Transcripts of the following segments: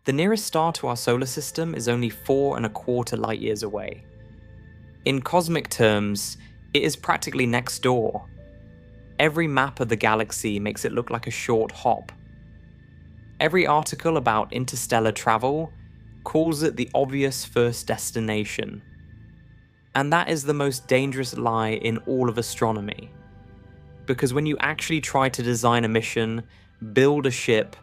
The nearest star to our solar system is only 4.25 light years away. In cosmic terms, it is practically next door. Every map of the galaxy makes it look like a short hop. Every article about interstellar travel calls it the obvious first destination. And that is the most dangerous lie in all of astronomy. Because when you actually try to design a mission, build a ship,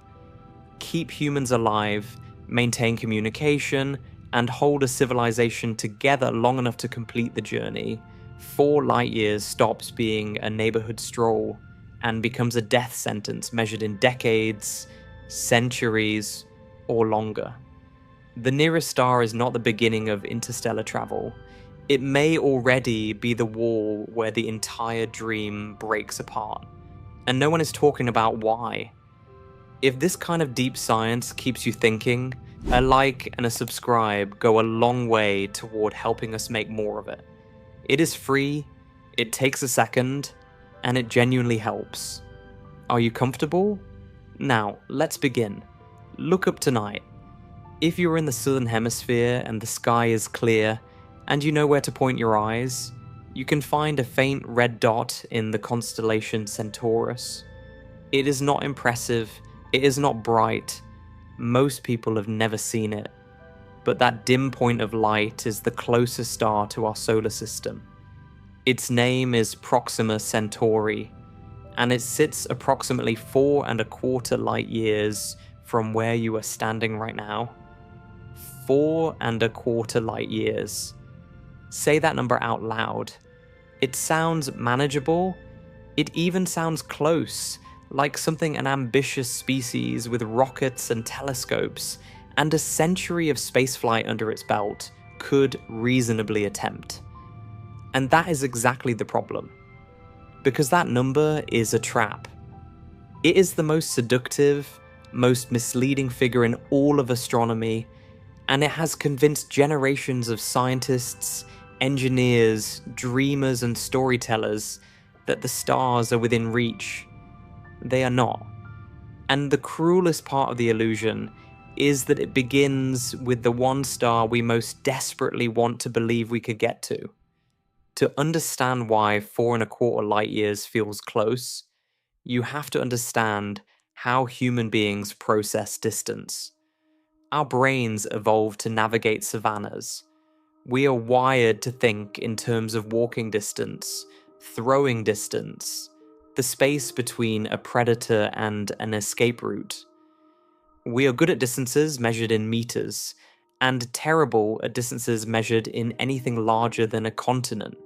keep humans alive, maintain communication, and hold a civilization together long enough to complete the journey, 4 light years stops being a neighborhood stroll and becomes a death sentence measured in decades, centuries, or longer. The nearest star is not the beginning of interstellar travel. It may already be the wall where the entire dream breaks apart. And no one is talking about why. If this kind of deep science keeps you thinking, a like and a subscribe go a long way toward helping us make more of it. It is free, it takes a second, and it genuinely helps. Are you comfortable? Now, let's begin. Look up tonight. If you're in the southern hemisphere and the sky is clear, and you know where to point your eyes, you can find a faint red dot in the constellation Centaurus. It is not impressive, it is not bright. Most people have never seen it. But that dim point of light is the closest star to our solar system. Its name is Proxima Centauri, and it sits approximately 4.25 light years from where you are standing right now. 4.25 light years. Say that number out loud. It sounds manageable. It even sounds close, like something an ambitious species with rockets and telescopes and a century of spaceflight under its belt could reasonably attempt. And that is exactly the problem. Because that number is a trap. It is the most seductive, most misleading figure in all of astronomy, and it has convinced generations of scientists, engineers, dreamers, and storytellers that the stars are within reach. They are not. And the cruelest part of the illusion is that it begins with the one star we most desperately want to believe we could get to. To understand why 4.25 light years feels close, you have to understand how human beings process distance. Our brains evolved to navigate savannas. We are wired to think in terms of walking distance, throwing distance, the space between a predator and an escape route. We are good at distances measured in meters, and terrible at distances measured in anything larger than a continent.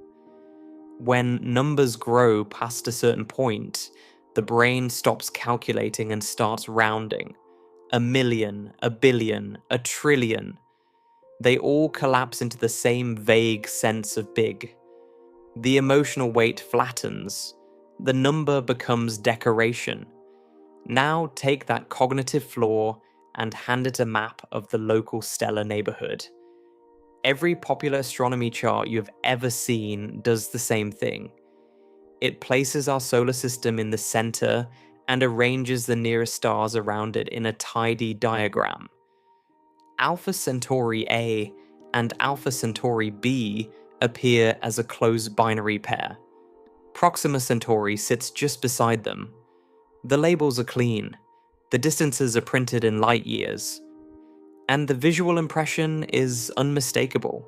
When numbers grow past a certain point, the brain stops calculating and starts rounding. 1,000,000, 1,000,000,000, 1,000,000,000,000. They all collapse into the same vague sense of big. The emotional weight flattens. The number becomes decoration. Now take that cognitive flaw and hand it a map of the local stellar neighborhood. Every popular astronomy chart you have ever seen does the same thing. It places our solar system in the center and arranges the nearest stars around it in a tidy diagram. Alpha Centauri A and Alpha Centauri B appear as a close binary pair. Proxima Centauri sits just beside them. The labels are clean. The distances are printed in light years. And the visual impression is unmistakable.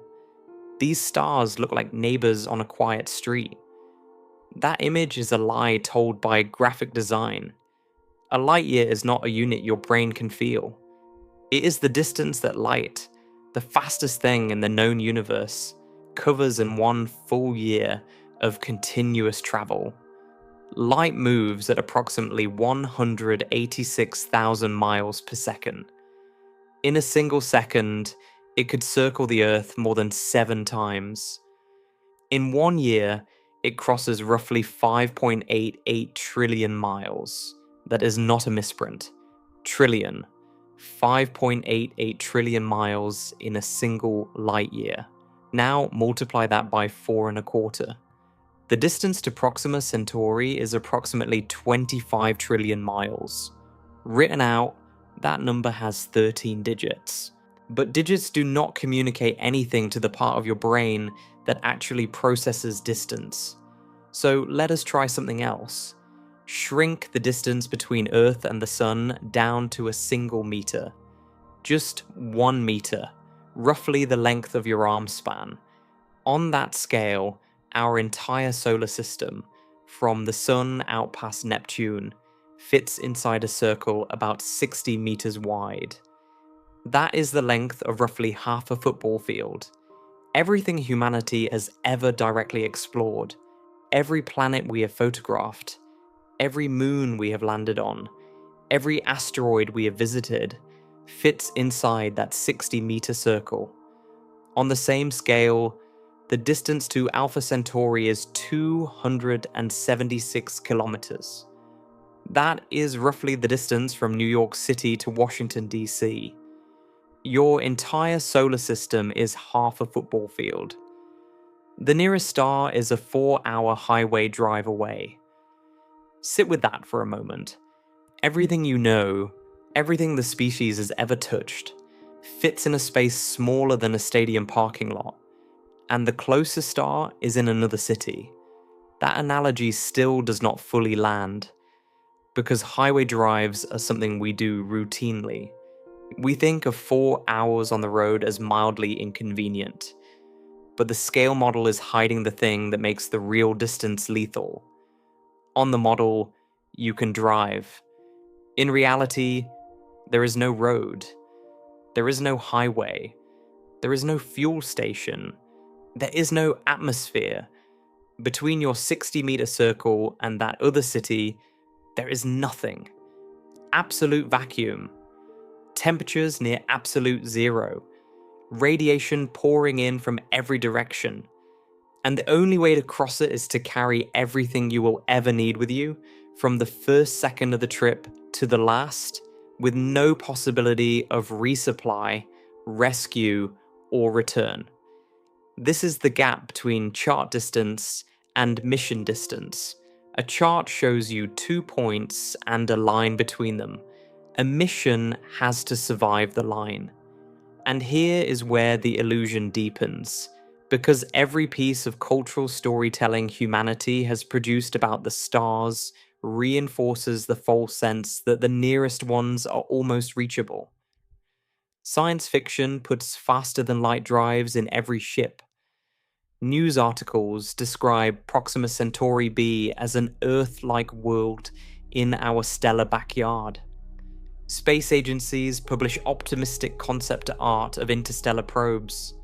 These stars look like neighbors on a quiet street. That image is a lie told by graphic design. A light year is not a unit your brain can feel. It is the distance that light, the fastest thing in the known universe, covers in one full year of continuous travel. Light moves at approximately 186,000 miles per second. In a single second, it could circle the Earth more than 7 times. In 1 year, it crosses roughly 5.88 trillion miles. That is not a misprint. Trillion. 5.88 trillion miles in a single light year. Now multiply that by 4.25. The distance to Proxima Centauri is approximately 25 trillion miles. Written out, That number has 13 digits. But digits do not communicate anything to the part of your brain that actually processes distance. So let us try something else. Shrink the distance between Earth and the Sun down to a single meter. Just 1 meter, roughly the length of your arm span. On that scale, our entire solar system, from the Sun out past Neptune, fits inside a circle about 60 meters wide. That is the length of roughly half a football field. Everything humanity has ever directly explored, every planet we have photographed, every moon we have landed on, every asteroid we have visited, fits inside that 60-meter circle. On the same scale, the distance to Alpha Centauri is 276 kilometers. That is roughly the distance from New York City to Washington, D.C. Your entire solar system is half a football field. The nearest star is a 4-hour highway drive away. Sit with that for a moment. Everything you know, everything the species has ever touched, fits in a space smaller than a stadium parking lot, and the closest star is in another city. That analogy still does not fully land, because highway drives are something we do routinely. We think of 4 hours on the road as mildly inconvenient, but the scale model is hiding the thing that makes the real distance lethal. On the model, you can drive. In reality, there is no road. There is no highway. There is no fuel station. There is no atmosphere. Between your 60-meter circle and that other city, there is nothing. Absolute vacuum. Temperatures near absolute zero. Radiation pouring in from every direction. And the only way to cross it is to carry everything you will ever need with you, from the first second of the trip to the last, with no possibility of resupply, rescue, or return. This is the gap between chart distance and mission distance. A chart shows you 2 points and a line between them. A mission has to survive the line. And here is where the illusion deepens, because every piece of cultural storytelling humanity has produced about the stars reinforces the false sense that the nearest ones are almost reachable. Science fiction puts faster-than-light drives in every ship. News articles describe Proxima Centauri b as an Earth-like world in our stellar backyard. Space agencies publish optimistic concept art of interstellar probes.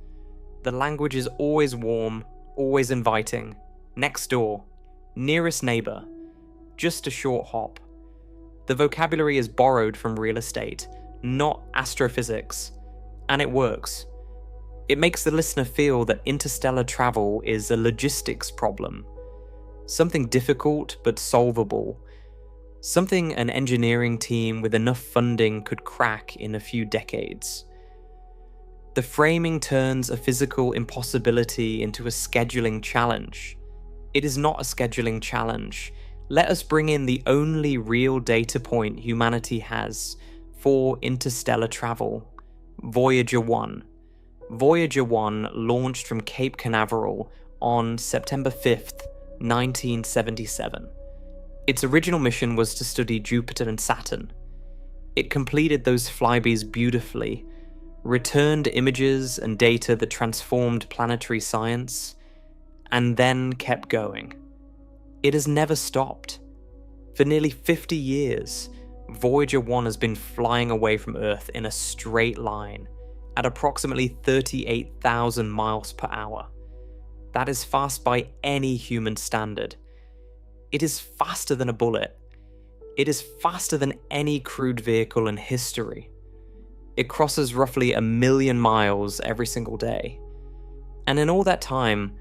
The language is always warm, always inviting. Next door, nearest neighbor, just a short hop. The vocabulary is borrowed from real estate, not astrophysics, and it works. It makes the listener feel that interstellar travel is a logistics problem, something difficult but solvable, something an engineering team with enough funding could crack in a few decades. The framing turns a physical impossibility into a scheduling challenge. It is not a scheduling challenge. Let us bring in the only real data point humanity has for interstellar travel, Voyager 1. Voyager 1 launched from Cape Canaveral on September 5th, 1977. Its original mission was to study Jupiter and Saturn. It completed those flybys beautifully, returned images and data that transformed planetary science, and then kept going. It has never stopped. For nearly 50 years, Voyager 1 has been flying away from Earth in a straight line at approximately 38,000 miles per hour. That is fast by any human standard. It is faster than a bullet. It is faster than any crewed vehicle in history. It crosses roughly 1 million miles every single day. And in all that time,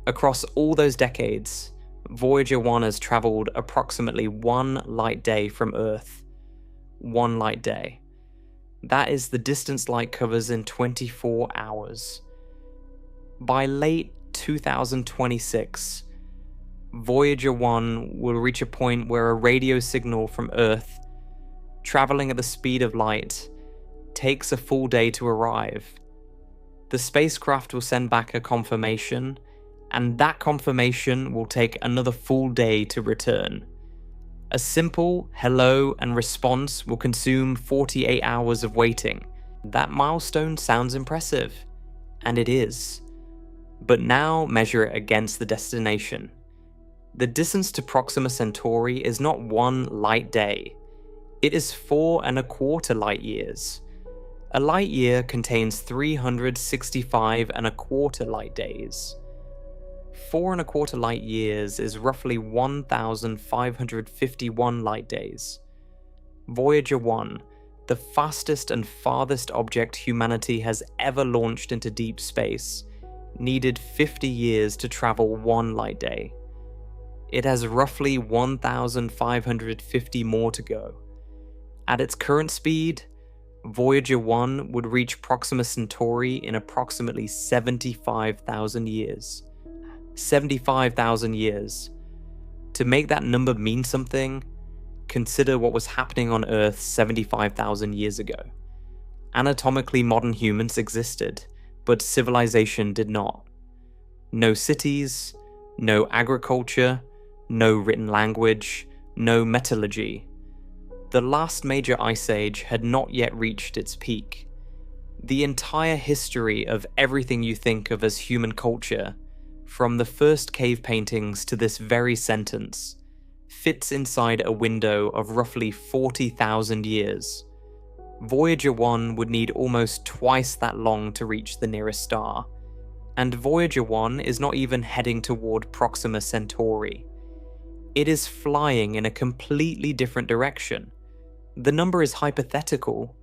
across all those decades, Voyager 1 has traveled approximately 1 light day from Earth. 1 light day. That is the distance light covers in 24 hours. By late 2026, Voyager 1 will reach a point where a radio signal from Earth traveling at the speed of light, takes a full day to arrive. The spacecraft will send back a confirmation, and that confirmation will take another full day to return. A simple hello and response will consume 48 hours of waiting. That milestone sounds impressive, and it is. But now measure it against the destination. The distance to Proxima Centauri is not 1 light day. It is 4¼ light years. A light year contains 365¼ light days. 4¼ light years is roughly 1,551 light days. Voyager 1, the fastest and farthest object humanity has ever launched into deep space, needed 50 years to travel 1 light day. It has roughly 1,550 more to go. At its current speed, Voyager 1 would reach Proxima Centauri in approximately 75,000 years. 75,000 years. To make that number mean something, consider what was happening on Earth 75,000 years ago. Anatomically, modern humans existed, but civilization did not. No cities, no agriculture, no written language, no metallurgy. The last major ice age had not yet reached its peak. The entire history of everything you think of as human culture, from the first cave paintings to this very sentence, fits inside a window of roughly 40,000 years. Voyager 1 would need almost twice that long to reach the nearest star, and Voyager 1 is not even heading toward Proxima Centauri. It is flying in a completely different direction. The number is hypothetical.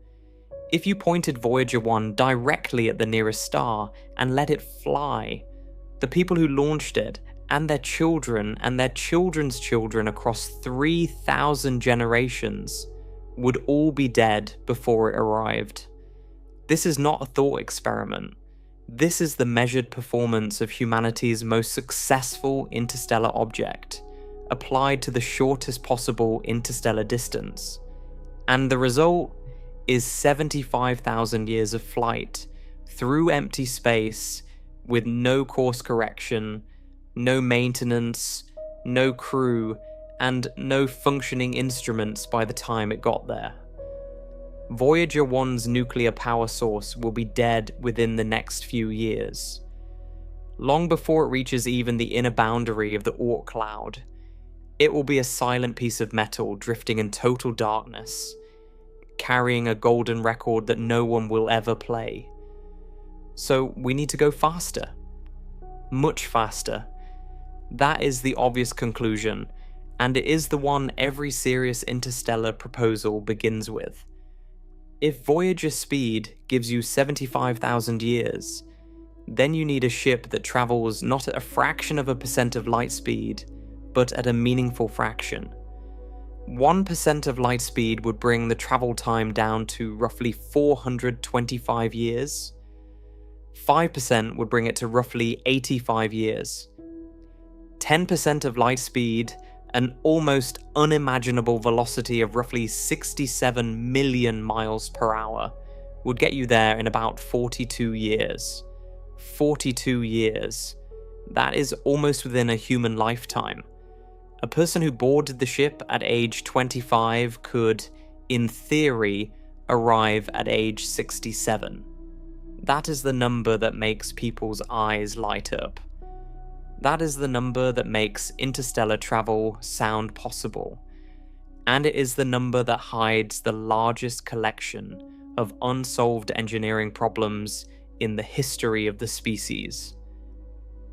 If you pointed Voyager 1 directly at the nearest star and let it fly, the people who launched it, and their children and their children's children across 3,000 generations, would all be dead before it arrived. This is not a thought experiment. This is the measured performance of humanity's most successful interstellar object, applied to the shortest possible interstellar distance. And the result is 75,000 years of flight through empty space with no course correction, no maintenance, no crew, and no functioning instruments by the time it got there. Voyager 1's nuclear power source will be dead within the next few years. Long before it reaches even the inner boundary of the Oort cloud, it will be a silent piece of metal drifting in total darkness, carrying a golden record that no one will ever play. So we need to go faster. Much faster. That is the obvious conclusion, and it is the one every serious interstellar proposal begins with. If Voyager speed gives you 75,000 years, then you need a ship that travels not at a fraction of a percent of light speed, but at a meaningful fraction. 1% of light speed would bring the travel time down to roughly 425 years. 5% would bring it to roughly 85 years. 10% of light speed, an almost unimaginable velocity of roughly 67 million miles per hour, would get you there in about 42 years. 42 years. That is almost within a human lifetime. A person who boarded the ship at age 25 could, in theory, arrive at age 67. That is the number that makes people's eyes light up. That is the number that makes interstellar travel sound possible. And it is the number that hides the largest collection of unsolved engineering problems in the history of the species.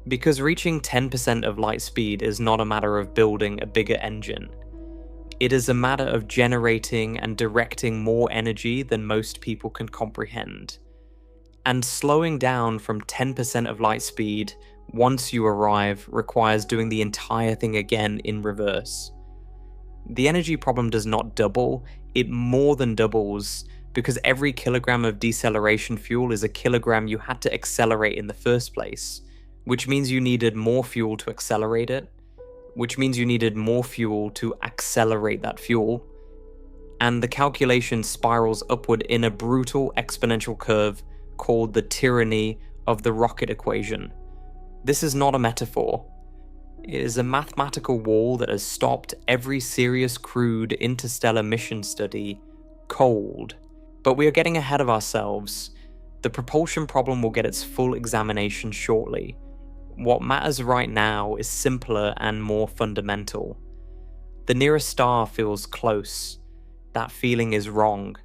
Because reaching 10% of light speed is not a matter of building a bigger engine. It is a matter of generating and directing more energy than most people can comprehend. And slowing down from 10% of light speed once you arrive requires doing the entire thing again in reverse. The energy problem does not double, it more than doubles, because every kilogram of deceleration fuel is a kilogram you had to accelerate in the first place, which means you needed more fuel to accelerate it, which means you needed more fuel to accelerate that fuel, and the calculation spirals upward in a brutal exponential curve called the tyranny of the rocket equation. This is not a metaphor. It is a mathematical wall that has stopped every serious crewed interstellar mission study cold. But we are getting ahead of ourselves. The propulsion problem will get its full examination shortly. What matters right now is simpler and more fundamental. The nearest star feels close. That feeling is wrong.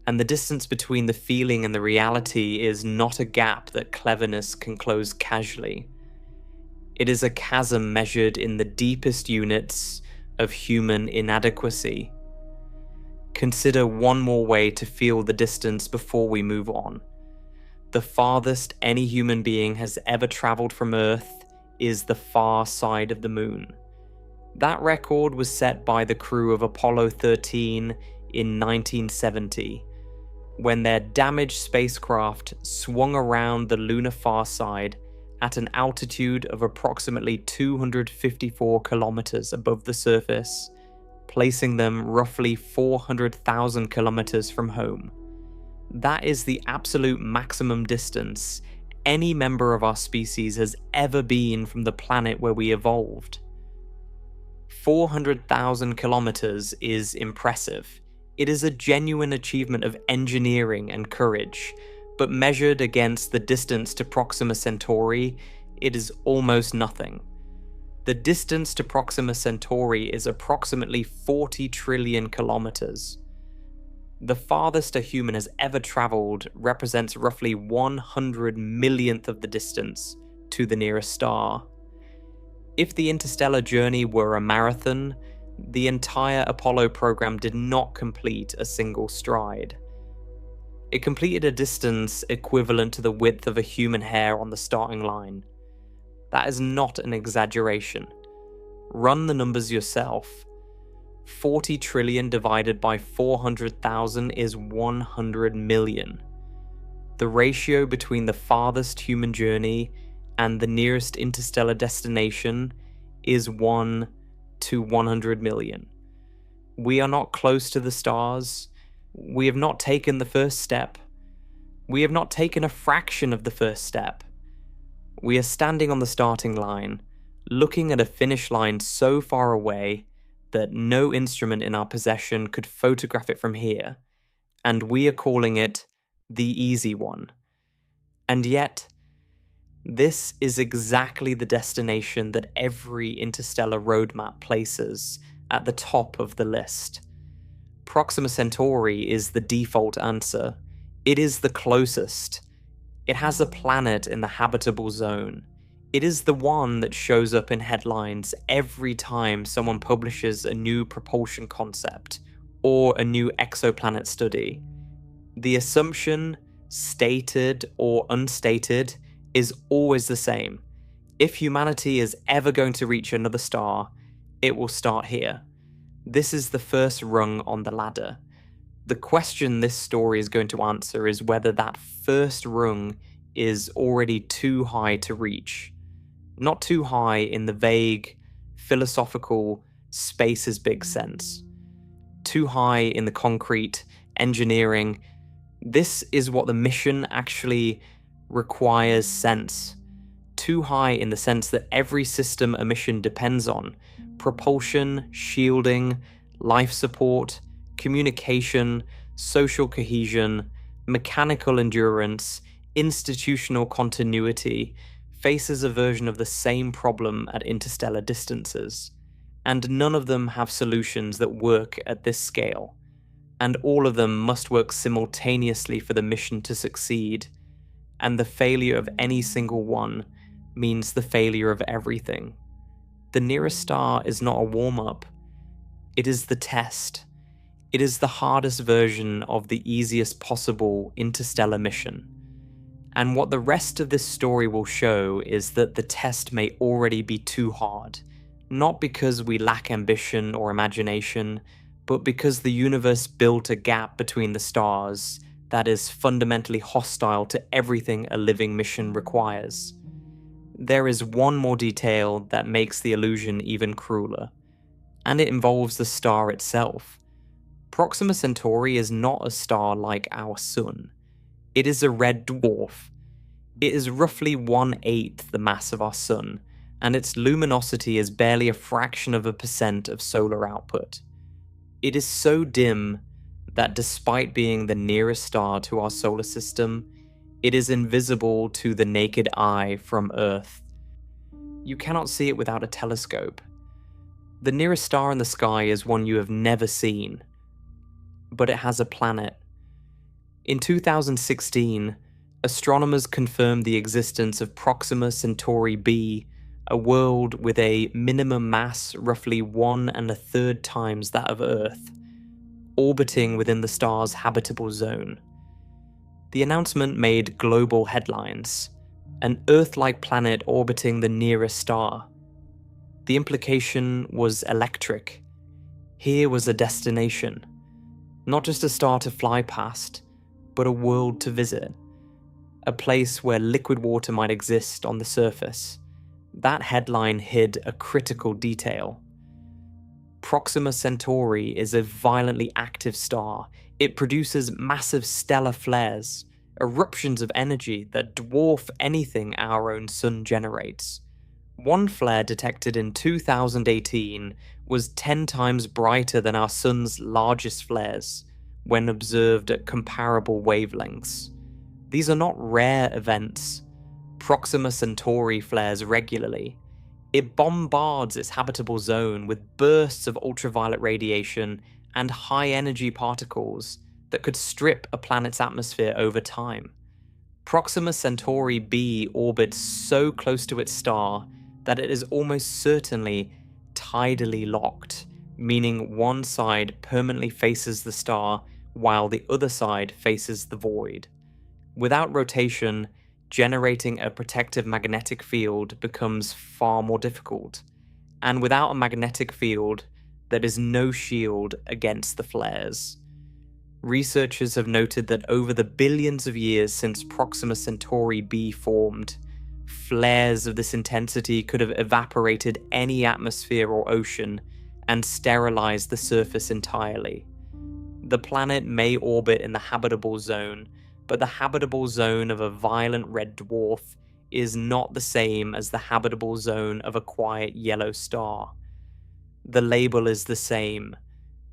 And the distance between the feeling and the reality is not a gap that cleverness can close casually. It is a chasm measured in the deepest units of human inadequacy. Consider one more way to feel the distance before we move on. The farthest any human being has ever traveled from Earth is the far side of the moon. That record was set by the crew of Apollo 13 in 1970, when their damaged spacecraft swung around the lunar far side at an altitude of approximately 254 kilometers above the surface, placing them roughly 400,000 kilometers from home. That is the absolute maximum distance any member of our species has ever been from the planet where we evolved. 400,000 kilometers is impressive. It is a genuine achievement of engineering and courage, but measured against the distance to Proxima Centauri, it is almost nothing. The distance to Proxima Centauri is approximately 40 trillion kilometers. The farthest a human has ever traveled represents roughly 100 millionth of the distance to the nearest star. If the interstellar journey were a marathon, the entire Apollo program did not complete a single stride. It completed a distance equivalent to the width of a human hair on the starting line. That is not an exaggeration. Run the numbers yourself. 40 trillion divided by 400,000 is 100 million. The ratio between the farthest human journey and the nearest interstellar destination is 1 to 100 million. We are not close to the stars. We have not taken the first step. We have not taken a fraction of the first step. We are standing on the starting line, looking at a finish line so far away that no instrument in our possession could photograph it from here, and we are calling it the easy one. And yet, this is exactly the destination that every interstellar roadmap places at the top of the list. Proxima Centauri is the default answer. It is the closest. It has a planet in the habitable zone. It is the one that shows up in headlines every time someone publishes a new propulsion concept or a new exoplanet study. The assumption, stated or unstated, is always the same. If humanity is ever going to reach another star, it will start here. This is the first rung on the ladder. The question this story is going to answer is whether that first rung is already too high to reach. Not too high in the vague, philosophical, space is big sense. Too high in the concrete, engineering. This is what the mission actually requires sense. Too high in the sense that every system a mission depends on. Propulsion, shielding, life support, communication, social cohesion, mechanical endurance, institutional continuity, faces a version of the same problem at interstellar distances, and none of them have solutions that work at this scale, and all of them must work simultaneously for the mission to succeed, and the failure of any single one means the failure of everything. The nearest star is not a warm-up, it is the test. It is the hardest version of the easiest possible interstellar mission. And what the rest of this story will show is that the test may already be too hard, not because we lack ambition or imagination, but because the universe built a gap between the stars that is fundamentally hostile to everything a living mission requires. There is one more detail that makes the illusion even crueler, and it involves the star itself. Proxima Centauri is not a star like our Sun. It is a red dwarf. It is roughly 1/8 the mass of our Sun, and its luminosity is barely a fraction of a percent of solar output. It is so dim that despite being the nearest star to our solar system, it is invisible to the naked eye from Earth. You cannot see it without a telescope. The nearest star in the sky is one you have never seen, but it has a planet. In 2016, astronomers confirmed the existence of Proxima Centauri b, a world with a minimum mass roughly 1.33 times that of Earth, orbiting within the star's habitable zone. The announcement made global headlines: an Earth-like planet orbiting the nearest star. The implication was electric. Here was a destination. Not just a star to fly past, but a world to visit. A place where liquid water might exist on the surface. That headline hid a critical detail. Proxima Centauri is a violently active star. It produces massive stellar flares, eruptions of energy that dwarf anything our own sun generates. One flare detected in 2018 was 10 times brighter than our sun's largest flares when observed at comparable wavelengths. These are not rare events. Proxima Centauri flares regularly. It bombards its habitable zone with bursts of ultraviolet radiation and high-energy particles that could strip a planet's atmosphere over time. Proxima Centauri b orbits so close to its star that it is almost certainly tidally locked, meaning one side permanently faces the star while the other side faces the void. Without rotation, generating a protective magnetic field becomes far more difficult, and without a magnetic field, there is no shield against the flares. Researchers have noted that over the billions of years since Proxima Centauri b formed, flares of this intensity could have evaporated any atmosphere or ocean and sterilized the surface entirely. The planet may orbit in the habitable zone, but the habitable zone of a violent red dwarf is not the same as the habitable zone of a quiet yellow star. The label is the same.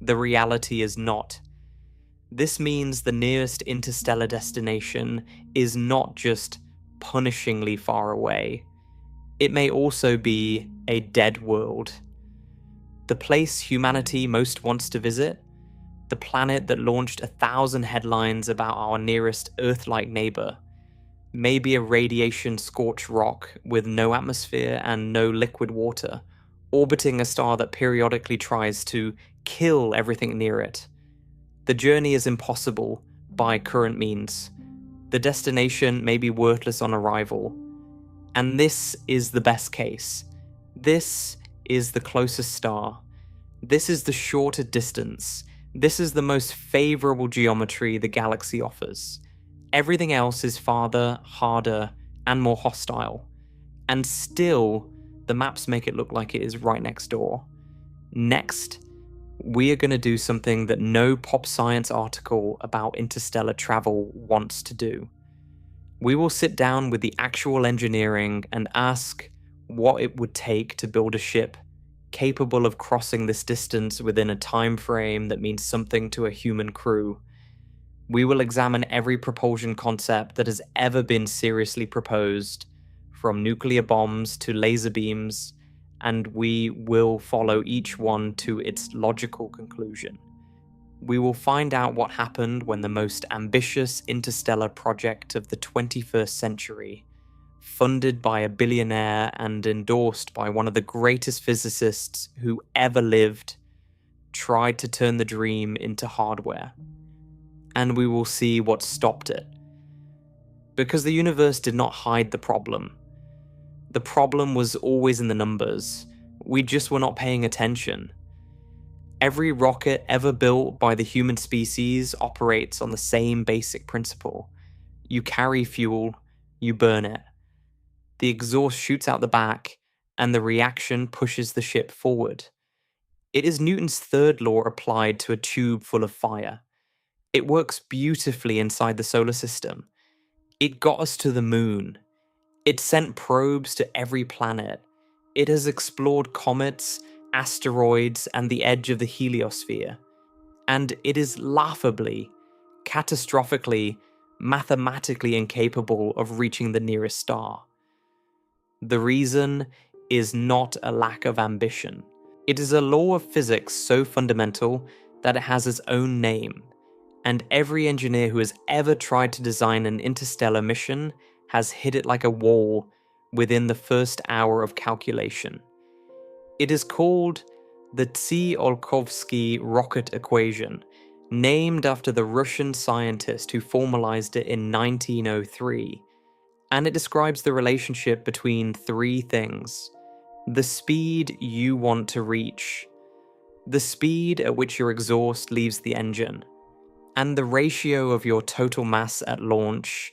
The reality is not. This means the nearest interstellar destination is not just punishingly far away. It may also be a dead world. The place humanity most wants to visit, the planet that launched 1,000 headlines about our nearest Earth-like neighbor, may be a radiation-scorched rock with no atmosphere and no liquid water, orbiting a star that periodically tries to kill everything near it. The journey is impossible by current means. The destination may be worthless on arrival. And this is the best case. This is the closest star. This is the shorter distance. This is the most favorable geometry the galaxy offers. Everything else is farther, harder, and more hostile. And still, the maps make it look like it is right next door. Next, we are going to do something that no pop science article about interstellar travel wants to do. We will sit down with the actual engineering and ask what it would take to build a ship capable of crossing this distance within a time frame that means something to a human crew. We will examine every propulsion concept that has ever been seriously proposed, from nuclear bombs to laser beams, and we will follow each one to its logical conclusion. We will find out what happened when the most ambitious interstellar project of the 21st century, funded by a billionaire and endorsed by one of the greatest physicists who ever lived, tried to turn the dream into hardware. And we will see what stopped it. Because the universe did not hide the problem. The problem was always in the numbers. We just were not paying attention. Every rocket ever built by the human species operates on the same basic principle. You carry fuel, you burn it. The exhaust shoots out the back, and the reaction pushes the ship forward. It is Newton's third law applied to a tube full of fire. It works beautifully inside the solar system. It got us to the moon. It sent probes to every planet. It has explored comets, asteroids, and the edge of the heliosphere. And it is laughably, catastrophically, mathematically incapable of reaching the nearest star. The reason is not a lack of ambition. It is a law of physics so fundamental that it has its own name, and every engineer who has ever tried to design an interstellar mission has hit it like a wall within the first hour of calculation. It is called the Tsiolkovsky rocket equation, named after the Russian scientist who formalized it in 1903, and it describes the relationship between three things: the speed you want to reach, the speed at which your exhaust leaves the engine, and the ratio of your total mass at launch,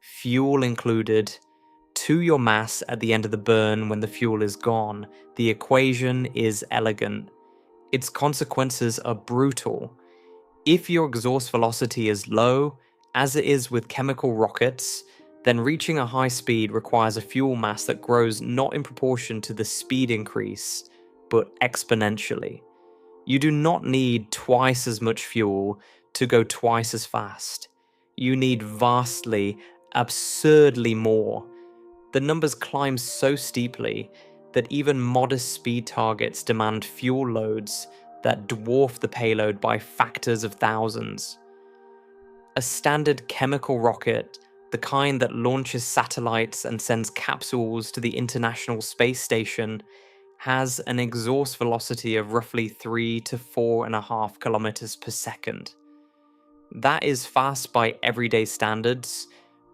fuel included, to your mass at the end of the burn when the fuel is gone. The equation is elegant. Its consequences are brutal. If your exhaust velocity is low, as it is with chemical rockets, then reaching a high speed requires a fuel mass that grows not in proportion to the speed increase, but exponentially. You do not need twice as much fuel to go twice as fast. You need vastly, absurdly more. The numbers climb so steeply that even modest speed targets demand fuel loads that dwarf the payload by factors of thousands. A standard chemical rocket, the kind that launches satellites and sends capsules to the International Space Station, has an exhaust velocity of roughly 3 to 4.5 kilometers per second. That is fast by everyday standards,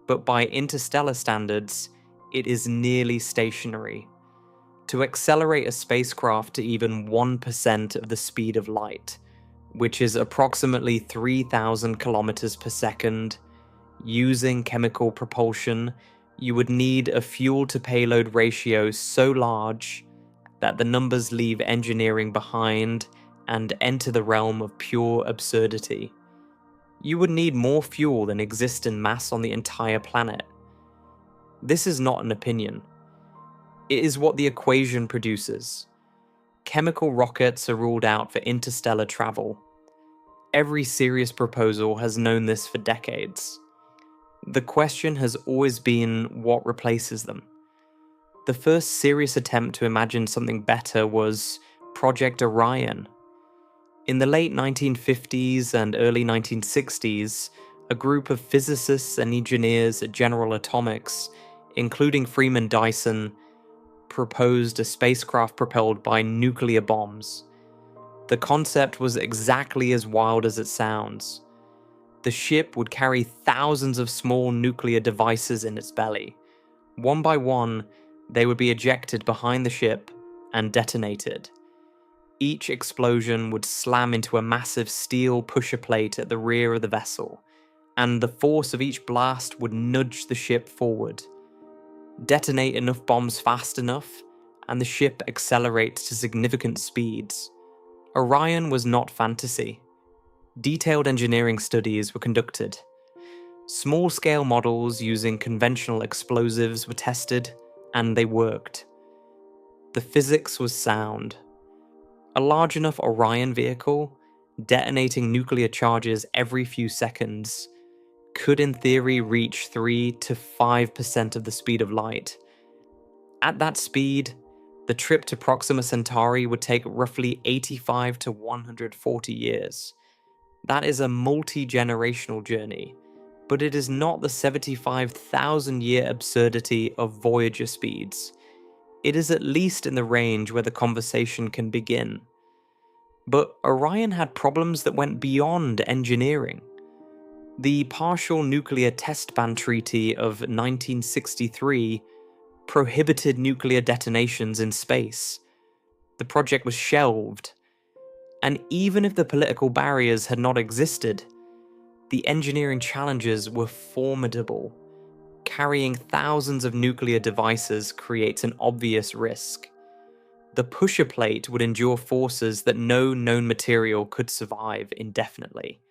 but by interstellar standards, it is nearly stationary. To accelerate a spacecraft to even 1% of the speed of light, which is approximately 3,000 kilometers per second, using chemical propulsion, you would need a fuel-to-payload ratio so large that the numbers leave engineering behind and enter the realm of pure absurdity. You would need more fuel than exists in mass on the entire planet. This is not an opinion. It is what the equation produces. Chemical rockets are ruled out for interstellar travel. Every serious proposal has known this for decades. The question has always been what replaces them. The first serious attempt to imagine something better was Project Orion. In the late 1950s and early 1960s, a group of physicists and engineers at General Atomics, including Freeman Dyson, proposed a spacecraft propelled by nuclear bombs. The concept was exactly as wild as it sounds. The ship would carry thousands of small nuclear devices in its belly. One by one, they would be ejected behind the ship and detonated. Each explosion would slam into a massive steel pusher plate at the rear of the vessel, and the force of each blast would nudge the ship forward. Detonate enough bombs fast enough, and the ship accelerates to significant speeds. Orion was not fantasy. Detailed engineering studies were conducted. Small-scale models using conventional explosives were tested, and they worked. The physics was sound. A large enough Orion vehicle, detonating nuclear charges every few seconds, could in theory reach 3 to 5% of the speed of light. At that speed, the trip to Proxima Centauri would take roughly 85 to 140 years. That is a multi-generational journey, but it is not the 75,000-year absurdity of Voyager speeds. It is at least in the range where the conversation can begin. But Orion had problems that went beyond engineering. The Partial Nuclear Test Ban Treaty of 1963 prohibited nuclear detonations in space. The project was shelved. And even if the political barriers had not existed, the engineering challenges were formidable. Carrying thousands of nuclear devices creates an obvious risk. The pusher plate would endure forces that no known material could survive indefinitely.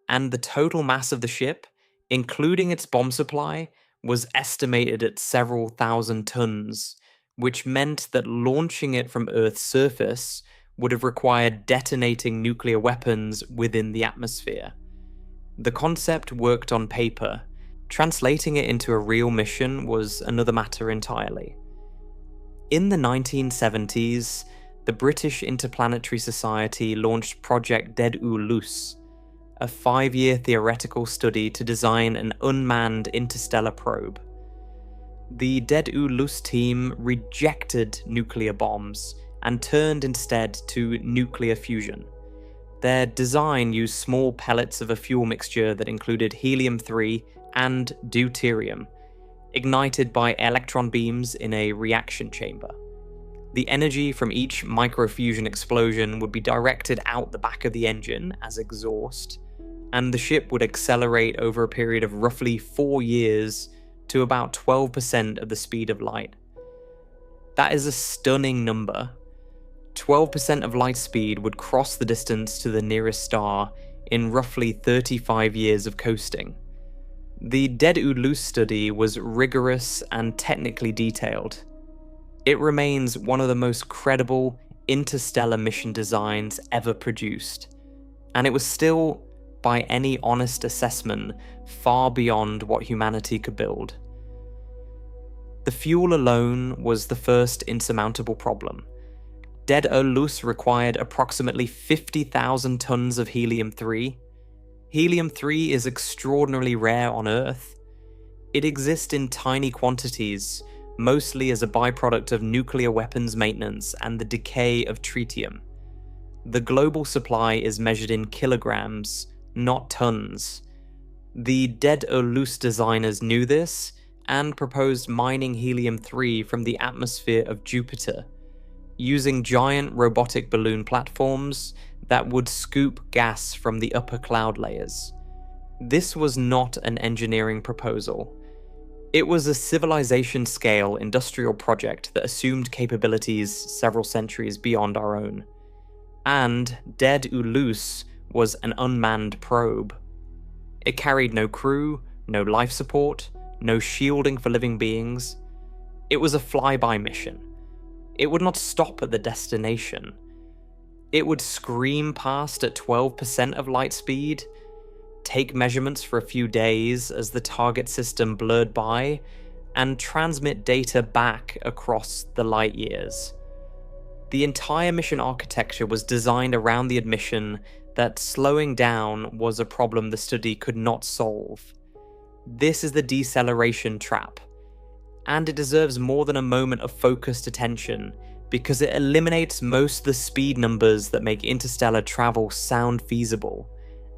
And the total mass of the ship, including its bomb supply, was estimated at several thousand tons, which meant that launching it from Earth's surface would have required detonating nuclear weapons within the atmosphere. The concept worked on paper. Translating it into a real mission was another matter entirely. In the 1970s, the British Interplanetary Society launched Project Daedalus, a 5-year theoretical study to design an unmanned interstellar probe. The Daedalus team rejected nuclear bombs and turned instead to nuclear fusion. Their design used small pellets of a fuel mixture that included helium-3 and deuterium, ignited by electron beams in a reaction chamber. The energy from each microfusion explosion would be directed out the back of the engine as exhaust, and the ship would accelerate over a period of roughly 4 years to about 12% of the speed of light. That is a stunning number. 12% of light speed would cross the distance to the nearest star in roughly 35 years of coasting. The Daedalus study was rigorous and technically detailed. It remains one of the most credible interstellar mission designs ever produced, and it was still, by any honest assessment, far beyond what humanity could build. The fuel alone was the first insurmountable problem. Daedalus required approximately 50,000 tons of helium-3. Helium-3 is extraordinarily rare on Earth. It exists in tiny quantities, mostly as a byproduct of nuclear weapons maintenance and the decay of tritium. The global supply is measured in kilograms, not tons. The Daedalus designers knew this and proposed mining helium-3 from the atmosphere of Jupiter, using giant robotic balloon platforms that would scoop gas from the upper cloud layers. This was not an engineering proposal. It was a civilization-scale industrial project that assumed capabilities several centuries beyond our own. And Daedalus was an unmanned probe. It carried no crew, no life support, no shielding for living beings. It was a flyby mission. It would not stop at the destination. It would scream past at 12% of light speed, take measurements for a few days as the target system blurred by, and transmit data back across the light years. The entire mission architecture was designed around the admission that slowing down was a problem the study could not solve. This is the deceleration trap, and it deserves more than a moment of focused attention because it eliminates most of the speed numbers that make interstellar travel sound feasible,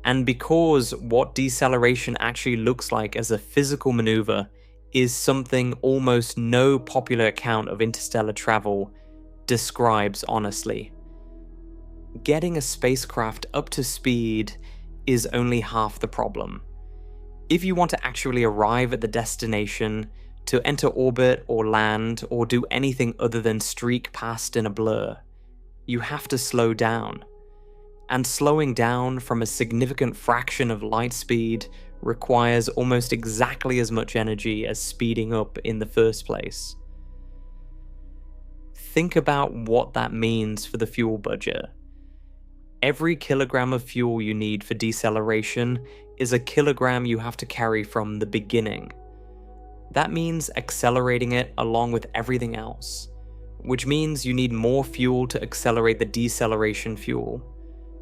and because what deceleration actually looks like as a physical maneuver is something almost no popular account of interstellar travel describes honestly. Getting a spacecraft up to speed is only half the problem. If you want to actually arrive at the destination, to enter orbit or land or do anything other than streak past in a blur, you have to slow down. And slowing down from a significant fraction of light speed requires almost exactly as much energy as speeding up in the first place. Think about what that means for the fuel budget. Every kilogram of fuel you need for deceleration is a kilogram you have to carry from the beginning. That means accelerating it along with everything else, which means you need more fuel to accelerate the deceleration fuel,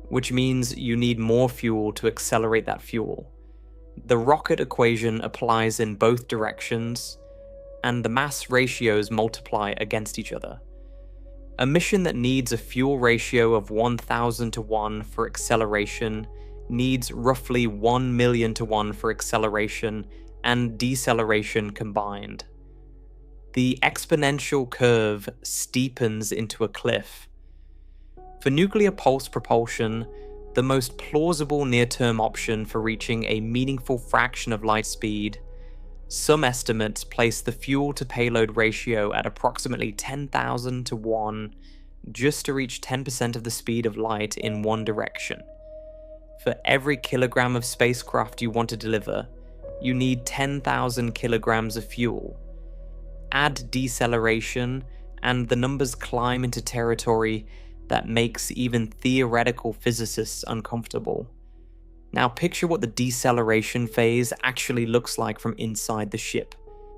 which means you need more fuel to accelerate that fuel. The rocket equation applies in both directions, and the mass ratios multiply against each other. A mission that needs a fuel ratio of 1,000 to 1 for acceleration needs roughly 1 million to 1 for acceleration and deceleration combined. The exponential curve steepens into a cliff. For nuclear pulse propulsion, the most plausible near-term option for reaching a meaningful fraction of light speed Some estimates place the fuel-to-payload ratio at approximately 10,000 to 1, just to reach 10% of the speed of light in one direction. For every kilogram of spacecraft you want to deliver, you need 10,000 kilograms of fuel. Add deceleration, and the numbers climb into territory that makes even theoretical physicists uncomfortable. Now picture what the deceleration phase actually looks like from inside the ship.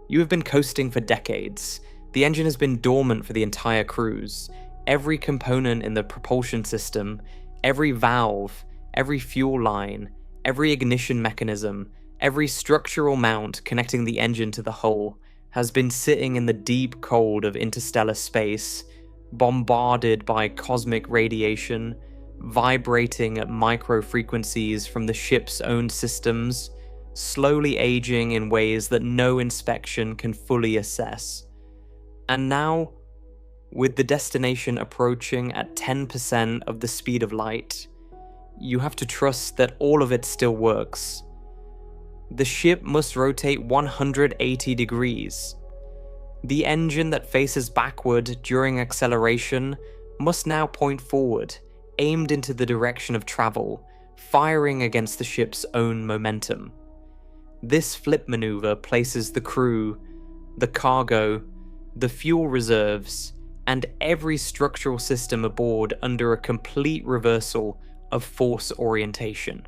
You have been coasting for decades. The engine has been dormant for the entire cruise. Every component in the propulsion system, every valve, every fuel line, every ignition mechanism, every structural mount connecting the engine to the hull has been sitting in the deep cold of interstellar space, bombarded by cosmic radiation, vibrating at micro frequencies from the ship's own systems, slowly aging in ways that no inspection can fully assess. And now, with the destination approaching at 10% of the speed of light, you have to trust that all of it still works. The ship must rotate 180 degrees. The engine that faces backward during acceleration must now point forward, aimed into the direction of travel, firing against the ship's own momentum. This flip maneuver places the crew, the cargo, the fuel reserves, and every structural system aboard under a complete reversal of force orientation.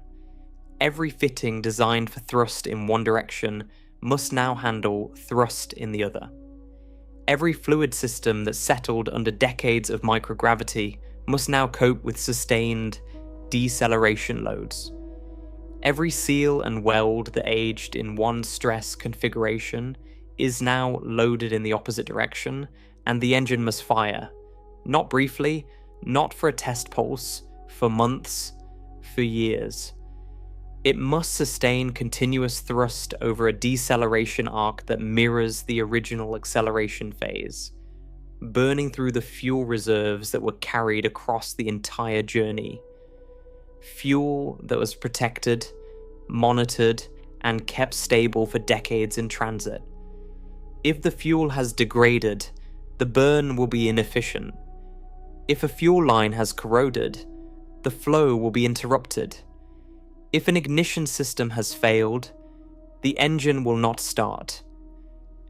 Every fitting designed for thrust in one direction must now handle thrust in the other. Every fluid system that settled under decades of microgravity must now cope with sustained deceleration loads. Every seal and weld that aged in one stress configuration is now loaded in the opposite direction, and the engine must fire. Not briefly, not for a test pulse, for months, for years. It must sustain continuous thrust over a deceleration arc that mirrors the original acceleration phase, burning through the fuel reserves that were carried across the entire journey. Fuel that was protected, monitored, and kept stable for decades in transit. If the fuel has degraded, the burn will be inefficient. If a fuel line has corroded, the flow will be interrupted. If an ignition system has failed, the engine will not start,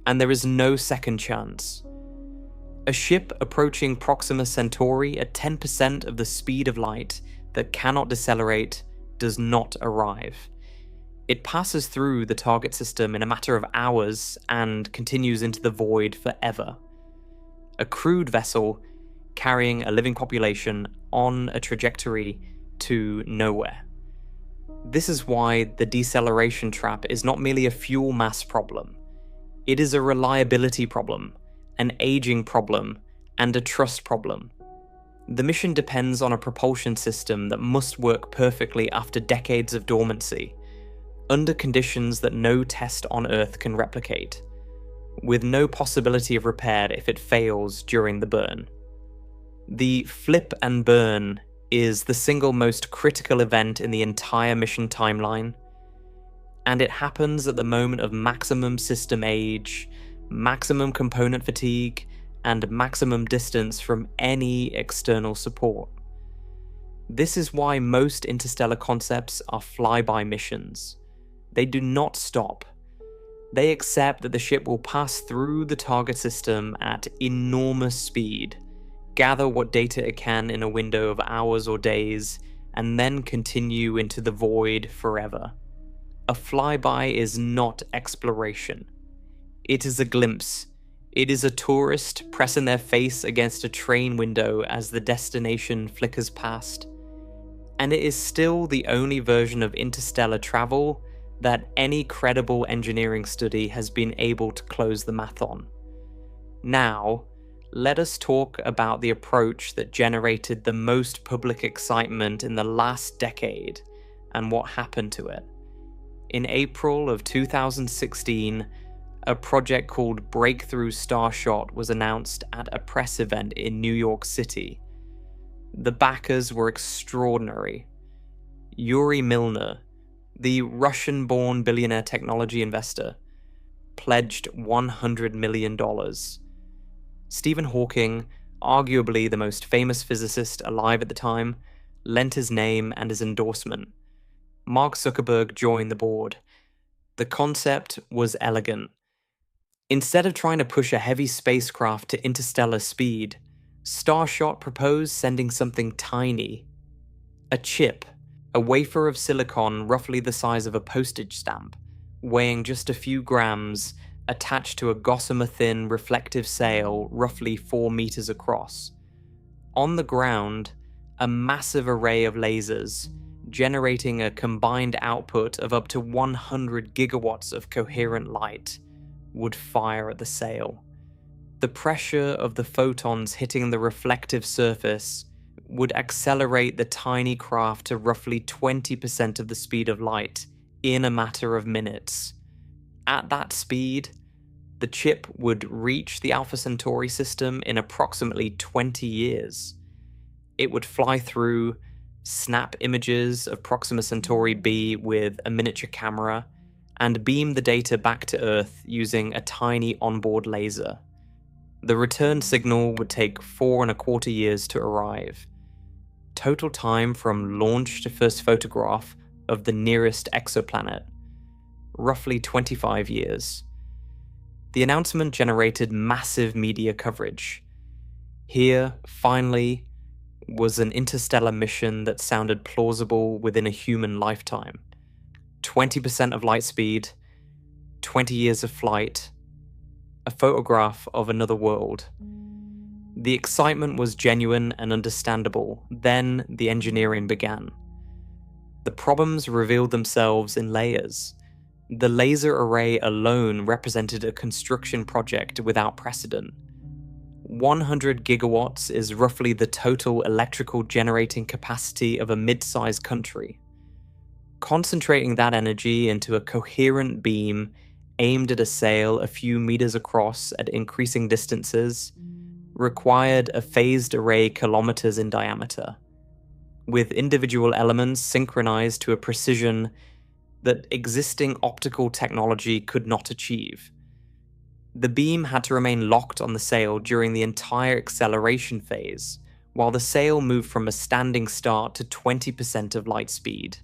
and there is no second chance. A ship approaching Proxima Centauri at 10% of the speed of light that cannot decelerate does not arrive. It passes through the target system in a matter of hours and continues into the void forever. A crewed vessel carrying a living population on a trajectory to nowhere. This is why the deceleration trap is not merely a fuel mass problem. It is a reliability problem, an aging problem, and a trust problem. The mission depends on a propulsion system that must work perfectly after decades of dormancy, under conditions that no test on Earth can replicate, with no possibility of repair if it fails during the burn. The flip and burn is the single most critical event in the entire mission timeline, and it happens at the moment of maximum system age, maximum component fatigue, and maximum distance from any external support. This is why most interstellar concepts are flyby missions. They do not stop. They accept that the ship will pass through the target system at enormous speed, gather what data it can in a window of hours or days, and then continue into the void forever. A flyby is not exploration. It is a glimpse. It is a tourist pressing their face against a train window as the destination flickers past. And it is still the only version of interstellar travel that any credible engineering study has been able to close the math on. Now, let us talk about the approach that generated the most public excitement in the last decade and what happened to it. In April of 2016, a project called Breakthrough Starshot was announced at a press event in New York City. The backers were extraordinary. Yuri Milner, the Russian-born billionaire technology investor, pledged $100 million. Stephen Hawking, arguably the most famous physicist alive at the time, lent his name and his endorsement. Mark Zuckerberg joined the board. The concept was elegant. Instead of trying to push a heavy spacecraft to interstellar speed, Starshot proposed sending something tiny. A chip, a wafer of silicon roughly the size of a postage stamp, weighing just a few grams, attached to a gossamer-thin reflective sail roughly 4 meters across. On the ground, a massive array of lasers, generating a combined output of up to 100 gigawatts of coherent light, would fire at the sail. The pressure of the photons hitting the reflective surface would accelerate the tiny craft to roughly 20% of the speed of light in a matter of minutes. At that speed, the chip would reach the Alpha Centauri system in approximately 20 years. It would fly through, snap images of Proxima Centauri B with a miniature camera, and beam the data back to Earth using a tiny onboard laser. The return signal would take 4.25 years to arrive. Total time from launch to first photograph of the nearest exoplanet, roughly 25 years. The announcement generated massive media coverage. Here, finally, was an interstellar mission that sounded plausible within a human lifetime. 20% of light speed, 20 years of flight, a photograph of another world. The excitement was genuine and understandable. Then the engineering began. The problems revealed themselves in layers. The laser array alone represented a construction project without precedent. 100 gigawatts is roughly the total electrical generating capacity of a mid-sized country. Concentrating that energy into a coherent beam aimed at a sail a few meters across at increasing distances required a phased array kilometers in diameter, with individual elements synchronized to a precision that existing optical technology could not achieve. The beam had to remain locked on the sail during the entire acceleration phase, while the sail moved from a standing start to 20% of light speed.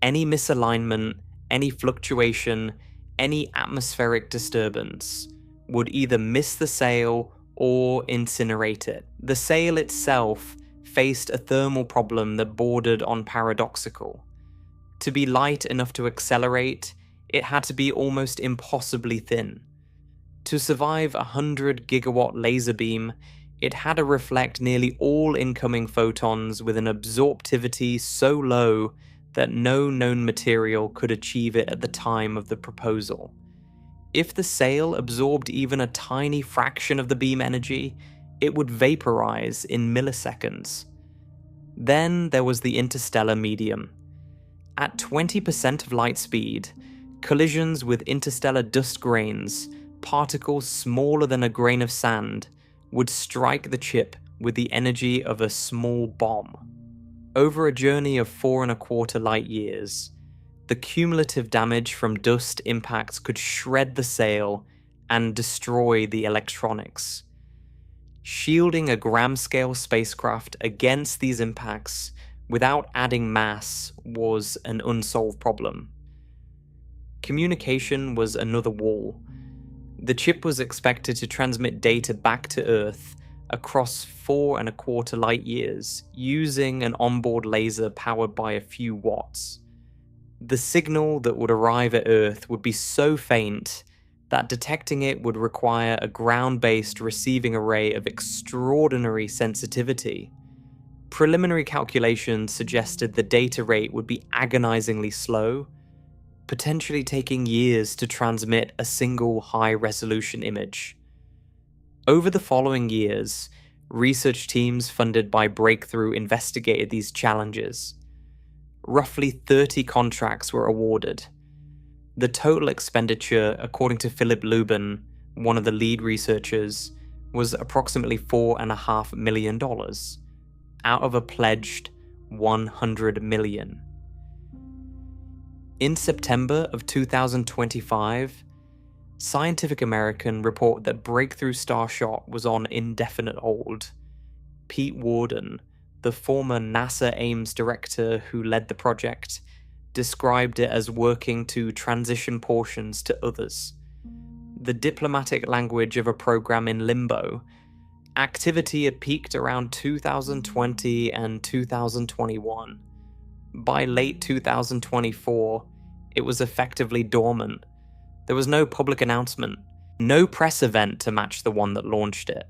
Any misalignment, any fluctuation, any atmospheric disturbance would either miss the sail or incinerate it. The sail itself faced a thermal problem that bordered on paradoxical. To be light enough to accelerate, it had to be almost impossibly thin. To survive a 100 gigawatt laser beam, it had to reflect nearly all incoming photons with an absorptivity so low that no known material could achieve it at the time of the proposal. If the sail absorbed even a tiny fraction of the beam energy, it would vaporize in milliseconds. Then there was the interstellar medium. At 20% of light speed, collisions with interstellar dust grains, particles smaller than a grain of sand, would strike the chip with the energy of a small bomb. Over a journey of 4.25 light years, the cumulative damage from dust impacts could shred the sail and destroy the electronics. Shielding a gram-scale spacecraft against these impacts without adding mass was an unsolved problem. Communication was another wall. The chip was expected to transmit data back to Earth across 4.25 light years using an onboard laser powered by a few watts. The signal that would arrive at Earth would be so faint that detecting it would require a ground-based receiving array of extraordinary sensitivity. Preliminary calculations suggested the data rate would be agonizingly slow, potentially taking years to transmit a single high-resolution image. Over the following years, research teams funded by Breakthrough investigated these challenges. Roughly 30 contracts were awarded. The total expenditure, according to Philip Lubin, one of the lead researchers, was approximately $4.5 million, out of a pledged $100 million. In September of 2025, Scientific American report that breakthrough Starshot was on indefinite hold. Pete Worden, the former NASA Ames director who led the project, described it as working to transition portions to others. The diplomatic language of a program in limbo. Activity had peaked around 2020 and 2021. By late 2024, it was effectively dormant. There was no public announcement, no press event to match the one that launched it.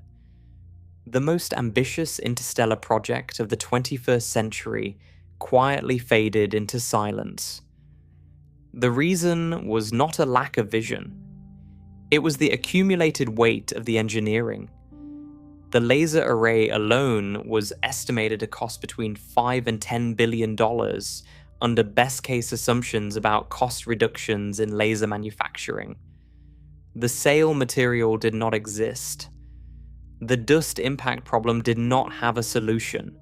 The most ambitious interstellar project of the 21st century quietly faded into silence. The reason was not a lack of vision. It was the accumulated weight of the engineering. The laser array alone was estimated to cost between $5 and $10 billion under best-case assumptions about cost reductions in laser manufacturing. The sail material did not exist. The dust impact problem did not have a solution.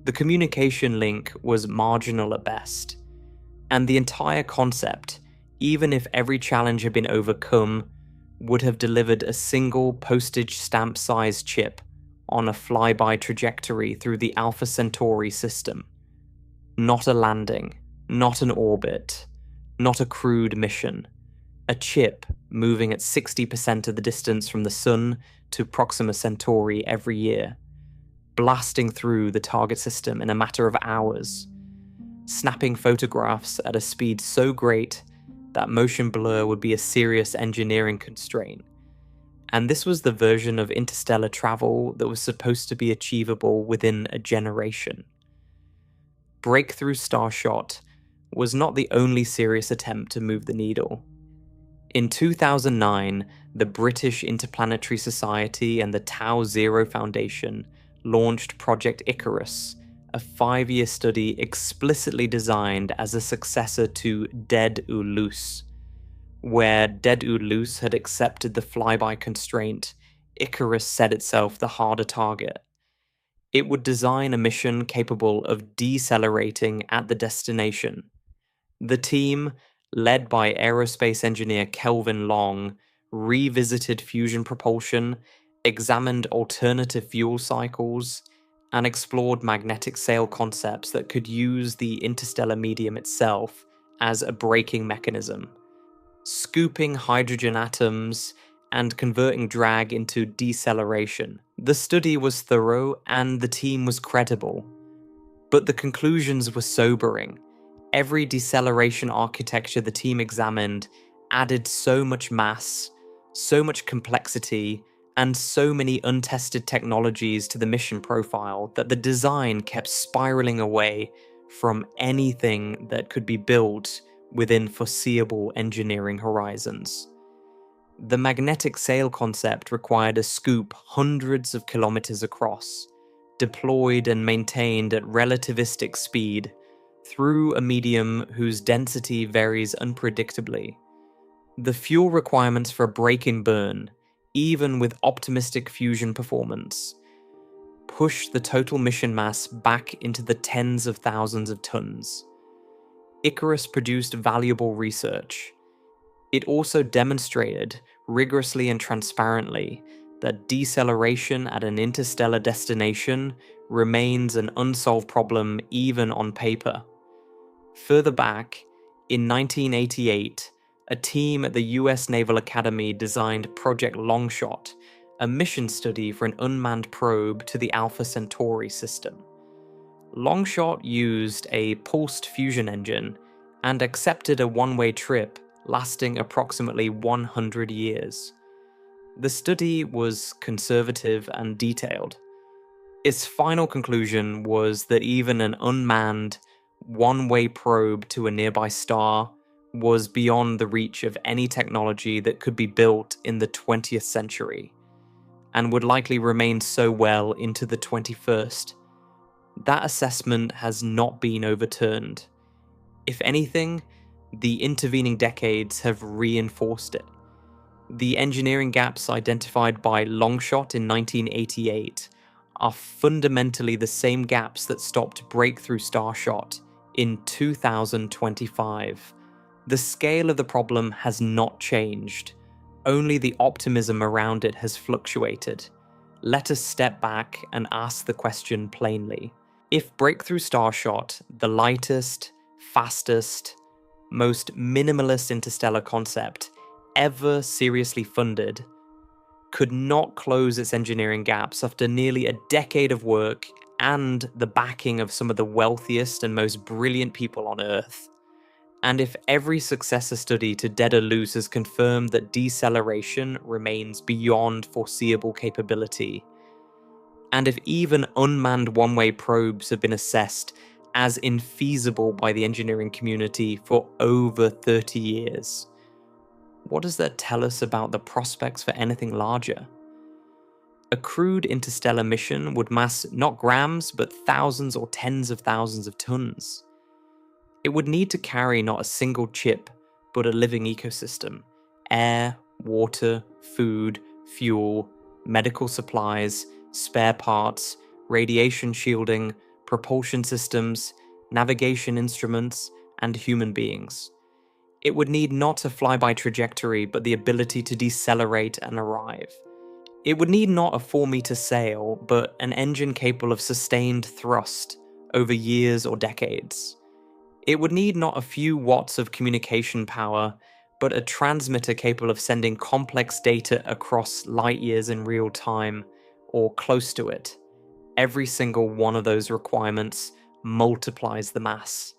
The communication link was marginal at best. And the entire concept, even if every challenge had been overcome, would have delivered a single postage stamp-sized chip on a flyby trajectory through the Alpha Centauri system. Not a landing, not an orbit, not a crewed mission. A chip moving at 60% of the distance from the Sun to Proxima Centauri every year, blasting through the target system in a matter of hours, snapping photographs at a speed so great that motion blur would be a serious engineering constraint. And this was the version of interstellar travel that was supposed to be achievable within a generation. Breakthrough Starshot was not the only serious attempt to move the needle. In 2009, the British Interplanetary Society and the Tau Zero Foundation launched Project Icarus, a 5-year study explicitly designed as a successor to Dead ou Loose. Where Dead ou Loose had accepted the flyby constraint, Icarus set itself the harder target. It would design a mission capable of decelerating at the destination. The team, led by aerospace engineer Kelvin Long, revisited fusion propulsion, examined alternative fuel cycles, and explored magnetic sail concepts that could use the interstellar medium itself as a braking mechanism, scooping hydrogen atoms and converting drag into deceleration. The study was thorough and the team was credible, but the conclusions were sobering. Every deceleration architecture the team examined added so much mass, so much complexity, and so many untested technologies to the mission profile that the design kept spiraling away from anything that could be built within foreseeable engineering horizons. The magnetic sail concept required a scoop hundreds of kilometers across, deployed and maintained at relativistic speed, through a medium whose density varies unpredictably. The fuel requirements for a break-in burn, even with optimistic fusion performance, push the total mission mass back into the tens of thousands of tons. Icarus produced valuable research. It also demonstrated, rigorously and transparently, that deceleration at an interstellar destination remains an unsolved problem even on paper. Further back, in 1988, a team at the US Naval Academy designed Project Longshot, a mission study for an unmanned probe to the Alpha Centauri system. Longshot used a pulsed fusion engine and accepted a one-way trip lasting approximately 100 years. The study was conservative and detailed. Its final conclusion was that even an unmanned, one-way probe to a nearby star was beyond the reach of any technology that could be built in the 20th century, and would likely remain so well into the 21st. That assessment has not been overturned. If anything, the intervening decades have reinforced it. The engineering gaps identified by Longshot in 1988 are fundamentally the same gaps that stopped breakthrough Starshot in 2025. The scale of the problem has not changed. Only the optimism around it has fluctuated. Let us step back and ask the question plainly. If Breakthrough Starshot, the lightest, fastest, most minimalist interstellar concept ever seriously funded, could not close its engineering gaps after nearly a decade of work and the backing of some of the wealthiest and most brilliant people on Earth, and if every successor study to Daedalus has confirmed that deceleration remains beyond foreseeable capability, and if even unmanned one-way probes have been assessed as infeasible by the engineering community for over 30 years, what does that tell us about the prospects for anything larger? A crewed interstellar mission would mass not grams, but thousands or tens of thousands of tons. It would need to carry not a single chip, but a living ecosystem: air, water, food, fuel, medical supplies, spare parts, radiation shielding, propulsion systems, navigation instruments, and human beings. It would need not a flyby trajectory, but the ability to decelerate and arrive. It would need not a 4-meter sail, but an engine capable of sustained thrust over years or decades. It would need not a few watts of communication power, but a transmitter capable of sending complex data across light years in real time, or close to it. Every single one of those requirements multiplies the mass.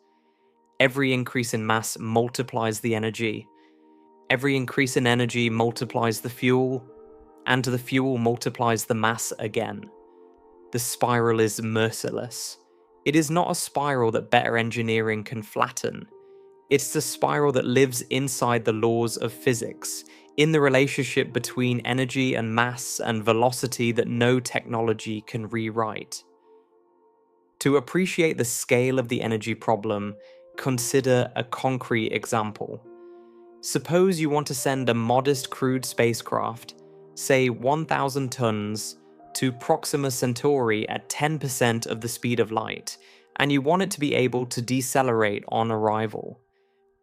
Every increase in mass multiplies the energy. Every increase in energy multiplies the fuel, and the fuel multiplies the mass again. The spiral is merciless. It is not a spiral that better engineering can flatten. It's the spiral that lives inside the laws of physics, in the relationship between energy and mass and velocity that no technology can rewrite. To appreciate the scale of the energy problem, consider a concrete example. Suppose you want to send a modest crewed spacecraft, say 1,000 tons, to Proxima Centauri at 10% of the speed of light, and you want it to be able to decelerate on arrival.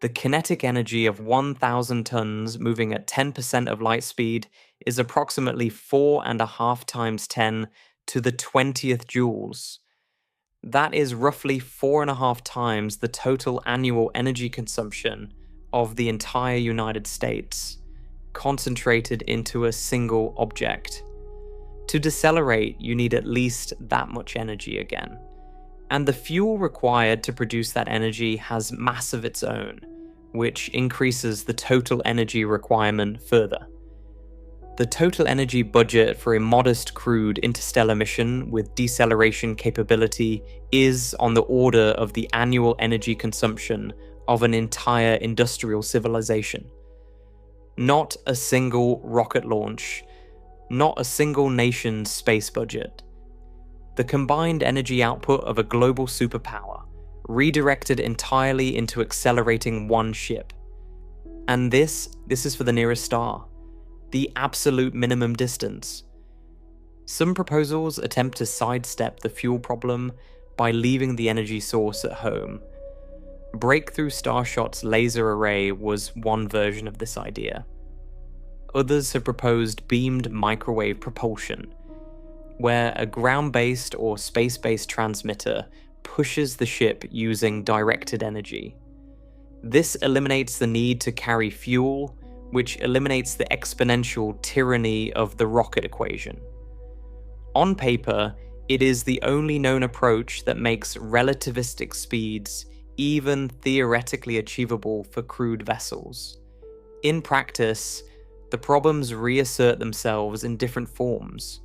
The kinetic energy of 1,000 tons moving at 10% of light speed is approximately 4.5 times 10 to the 20th joules. That is roughly 4.5 times the total annual energy consumption of the entire United States, concentrated into a single object. To decelerate, you need at least that much energy again. And the fuel required to produce that energy has mass of its own, which increases the total energy requirement further. The total energy budget for a modest crewed interstellar mission with deceleration capability is on the order of the annual energy consumption of an entire industrial civilization. Not a single rocket launch, not a single nation's space budget. The combined energy output of a global superpower, redirected entirely into accelerating one ship. And this is for the nearest star, the absolute minimum distance. Some proposals attempt to sidestep the fuel problem by leaving the energy source at home. Breakthrough Starshot's laser array was one version of this idea. Others have proposed beamed microwave propulsion, where a ground-based or space-based transmitter pushes the ship using directed energy. This eliminates the need to carry fuel, which eliminates the exponential tyranny of the rocket equation. On paper, it is the only known approach that makes relativistic speeds even theoretically achievable for crewed vessels. In practice, the problems reassert themselves in different forms.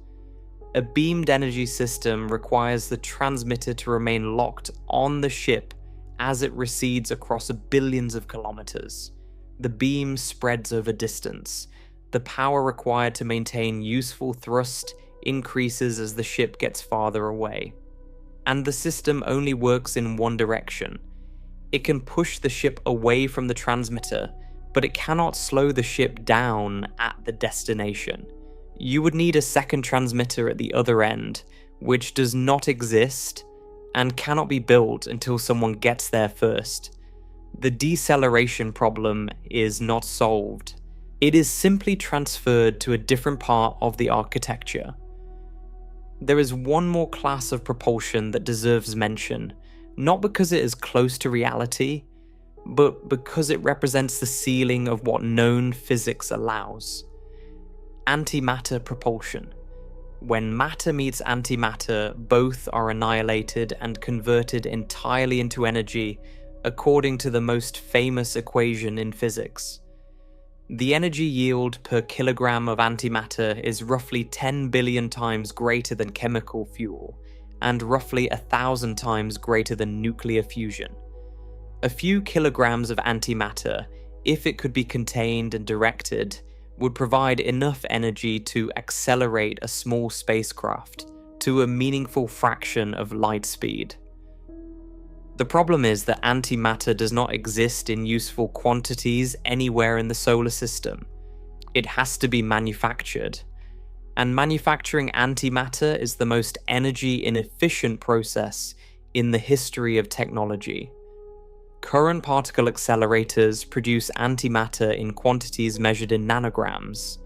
A beamed energy system requires the transmitter to remain locked on the ship as it recedes across billions of kilometers. The beam spreads over distance. The power required to maintain useful thrust increases as the ship gets farther away. And the system only works in one direction. It can push the ship away from the transmitter, but it cannot slow the ship down at the destination. You would need a second transmitter at the other end, which does not exist and cannot be built until someone gets there first. The deceleration problem is not solved. It is simply transferred to a different part of the architecture. There is one more class of propulsion that deserves mention, not because it is close to reality, but because it represents the ceiling of what known physics allows. Antimatter propulsion. When matter meets antimatter, both are annihilated and converted entirely into energy, according to the most famous equation in physics. The energy yield per kilogram of antimatter is roughly 10 billion times greater than chemical fuel, and roughly 1,000 times greater than nuclear fusion. A few kilograms of antimatter, if it could be contained and directed, would provide enough energy to accelerate a small spacecraft to a meaningful fraction of light speed. The problem is that antimatter does not exist in useful quantities anywhere in the solar system. It has to be manufactured, and manufacturing antimatter is the most energy-inefficient process in the history of technology. Current particle accelerators produce antimatter in quantities measured in nanograms,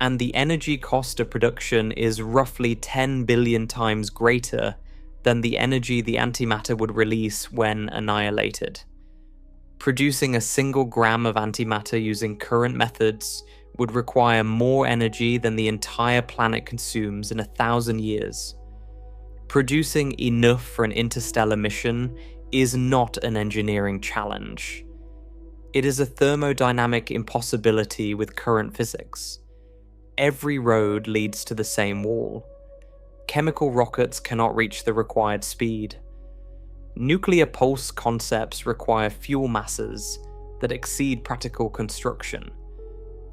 and the energy cost of production is roughly 10 billion times greater than the energy the antimatter would release when annihilated. Producing a single gram of antimatter using current methods would require more energy than the entire planet consumes in 1,000 years. Producing enough for an interstellar mission is not an engineering challenge. It is a thermodynamic impossibility with current physics. Every road leads to the same wall. Chemical rockets cannot reach the required speed. Nuclear pulse concepts require fuel masses that exceed practical construction.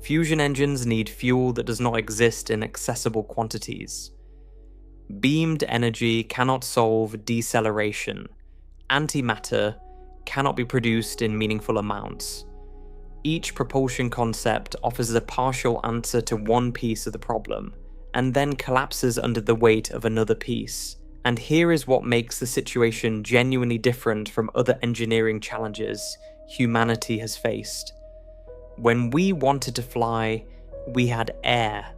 Fusion engines need fuel that does not exist in accessible quantities. Beamed energy cannot solve deceleration. Antimatter cannot be produced in meaningful amounts. Each propulsion concept offers a partial answer to one piece of the problem, and then collapses under the weight of another piece. And here is what makes the situation genuinely different from other engineering challenges humanity has faced. When we wanted to fly, we had air.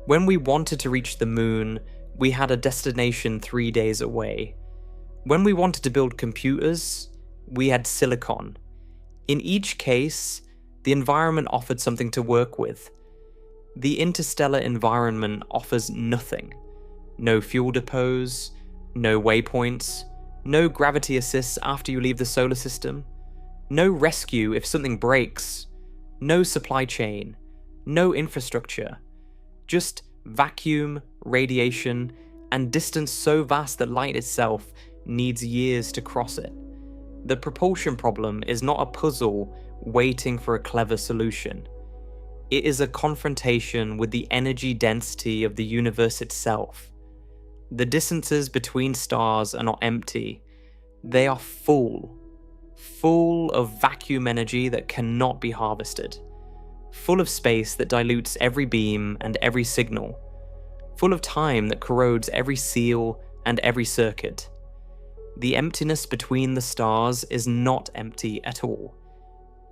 When we wanted to reach the moon, we had a destination 3 days away. When we wanted to build computers, we had silicon. In each case, the environment offered something to work with. The interstellar environment offers nothing. No fuel depots, no waypoints, no gravity assists after you leave the solar system, no rescue if something breaks, no supply chain, no infrastructure, just vacuum, radiation, and distance so vast that light itself needs years to cross it. The propulsion problem is not a puzzle waiting for a clever solution. It is a confrontation with the energy density of the universe itself. The distances between stars are not empty. They are full of vacuum energy that cannot be harvested, full of space that dilutes every beam and every signal, full of time that corrodes every seal and every circuit. The emptiness between the stars is not empty at all.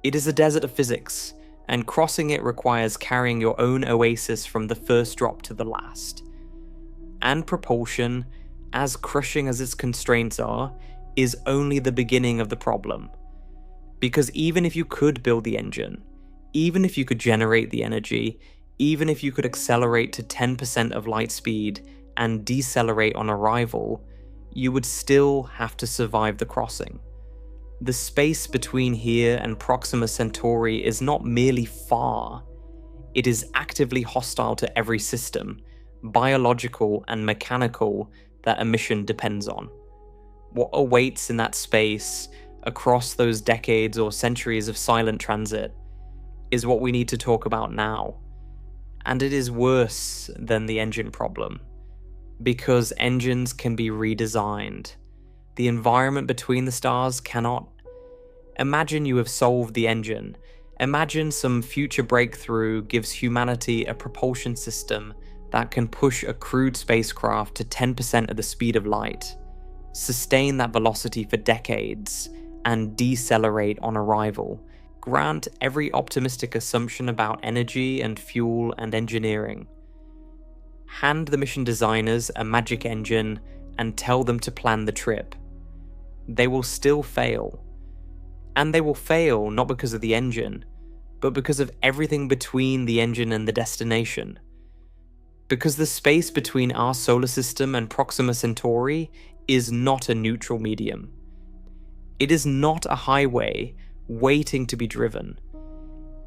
It is a desert of physics, and crossing it requires carrying your own oasis from the first drop to the last. And propulsion, as crushing as its constraints are, is only the beginning of the problem. Because even if you could build the engine, even if you could generate the energy, even if you could accelerate to 10% of light speed and decelerate on arrival, you would still have to survive the crossing. The space between here and Proxima Centauri is not merely far, it is actively hostile to every system, biological and mechanical, that a mission depends on. What awaits in that space, across those decades or centuries of silent transit, is what we need to talk about now. And it is worse than the engine problem, because engines can be redesigned. The environment between the stars cannot. Imagine you have solved the engine. Imagine some future breakthrough gives humanity a propulsion system that can push a crewed spacecraft to 10% of the speed of light, sustain that velocity for decades, and decelerate on arrival. Grant every optimistic assumption about energy and fuel and engineering. Hand the mission designers a magic engine and tell them to plan the trip. They will still fail. And they will fail not because of the engine, but because of everything between the engine and the destination. Because the space between our solar system and Proxima Centauri is not a neutral medium. It is not a highway waiting to be driven.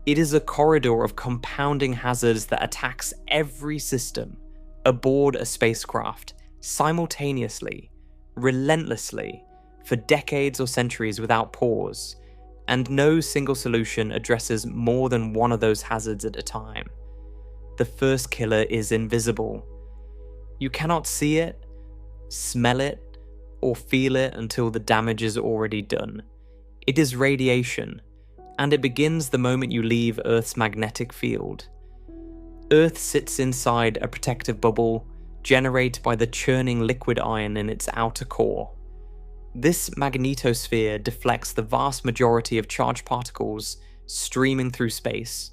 It is a corridor of compounding hazards that attacks every system aboard a spacecraft simultaneously, relentlessly, for decades or centuries without pause, and no single solution addresses more than one of those hazards at a time. The first killer is invisible. You cannot see it, smell it, or feel it until the damage is already done. It is radiation, and it begins the moment you leave Earth's magnetic field. Earth sits inside a protective bubble generated by the churning liquid iron in its outer core. This magnetosphere deflects the vast majority of charged particles streaming through space,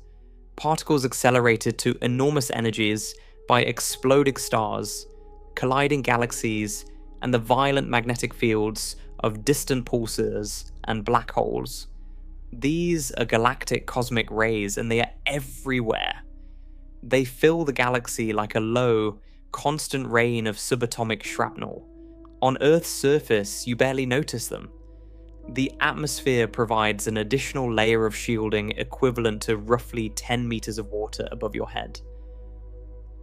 particles accelerated to enormous energies by exploding stars, colliding galaxies, and the violent magnetic fields of distant pulsars and black holes. These are galactic cosmic rays, and they are everywhere. They fill the galaxy like a low, constant rain of subatomic shrapnel. On Earth's surface, you barely notice them. The atmosphere provides an additional layer of shielding equivalent to roughly 10 meters of water above your head.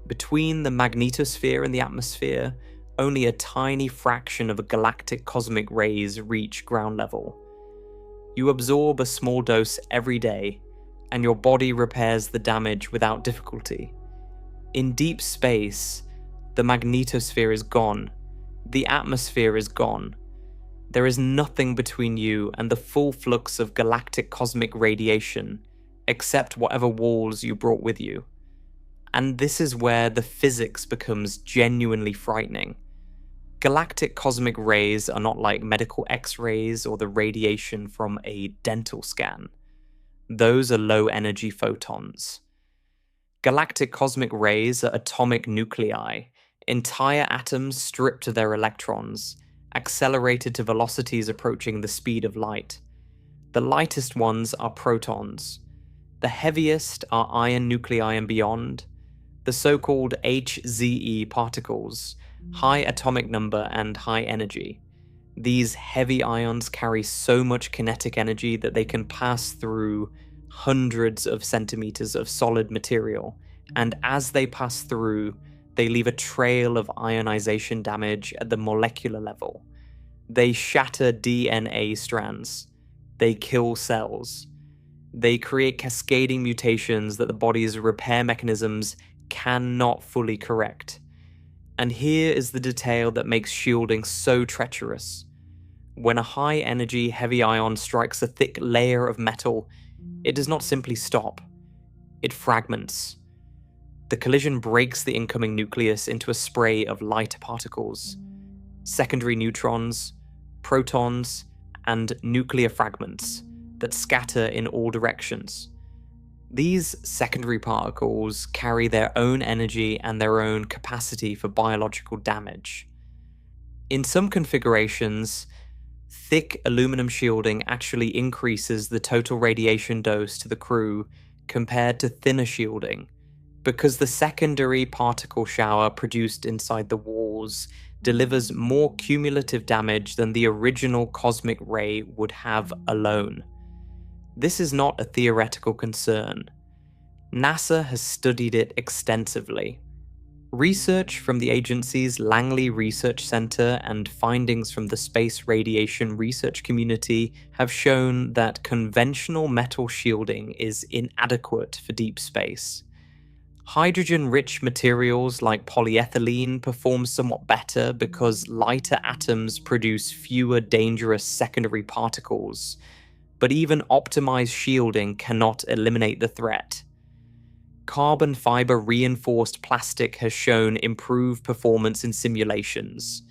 Between the magnetosphere and the atmosphere, only a tiny fraction of galactic cosmic rays reach ground level. You absorb a small dose every day, and your body repairs the damage without difficulty. In deep space, the magnetosphere is gone. The atmosphere is gone. There is nothing between you and the full flux of galactic cosmic radiation, except whatever walls you brought with you. And this is where the physics becomes genuinely frightening. Galactic cosmic rays are not like medical X-rays or the radiation from a dental scan. Those are low-energy photons. Galactic cosmic rays are atomic nuclei, entire atoms stripped of their electrons, accelerated to velocities approaching the speed of light. The lightest ones are protons. The heaviest are iron nuclei and beyond, the so-called HZE particles, high atomic number and high energy. These heavy ions carry so much kinetic energy that they can pass through hundreds of centimeters of solid material, and as they pass through, they leave a trail of ionization damage at the molecular level. They shatter DNA strands. They kill cells. They create cascading mutations that the body's repair mechanisms cannot fully correct. And here is the detail that makes shielding so treacherous. When a high-energy heavy ion strikes a thick layer of metal, it does not simply stop. It fragments. The collision breaks the incoming nucleus into a spray of lighter particles, secondary neutrons, protons, and nuclear fragments that scatter in all directions. These secondary particles carry their own energy and their own capacity for biological damage. In some configurations, thick aluminum shielding actually increases the total radiation dose to the crew compared to thinner shielding, because the secondary particle shower produced inside the walls delivers more cumulative damage than the original cosmic ray would have alone. This is not a theoretical concern. NASA has studied it extensively. Research from the agency's Langley Research Center and findings from the space radiation research community have shown that conventional metal shielding is inadequate for deep space. Hydrogen-rich materials like polyethylene perform somewhat better because lighter atoms produce fewer dangerous secondary particles, but even optimized shielding cannot eliminate the threat. Carbon fiber reinforced plastic has shown improved performance in simulations.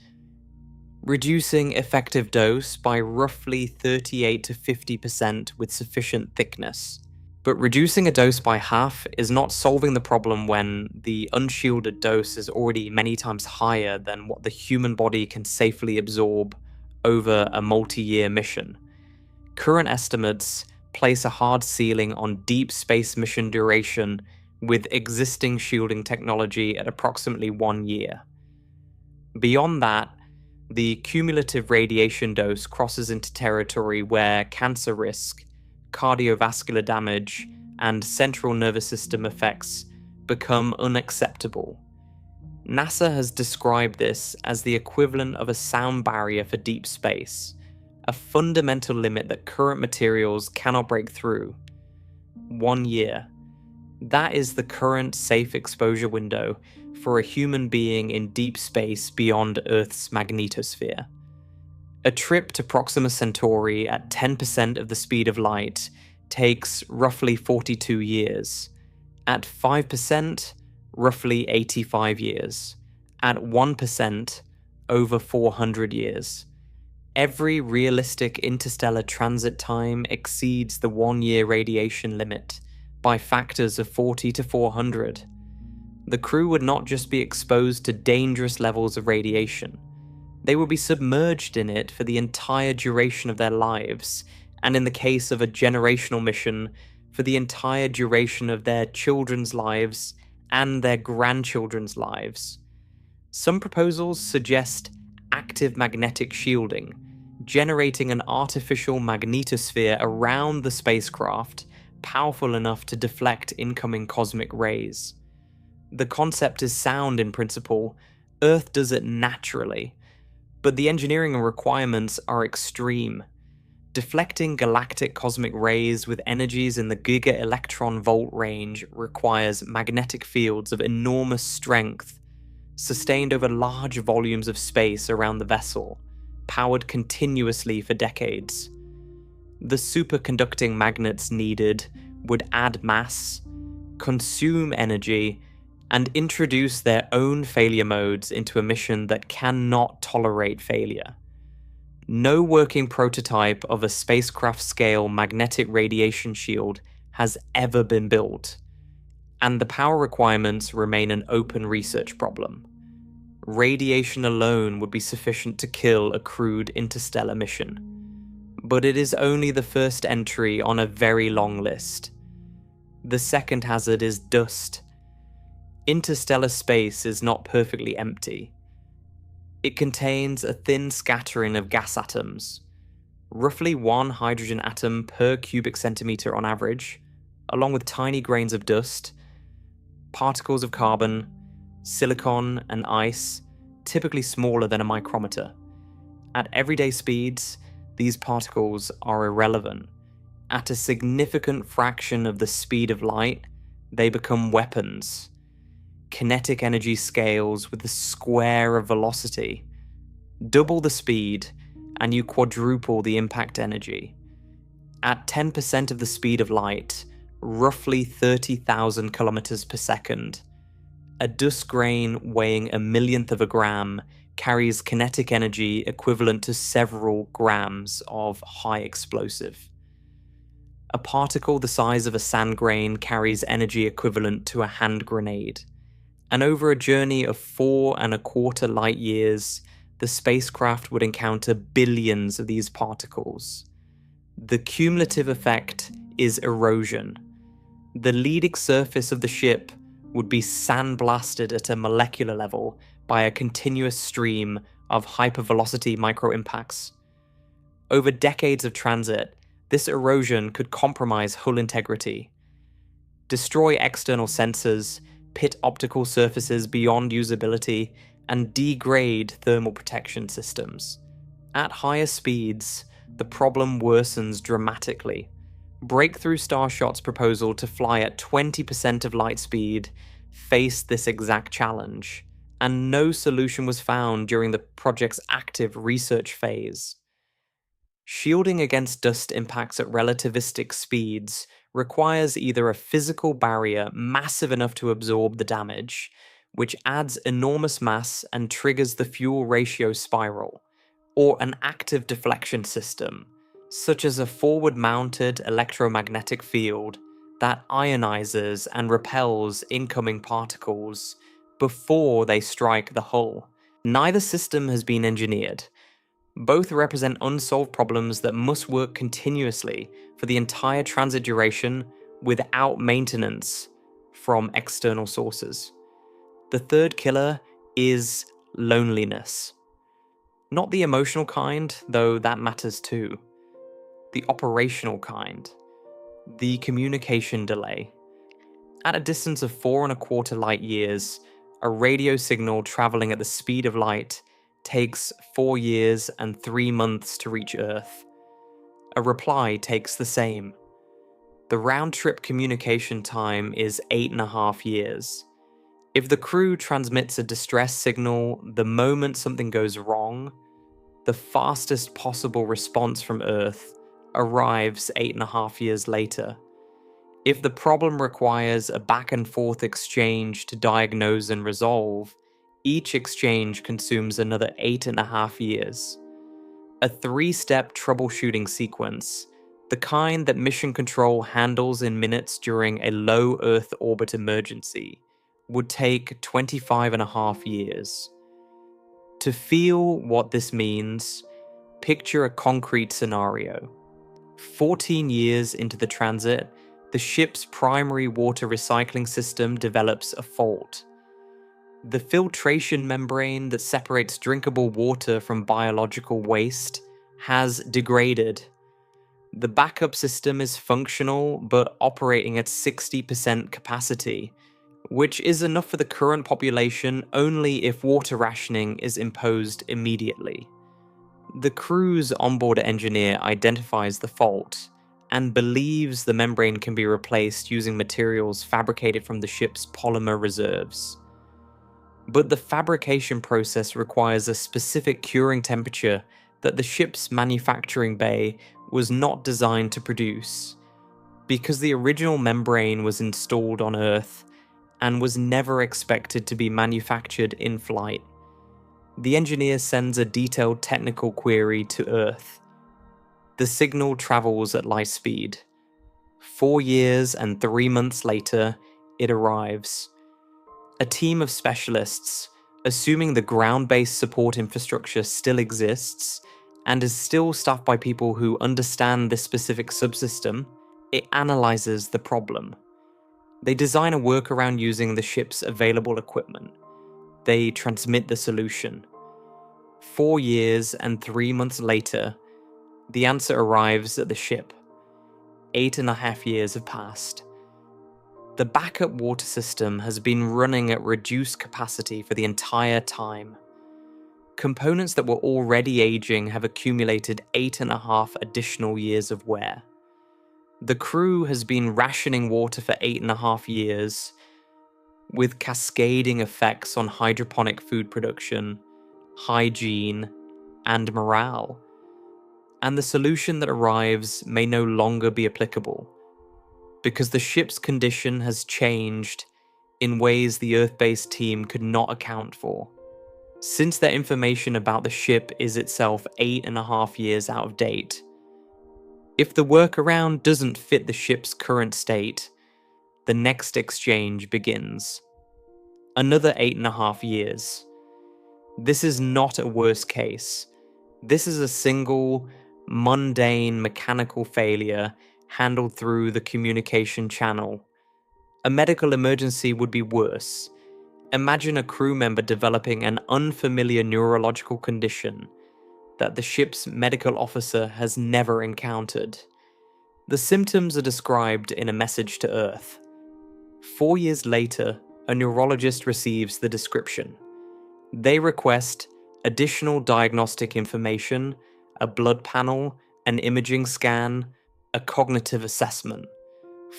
reducing effective dose by roughly 38 to 50% with sufficient thickness. But reducing a dose by half is not solving the problem when the unshielded dose is already many times higher than what the human body can safely absorb over a multi-year mission. Current estimates place a hard ceiling on deep space mission duration with existing shielding technology at approximately 1 year. Beyond that, the cumulative radiation dose crosses into territory where cancer risk, cardiovascular damage, and central nervous system effects become unacceptable. NASA has described this as the equivalent of a sound barrier for deep space, a fundamental limit that current materials cannot break through. 1 year. That is the current safe exposure window for a human being in deep space beyond Earth's magnetosphere. A trip to Proxima Centauri at 10% of the speed of light takes roughly 42 years. At 5%, roughly 85 years. At 1%, over 400 years. Every realistic interstellar transit time exceeds the 1-year radiation limit by factors of 40 to 400. The crew would not just be exposed to dangerous levels of radiation, they would be submerged in it for the entire duration of their lives, and in the case of a generational mission, for the entire duration of their children's lives and their grandchildren's lives. Some proposals suggest active magnetic shielding, generating an artificial magnetosphere around the spacecraft powerful enough to deflect incoming cosmic rays. The concept is sound in principle. Earth does it naturally, but the engineering requirements are extreme. Deflecting galactic cosmic rays with energies in the giga-electron volt range requires magnetic fields of enormous strength, sustained over large volumes of space around the vessel, powered continuously for decades. The superconducting magnets needed would add mass, consume energy, and introduce their own failure modes into a mission that cannot tolerate failure. No working prototype of a spacecraft-scale magnetic radiation shield has ever been built, and the power requirements remain an open research problem. Radiation alone would be sufficient to kill a crewed interstellar mission. But it is only the first entry on a very long list. The second hazard is dust. Interstellar space is not perfectly empty. It contains a thin scattering of gas atoms, roughly 1 hydrogen atom per cubic centimeter on average, along with tiny grains of dust, particles of carbon, silicon, and ice, typically smaller than a micrometer. At everyday speeds, these particles are irrelevant. At a significant fraction of the speed of light, they become weapons. Kinetic energy scales with the square of velocity. Double the speed, and you quadruple the impact energy. At 10% of the speed of light, roughly 30,000 kilometers per second, a dust grain weighing a millionth of a gram carries kinetic energy equivalent to several grams of high explosive. A particle the size of a sand grain carries energy equivalent to a hand grenade. And over a journey of 4.25 light years, the spacecraft would encounter billions of these particles. The cumulative effect is erosion. The leading surface of the ship would be sandblasted at a molecular level by a continuous stream of hypervelocity microimpacts. Over decades of transit, this erosion could compromise hull integrity, destroy external sensors, pit optical surfaces beyond usability, and degrade thermal protection systems. At higher speeds, the problem worsens dramatically. Breakthrough Starshot's proposal to fly at 20% of light speed faced this exact challenge, and no solution was found during the project's active research phase. Shielding against dust impacts at relativistic speeds requires either a physical barrier massive enough to absorb the damage, which adds enormous mass and triggers the fuel ratio spiral, or an active deflection system, such as a forward-mounted electromagnetic field that ionizes and repels incoming particles before they strike the hull. Neither system has been engineered. Both represent unsolved problems that must work continuously for the entire transit duration without maintenance from external sources. The third killer is loneliness. Not the emotional kind, though that matters too. The operational kind. The communication delay. At a distance of 4.25 light years, a radio signal traveling at the speed of light takes 4 years and 3 months to reach Earth. A reply takes the same. The round-trip communication time is 8.5 years. If the crew transmits a distress signal the moment something goes wrong, the fastest possible response from Earth arrives 8.5 years later. If the problem requires a back-and-forth exchange to diagnose and resolve, each exchange consumes another 8.5 years. A 3-step troubleshooting sequence, the kind that Mission Control handles in minutes during a low Earth orbit emergency, would take 25.5 years. To feel what this means, picture a concrete scenario. 14 years into the transit, the ship's primary water recycling system develops a fault. The filtration membrane that separates drinkable water from biological waste has degraded. The backup system is functional but operating at 60% capacity, which is enough for the current population only if water rationing is imposed immediately. The crew's onboard engineer identifies the fault and believes the membrane can be replaced using materials fabricated from the ship's polymer reserves. But the fabrication process requires a specific curing temperature that the ship's manufacturing bay was not designed to produce. Because the original membrane was installed on Earth and was never expected to be manufactured in flight, the engineer sends a detailed technical query to Earth. The signal travels at light speed. 4 years and 3 months later, it arrives. A team of specialists, assuming the ground-based support infrastructure still exists and is still staffed by people who understand this specific subsystem, it analyzes the problem. They design a workaround using the ship's available equipment. They transmit the solution. 4 years and 3 months later, the answer arrives at the ship. 8.5 years have passed. The backup water system has been running at reduced capacity for the entire time. Components that were already aging have accumulated 8.5 additional years of wear. The crew has been rationing water for 8.5 years, with cascading effects on hydroponic food production, hygiene, and morale. And the solution that arrives may no longer be applicable, because the ship's condition has changed in ways the Earth-based team could not account for. Since their information about the ship is itself 8.5 years out of date, if the workaround doesn't fit the ship's current state, the next exchange begins. Another 8.5 years. This is not a worst case. This is a single, mundane mechanical failure handled through the communication channel. A medical emergency would be worse. Imagine a crew member developing an unfamiliar neurological condition that the ship's medical officer has never encountered. The symptoms are described in a message to Earth. 4 years later, a neurologist receives the description. They request additional diagnostic information, a blood panel, an imaging scan, a cognitive assessment.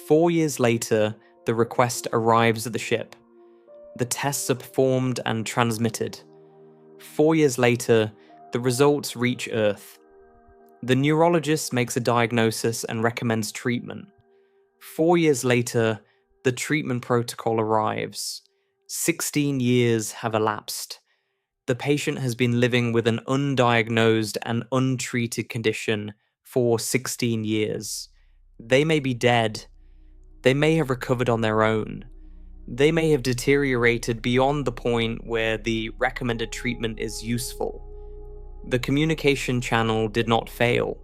4 years later, the request arrives at the ship. The tests are performed and transmitted. 4 years later, the results reach Earth. The neurologist makes a diagnosis and recommends treatment. 4 years later, the treatment protocol arrives. 16 years have elapsed. The patient has been living with an undiagnosed and untreated condition for 16 years. They may be dead. They may have recovered on their own. They may have deteriorated beyond the point where the recommended treatment is useful. The communication channel did not fail.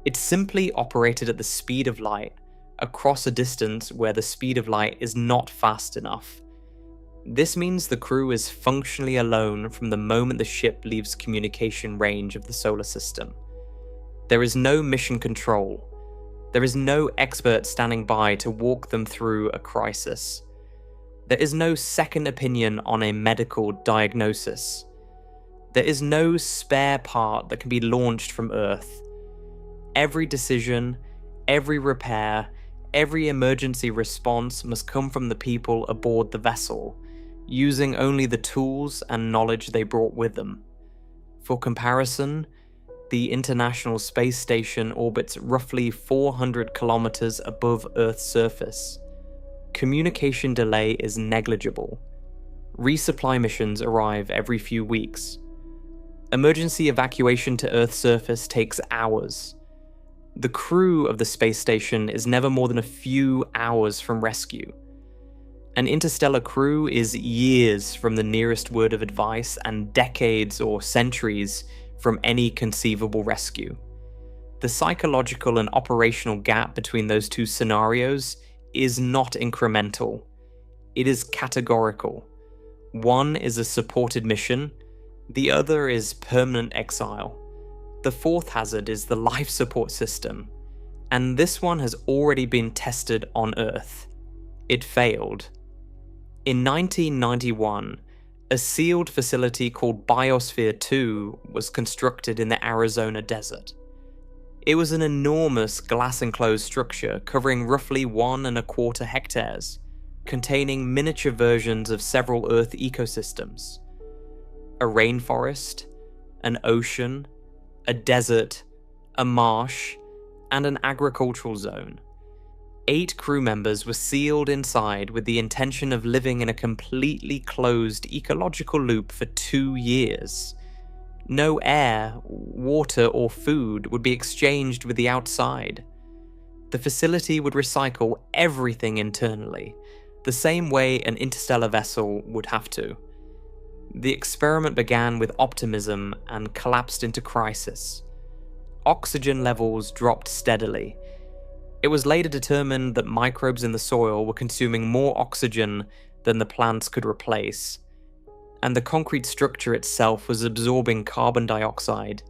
It simply operated at the speed of light, across a distance where the speed of light is not fast enough. This means the crew is functionally alone from the moment the ship leaves communication range of the solar system. There is no mission control. There is no expert standing by to walk them through a crisis. There is no second opinion on a medical diagnosis. There is no spare part that can be launched from Earth. Every decision, every repair, every emergency response must come from the people aboard the vessel, using only the tools and knowledge they brought with them. For comparison, the International Space Station orbits roughly 400 kilometers above Earth's surface. Communication delay is negligible. Resupply missions arrive every few weeks. Emergency evacuation to Earth's surface takes hours. The crew of the space station is never more than a few hours from rescue. An interstellar crew is years from the nearest word of advice and decades or centuries from any conceivable rescue. The psychological and operational gap between those two scenarios is not incremental. It is categorical. One is a supported mission, the other is permanent exile. The fourth hazard is the life support system, and this one has already been tested on Earth. It failed. In 1991, a sealed facility called Biosphere 2 was constructed in the Arizona desert. It was an enormous glass-enclosed structure covering roughly 1.25 hectares, containing miniature versions of several Earth ecosystems. A rainforest, an ocean, a desert, a marsh, and an agricultural zone. 8 crew members were sealed inside with the intention of living in a completely closed ecological loop for 2 years. No air, water, or food would be exchanged with the outside. The facility would recycle everything internally, the same way an interstellar vessel would have to. The experiment began with optimism and collapsed into crisis. Oxygen levels dropped steadily. It was later determined that microbes in the soil were consuming more oxygen than the plants could replace, and the concrete structure itself was absorbing carbon dioxide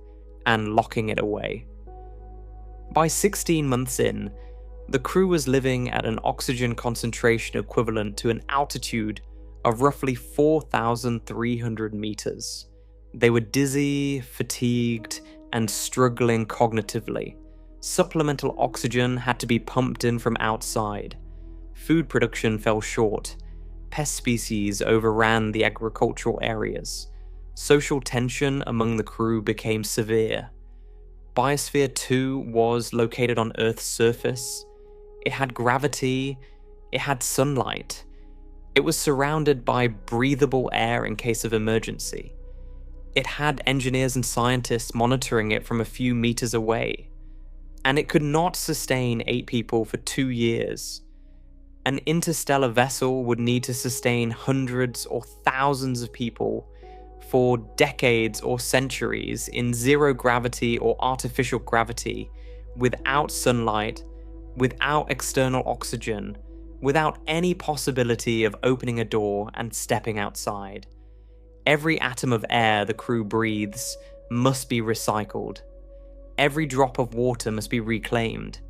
and locking it away. By 16 months in, the crew was living at an oxygen concentration equivalent to an altitude of roughly 4,300 meters. They were dizzy, fatigued, and struggling cognitively. Supplemental oxygen had to be pumped in from outside. Food production fell short. Pest species overran the agricultural areas. Social tension among the crew became severe. Biosphere 2 was located on Earth's surface. It had gravity. It had sunlight. It was surrounded by breathable air in case of emergency. It had engineers and scientists monitoring it from a few meters away. And it could not sustain 8 people for 2 years. An interstellar vessel would need to sustain hundreds or thousands of people for decades or centuries in zero gravity or artificial gravity, without sunlight, without external oxygen, without any possibility of opening a door and stepping outside. Every atom of air the crew breathes must be recycled. Every drop of water must be reclaimed.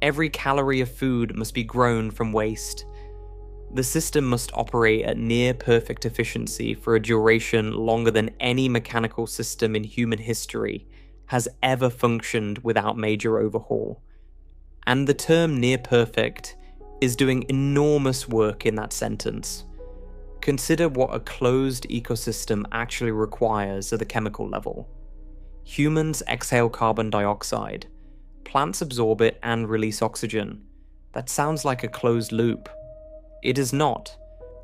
Every calorie of food must be grown from waste. The system must operate at near perfect efficiency for a duration longer than any mechanical system in human history has ever functioned without major overhaul. And the term near perfect is doing enormous work in that sentence. Consider what a closed ecosystem actually requires at the chemical level. Humans exhale carbon dioxide. Plants absorb it and release oxygen. That sounds like a closed loop. It is not.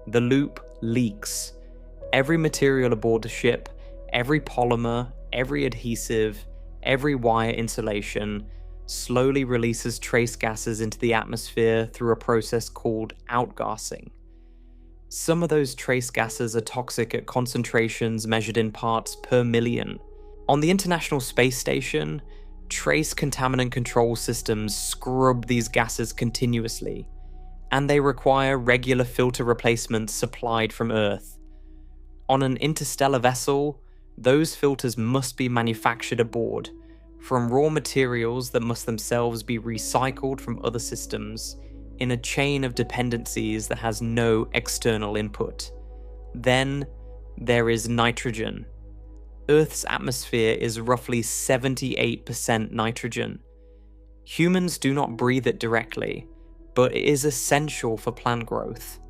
The loop leaks. Every material aboard the ship, Every polymer, every adhesive, every wire insulation slowly releases trace gases into the atmosphere through a process called outgassing. Some of those trace gases are toxic at concentrations measured in parts per million. On the International Space Station, trace contaminant control systems scrub these gases continuously, and they require regular filter replacements supplied from Earth. On an interstellar vessel, those filters must be manufactured aboard, from raw materials that must themselves be recycled from other systems, in a chain of dependencies that has no external input. Then there is nitrogen. Earth's atmosphere is roughly 78% nitrogen. Humans do not breathe it directly, but it is essential for plant growth.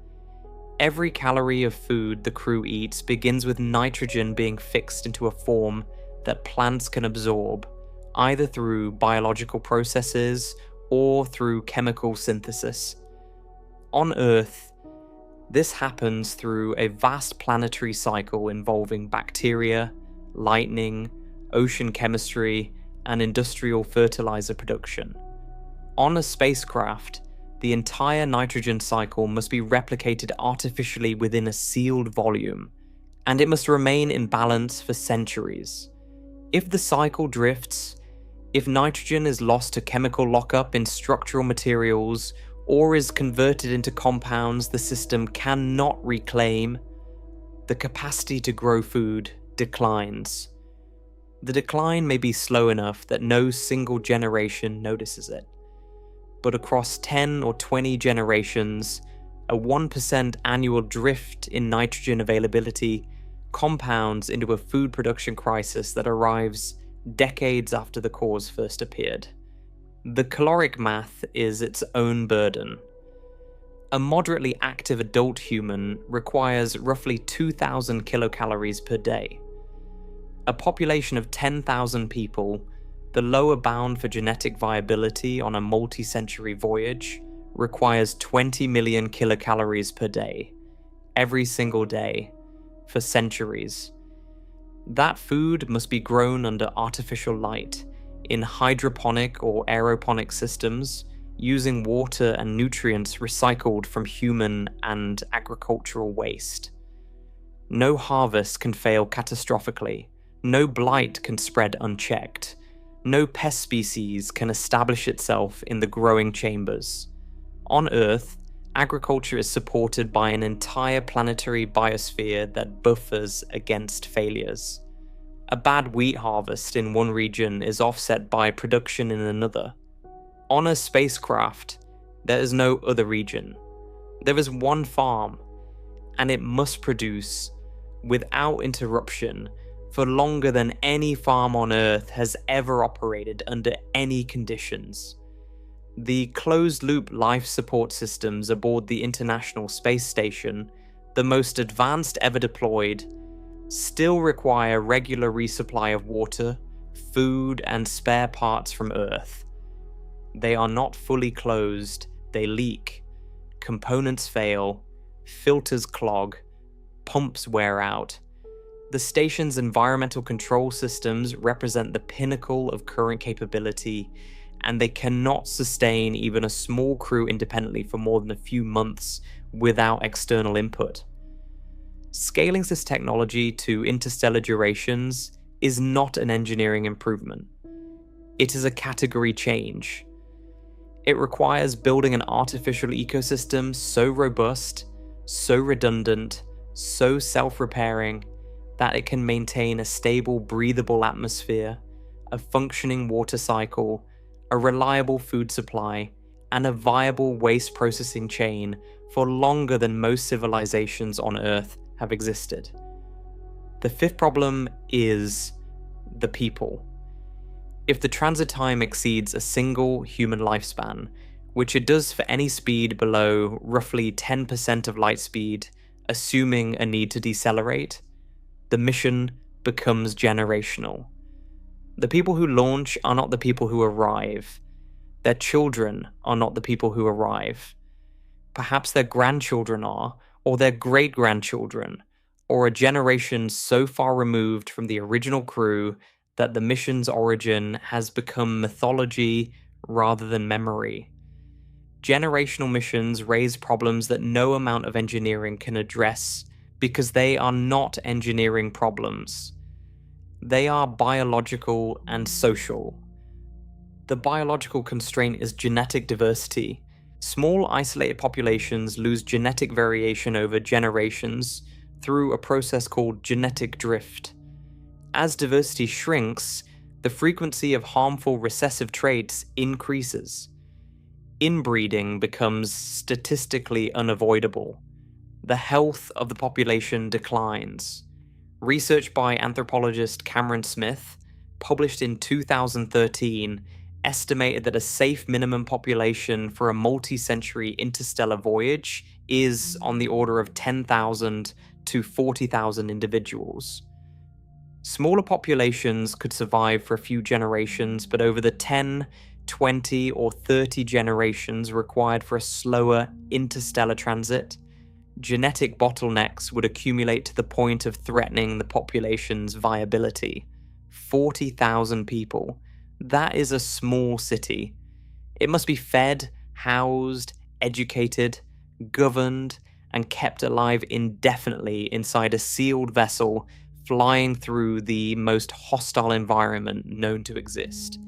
Every calorie of food the crew eats begins with nitrogen being fixed into a form that plants can absorb, either through biological processes or through chemical synthesis. On Earth, this happens through a vast planetary cycle involving bacteria, lightning, ocean chemistry, and industrial fertilizer production. On a spacecraft, the entire nitrogen cycle must be replicated artificially within a sealed volume, and it must remain in balance for centuries. If the cycle drifts, if nitrogen is lost to chemical lockup in structural materials or is converted into compounds the system cannot reclaim, the capacity to grow food declines. The decline may be slow enough that no single generation notices it, but across 10 or 20 generations, a 1% annual drift in nitrogen availability compounds into a food production crisis that arrives decades after the cause first appeared. The caloric math is its own burden. A moderately active adult human requires roughly 2,000 kilocalories per day. A population of 10,000 people, the lower bound for genetic viability on a multi-century voyage, requires 20 million kilocalories per day, every single day, for centuries. That food must be grown under artificial light, in hydroponic or aeroponic systems, using water and nutrients recycled from human and agricultural waste. No harvest can fail catastrophically, no blight can spread unchecked, no pest species can establish itself in the growing chambers. On Earth, agriculture is supported by an entire planetary biosphere that buffers against failures. A bad wheat harvest in one region is offset by production in another. On a spacecraft, there is no other region. There is one farm, and it must produce, without interruption, for longer than any farm on Earth has ever operated under any conditions. The closed-loop life support systems aboard the International Space Station, the most advanced ever deployed, still require regular resupply of water, food, and spare parts from Earth. They are not fully closed, they leak, components fail, filters clog, pumps wear out. The station's environmental control systems represent the pinnacle of current capability, and they cannot sustain even a small crew independently for more than a few months without external input. Scaling this technology to interstellar durations is not an engineering improvement. It is a category change. It requires building an artificial ecosystem so robust, so redundant, so self-repairing, that it can maintain a stable, breathable atmosphere, a functioning water cycle, a reliable food supply, and a viable waste processing chain for longer than most civilizations on Earth have existed. The fifth problem is the people. If the transit time exceeds a single human lifespan, which it does for any speed below roughly 10% of light speed, assuming a need to decelerate, the mission becomes generational. The people who launch are not the people who arrive. Their children are not the people who arrive. Perhaps their grandchildren are, or their great-grandchildren, or a generation so far removed from the original crew that the mission's origin has become mythology rather than memory. Generational missions raise problems that no amount of engineering can address because they are not engineering problems. They are biological and social. The biological constraint is genetic diversity. Small isolated populations lose genetic variation over generations through a process called genetic drift. As diversity shrinks, the frequency of harmful recessive traits increases. Inbreeding becomes statistically unavoidable. The health of the population declines. Research by anthropologist Cameron Smith, published in 2013, estimated that a safe minimum population for a multi-century interstellar voyage is on the order of 10,000 to 40,000 individuals. Smaller populations could survive for a few generations, but over the 10, 20, or 30 generations required for a slower interstellar transit, genetic bottlenecks would accumulate to the point of threatening the population's viability. 40,000 people. That is a small city. It must be fed, housed, educated, governed, and kept alive indefinitely inside a sealed vessel flying through the most hostile environment known to exist.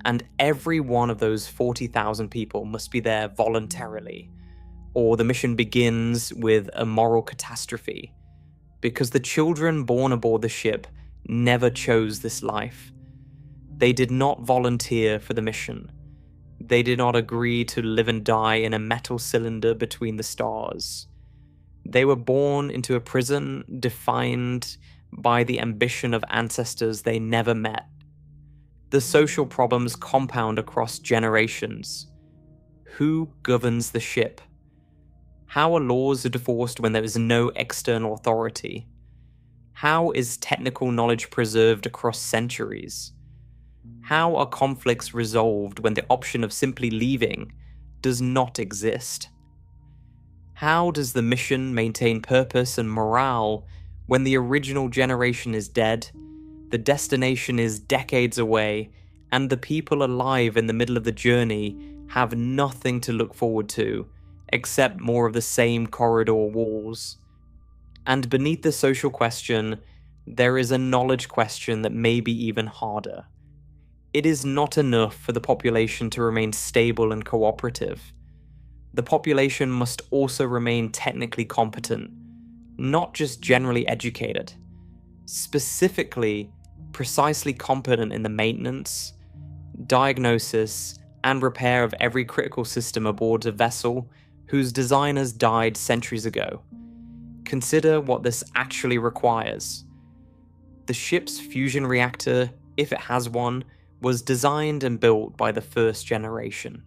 And every one of those 40,000 people must be there voluntarily, or the mission begins with a moral catastrophe, because the children born aboard the ship never chose this life. They did not volunteer for the mission. They did not agree to live and die in a metal cylinder between the stars. They were born into a prison defined by the ambition of ancestors they never met. The social problems compound across generations. Who governs the ship? How are laws enforced when there is no external authority? How is technical knowledge preserved across centuries? How are conflicts resolved when the option of simply leaving does not exist? How does the mission maintain purpose and morale when the original generation is dead, the destination is decades away, and the people alive in the middle of the journey have nothing to look forward to except more of the same corridor walls? And beneath the social question, there is a knowledge question that may be even harder. It is not enough for the population to remain stable and cooperative. The population must also remain technically competent, not just generally educated. Specifically, precisely competent in the maintenance, diagnosis, and repair of every critical system aboard a vessel whose designers died centuries ago. Consider what this actually requires. The ship's fusion reactor, if it has one, was designed and built by the first generation.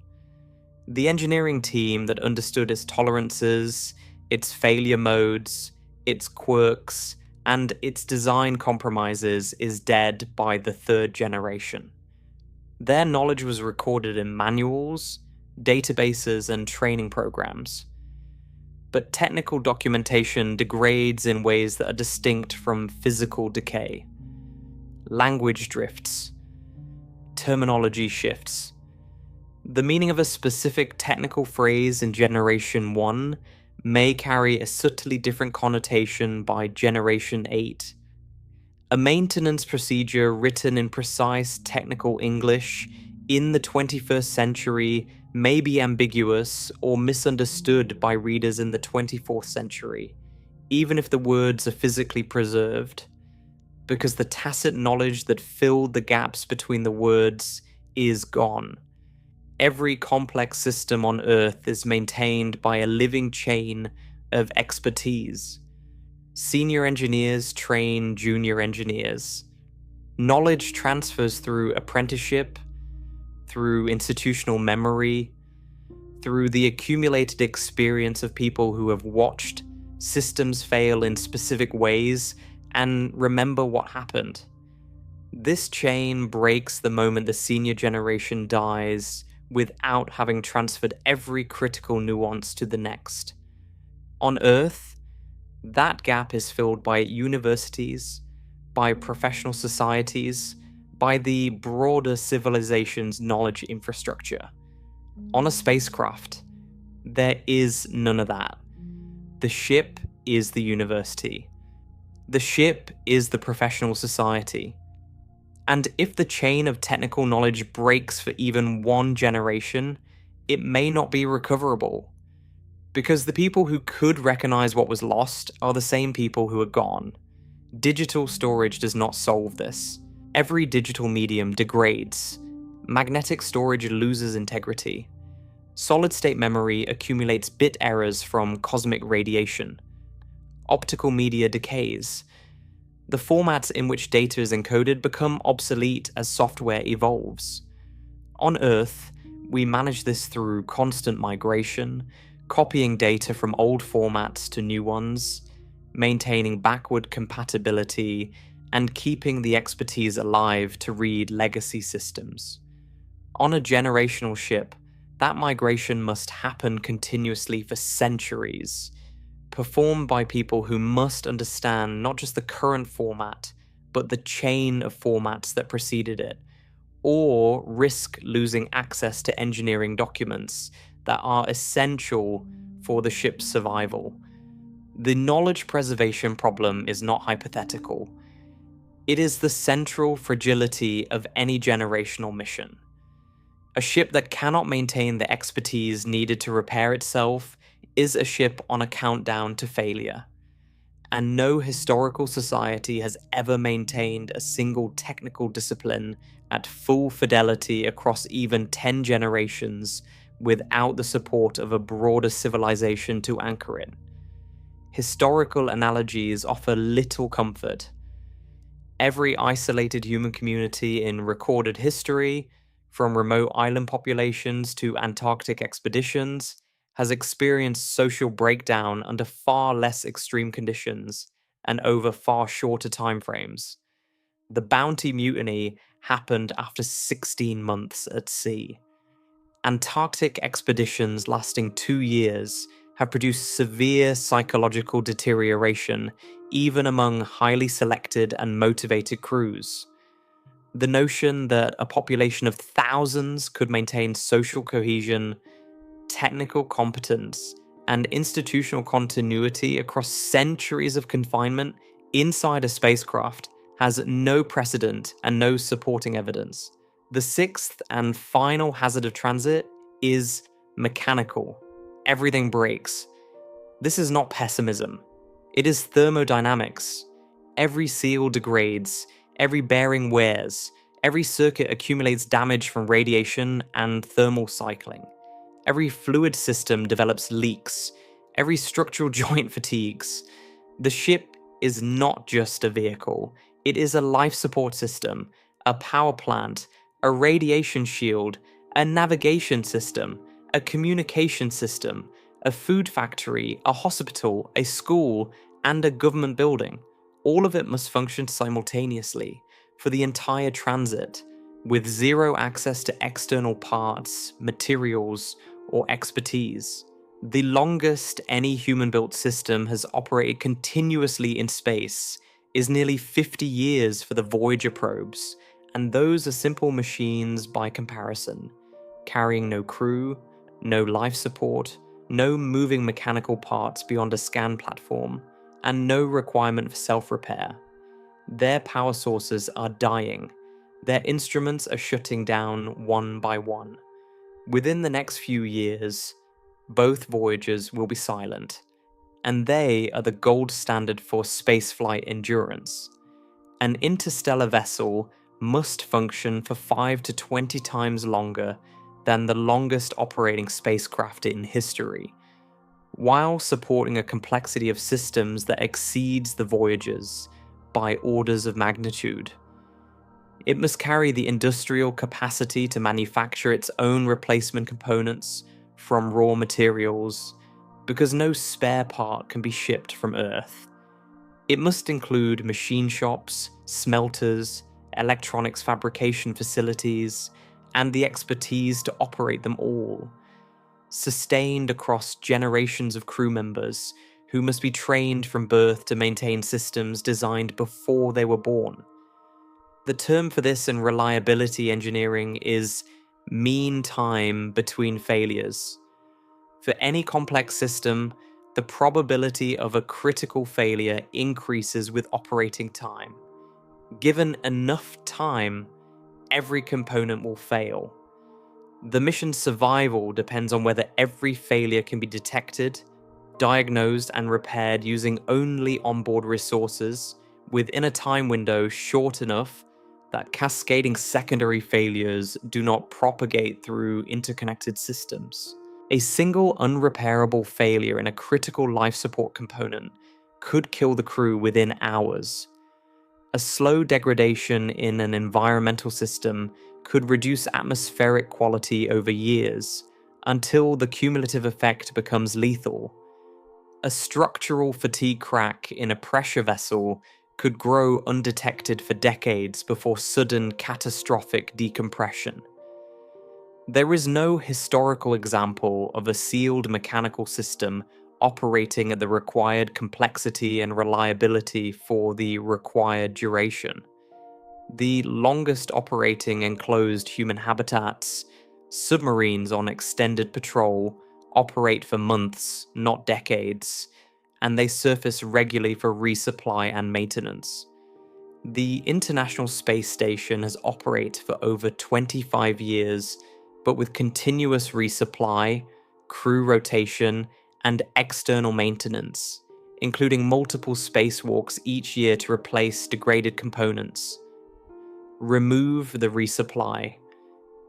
The engineering team that understood its tolerances, its failure modes, its quirks, and its design compromises is dead by the third generation. Their knowledge was recorded in manuals, databases, and training programs. But technical documentation degrades in ways that are distinct from physical decay. Language drifts. Terminology shifts. The meaning of a specific technical phrase in Generation 1 may carry a subtly different connotation by Generation 8. A maintenance procedure written in precise technical English in the 21st century may be ambiguous or misunderstood by readers in the 24th century, even if the words are physically preserved, because the tacit knowledge that filled the gaps between the words is gone. Every complex system on Earth is maintained by a living chain of expertise. Senior engineers train junior engineers. Knowledge transfers through apprenticeship, through institutional memory, through the accumulated experience of people who have watched systems fail in specific ways and remember what happened. This chain breaks the moment the senior generation dies without having transferred every critical nuance to the next. On Earth, That gap is filled by universities, by professional societies, by the broader civilization's knowledge infrastructure. On a spacecraft, there is none of that. The ship is the university. The ship is the professional society. And if the chain of technical knowledge breaks for even one generation, it may not be recoverable. Because the people who could recognize what was lost are the same people who are gone. Digital storage does not solve this. Every digital medium degrades. Magnetic storage loses integrity. Solid-state memory accumulates bit errors from cosmic radiation. Optical media decays. The formats in which data is encoded become obsolete as software evolves. On Earth, we manage this through constant migration, copying data from old formats to new ones, maintaining backward compatibility, and keeping the expertise alive to read legacy systems. On a generational ship, that migration must happen continuously for centuries, performed by people who must understand not just the current format, but the chain of formats that preceded it, or risk losing access to engineering documents that are essential for the ship's survival. The knowledge preservation problem is not hypothetical. It is the central fragility of any generational mission. A ship that cannot maintain the expertise needed to repair itself is a ship on a countdown to failure. And no historical society has ever maintained a single technical discipline at full fidelity across even 10 generations without the support of a broader civilization to anchor it. Historical analogies offer little comfort. Every isolated human community in recorded history, from remote island populations to Antarctic expeditions, has experienced social breakdown under far less extreme conditions and over far shorter timeframes. The Bounty Mutiny happened after 16 months at sea. Antarctic expeditions lasting 2 years have produced severe psychological deterioration even among highly selected and motivated crews. The notion that a population of thousands could maintain social cohesion, technical competence, and institutional continuity across centuries of confinement inside a spacecraft has no precedent and no supporting evidence. The sixth and final hazard of transit is mechanical. Everything breaks. This is not pessimism. It is thermodynamics. Every seal degrades, every bearing wears, every circuit accumulates damage from radiation and thermal cycling. Every fluid system develops leaks, every structural joint fatigues. The ship is not just a vehicle, it is a life support system, a power plant, a radiation shield, a navigation system, a communication system, a food factory, a hospital, a school, and a government building. All of it must function simultaneously for the entire transit, with zero access to external parts, materials, or expertise. The longest any human-built system has operated continuously in space is nearly 50 years for the Voyager probes, and those are simple machines by comparison, carrying no crew, no life support, no moving mechanical parts beyond a scan platform, and no requirement for self-repair. Their power sources are dying. Their instruments are shutting down one by one. Within the next few years, both Voyagers will be silent, and they are the gold standard for spaceflight endurance. An interstellar vessel must function for 5 to 20 times longer than the longest operating spacecraft in history, while supporting a complexity of systems that exceeds the Voyagers by orders of magnitude. It must carry the industrial capacity to manufacture its own replacement components from raw materials, because no spare part can be shipped from Earth. It must include machine shops, smelters, electronics fabrication facilities, and the expertise to operate them all, sustained across generations of crew members who must be trained from birth to maintain systems designed before they were born. The term for this in reliability engineering is mean time between failures. For any complex system, the probability of a critical failure increases with operating time. Given enough time, every component will fail. The mission's survival depends on whether every failure can be detected, diagnosed, and repaired using only onboard resources within a time window short enough that cascading secondary failures do not propagate through interconnected systems. A single unrepairable failure in a critical life support component could kill the crew within hours. A slow degradation in an environmental system could reduce atmospheric quality over years, until the cumulative effect becomes lethal. A structural fatigue crack in a pressure vessel could grow undetected for decades before sudden catastrophic decompression. There is no historical example of a sealed mechanical system operating at the required complexity and reliability for the required duration. The longest operating enclosed human habitats, submarines on extended patrol, operate for months, not decades, and they surface regularly for resupply and maintenance. The International Space Station has operated for over 25 years, but with continuous resupply, crew rotation, and external maintenance, including multiple spacewalks each year to replace degraded components. Remove the resupply,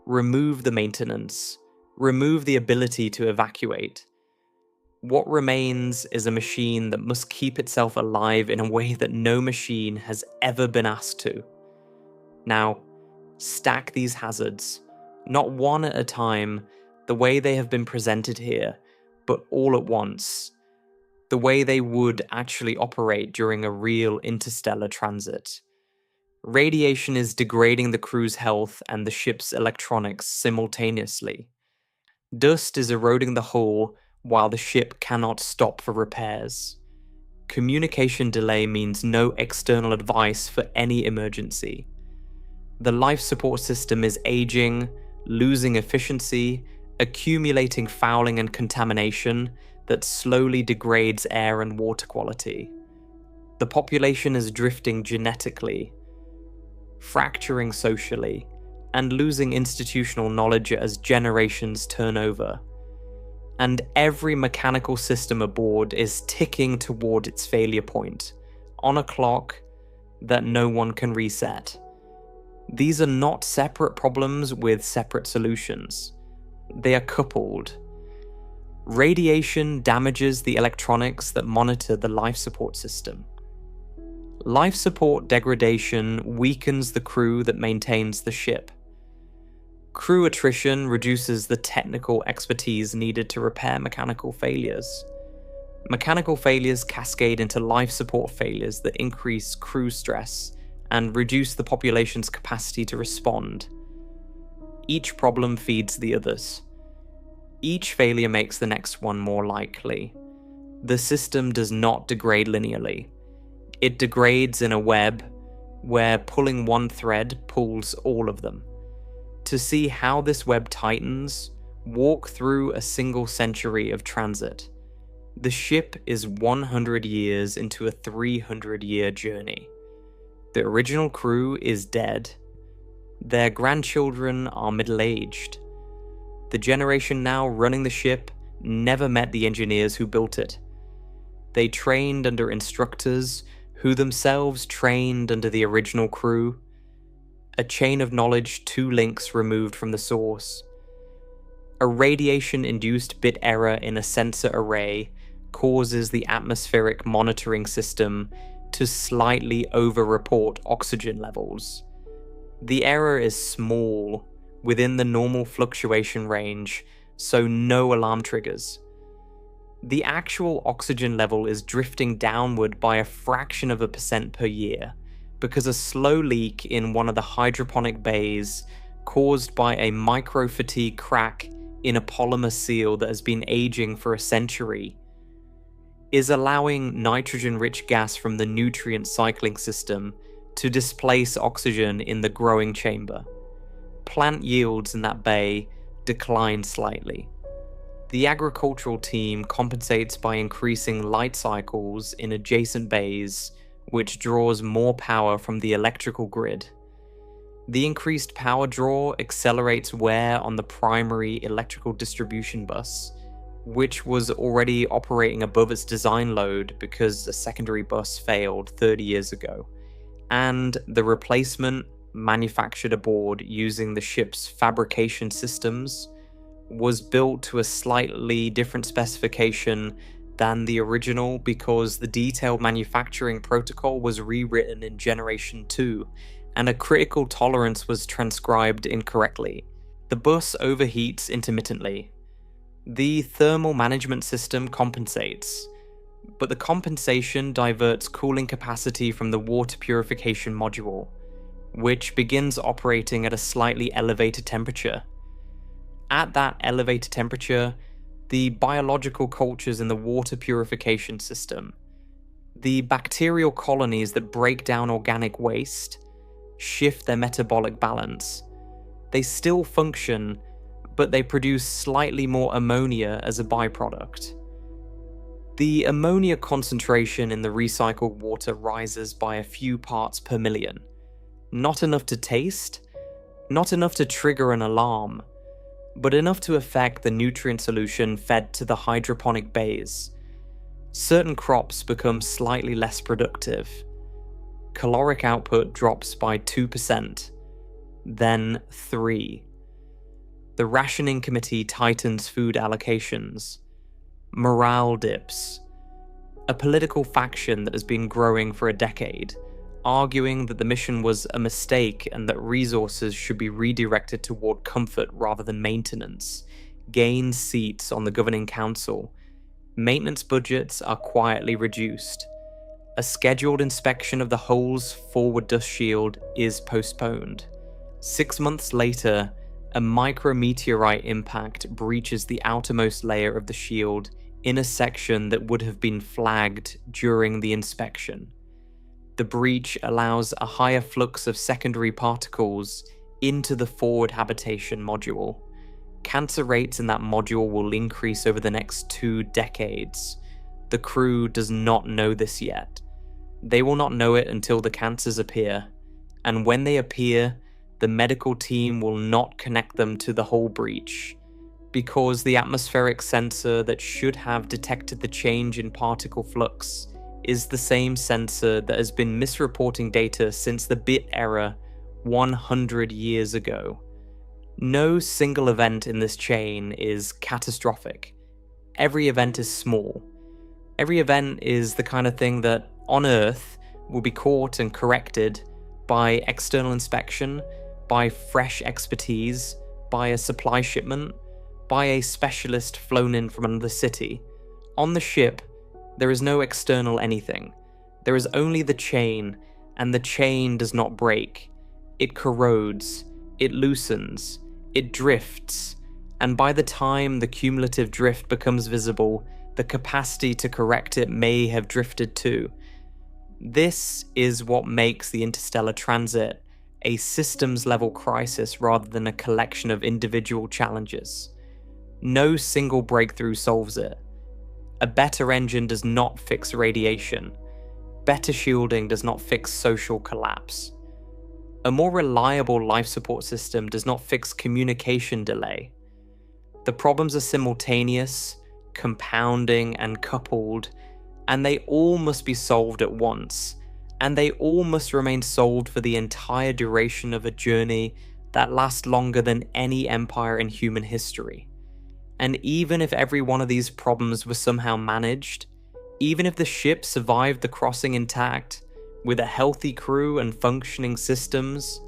remove the maintenance, remove the ability to evacuate. What remains is a machine that must keep itself alive in a way that no machine has ever been asked to. Now, stack these hazards, not one at a time, the way they have been presented here, but all at once, the way they would actually operate during a real interstellar transit. Radiation is degrading the crew's health and the ship's electronics simultaneously. Dust is eroding the hull while the ship cannot stop for repairs. Communication delay means no external advice for any emergency. The life support system is aging, losing efficiency, accumulating fouling and contamination that slowly degrades air and water quality. The population is drifting genetically, fracturing socially, and losing institutional knowledge as generations turn over. And every mechanical system aboard is ticking toward its failure point, on a clock that no one can reset. These are not separate problems with separate solutions. They are coupled. Radiation damages the electronics that monitor the life support system. Life support degradation weakens the crew that maintains the ship. Crew attrition reduces the technical expertise needed to repair mechanical failures. Mechanical failures cascade into life support failures that increase crew stress and reduce the population's capacity to respond. Each problem feeds the others. Each failure makes the next one more likely. The system does not degrade linearly. It degrades in a web where pulling one thread pulls all of them. To see how this web tightens, walk through a single century of transit. The ship is 100 years into a 300-year journey. The original crew is dead. Their grandchildren are middle-aged. The generation now running the ship never met the engineers who built it. They trained under instructors who themselves trained under the original crew. A chain of knowledge 2 links removed from the source. A radiation-induced bit error in a sensor array causes the atmospheric monitoring system to slightly over-report oxygen levels. The error is small, within the normal fluctuation range, so no alarm triggers. The actual oxygen level is drifting downward by a fraction of a percent per year, because a slow leak in one of the hydroponic bays caused by a micro-fatigue crack in a polymer seal that has been aging for a century is allowing nitrogen-rich gas from the nutrient cycling system to displace oxygen in the growing chamber. Plant yields in that bay decline slightly. The agricultural team compensates by increasing light cycles in adjacent bays, which draws more power from the electrical grid. The increased power draw accelerates wear on the primary electrical distribution bus, which was already operating above its design load because a secondary bus failed 30 years ago, and the replacement, manufactured aboard using the ship's fabrication systems, was built to a slightly different specification than the original because the detailed manufacturing protocol was rewritten in Generation 2, and a critical tolerance was transcribed incorrectly. The bus overheats intermittently. The thermal management system compensates, but the compensation diverts cooling capacity from the water purification module, which begins operating at a slightly elevated temperature. At that elevated temperature, the biological cultures in the water purification system, the bacterial colonies that break down organic waste, shift their metabolic balance. They still function, but they produce slightly more ammonia as a byproduct. The ammonia concentration in the recycled water rises by a few parts per million. Not enough to taste, not enough to trigger an alarm, but enough to affect the nutrient solution fed to the hydroponic bays. Certain crops become slightly less productive. Caloric output drops by 2%, then 3%. The rationing committee tightens food allocations. Morale dips. A political faction that has been growing for a decade, arguing that the mission was a mistake and that resources should be redirected toward comfort rather than maintenance, gains seats on the governing council. Maintenance budgets are quietly reduced. A scheduled inspection of the hull's forward dust shield is postponed. 6 months later, a micrometeorite impact breaches the outermost layer of the shield in a section that would have been flagged during the inspection. The breach allows a higher flux of secondary particles into the forward habitation module. Cancer rates in that module will increase over the next 2 decades. The crew does not know this yet. They will not know it until the cancers appear, and when they appear, the medical team will not connect them to the hull breach, because the atmospheric sensor that should have detected the change in particle flux is the same sensor that has been misreporting data since the bit error 100 years ago. No single event in this chain is catastrophic. Every event is small. Every event is the kind of thing that, on Earth, will be caught and corrected by external inspection, by fresh expertise, by a supply shipment, by a specialist flown in from another city. On the ship, there is no external anything. There is only the chain, and the chain does not break. It corrodes, it loosens, it drifts, and by the time the cumulative drift becomes visible, the capacity to correct it may have drifted too. This is what makes the interstellar transit a systems-level crisis rather than a collection of individual challenges. No single breakthrough solves it. A better engine does not fix radiation. Better shielding does not fix social collapse. A more reliable life support system does not fix communication delay. The problems are simultaneous, compounding, and coupled, and they all must be solved at once, and they all must remain solved for the entire duration of a journey that lasts longer than any empire in human history. And even if every one of these problems was somehow managed, even if the ship survived the crossing intact, with a healthy crew and functioning systems,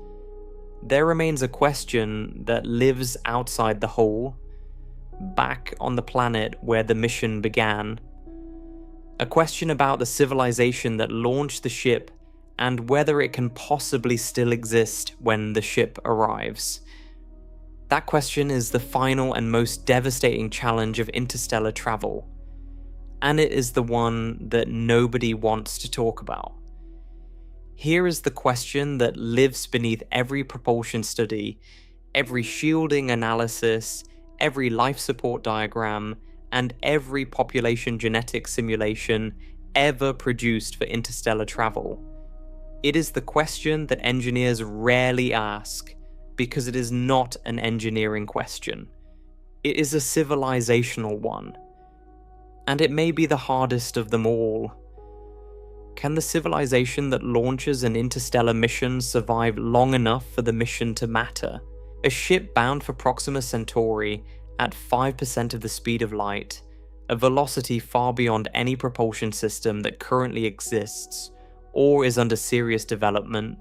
there remains a question that lives outside the hull, back on the planet where the mission began. A question about the civilization that launched the ship and whether it can possibly still exist when the ship arrives. That question is the final and most devastating challenge of interstellar travel. And it is the one that nobody wants to talk about. Here is the question that lives beneath every propulsion study, every shielding analysis, every life support diagram, and every population genetic simulation ever produced for interstellar travel. It is the question that engineers rarely ask, because it is not an engineering question. It is a civilizational one. And it may be the hardest of them all. Can the civilization that launches an interstellar mission survive long enough for the mission to matter? A ship bound for Proxima Centauri at 5% of the speed of light, a velocity far beyond any propulsion system that currently exists or is under serious development,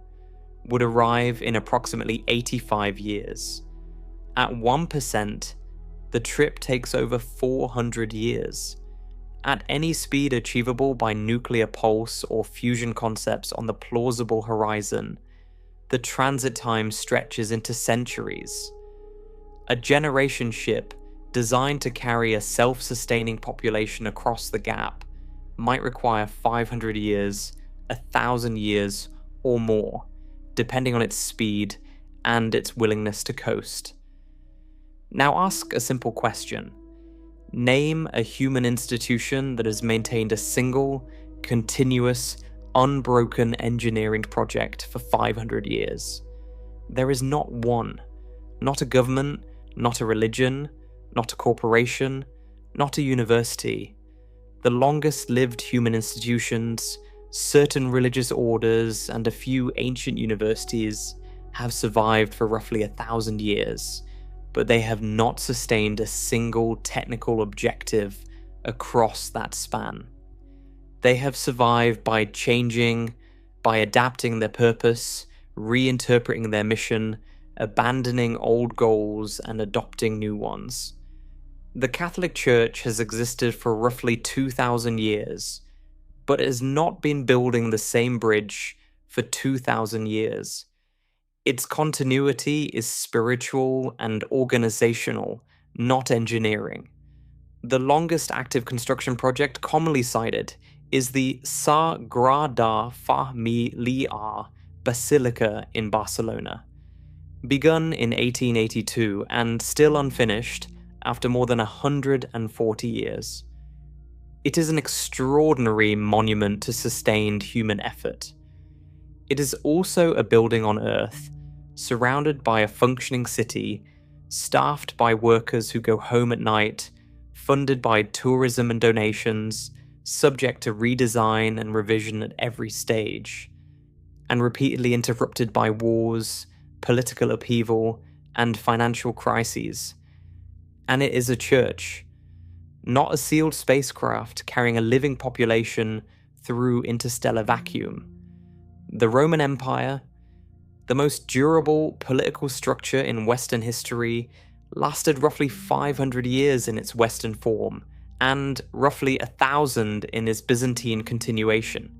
would arrive in approximately 85 years. At 1%, the trip takes over 400 years. At any speed achievable by nuclear pulse or fusion concepts on the plausible horizon, the transit time stretches into centuries. A generation ship designed to carry a self-sustaining population across the gap might require 500 years, 1,000 years, or more, depending on its speed and its willingness to coast. Now ask a simple question. Name a human institution that has maintained a single, continuous, unbroken engineering project for 500 years. There is not one. Not a government, not a religion, not a corporation, not a university. The longest-lived human institutions, certain religious orders, and a few ancient universities have survived for roughly 1,000 years, but they have not sustained a single technical objective across that span. They have survived by changing, by adapting their purpose, reinterpreting their mission, abandoning old goals and adopting new ones. The Catholic Church has existed for roughly 2,000 years, but has not been building the same bridge for 2,000 years. Its continuity is spiritual and organizational, not engineering. The longest active construction project commonly cited is the Sagrada Familia Basilica in Barcelona. Begun in 1882 and still unfinished after more than 140 years. It is an extraordinary monument to sustained human effort. It is also a building on Earth, surrounded by a functioning city, staffed by workers who go home at night, funded by tourism and donations, subject to redesign and revision at every stage, and repeatedly interrupted by wars, political upheaval, and financial crises. And it is a church, not a sealed spacecraft carrying a living population through interstellar vacuum. The Roman Empire, the most durable political structure in Western history, lasted roughly 500 years in its Western form, and roughly 1,000 in its Byzantine continuation.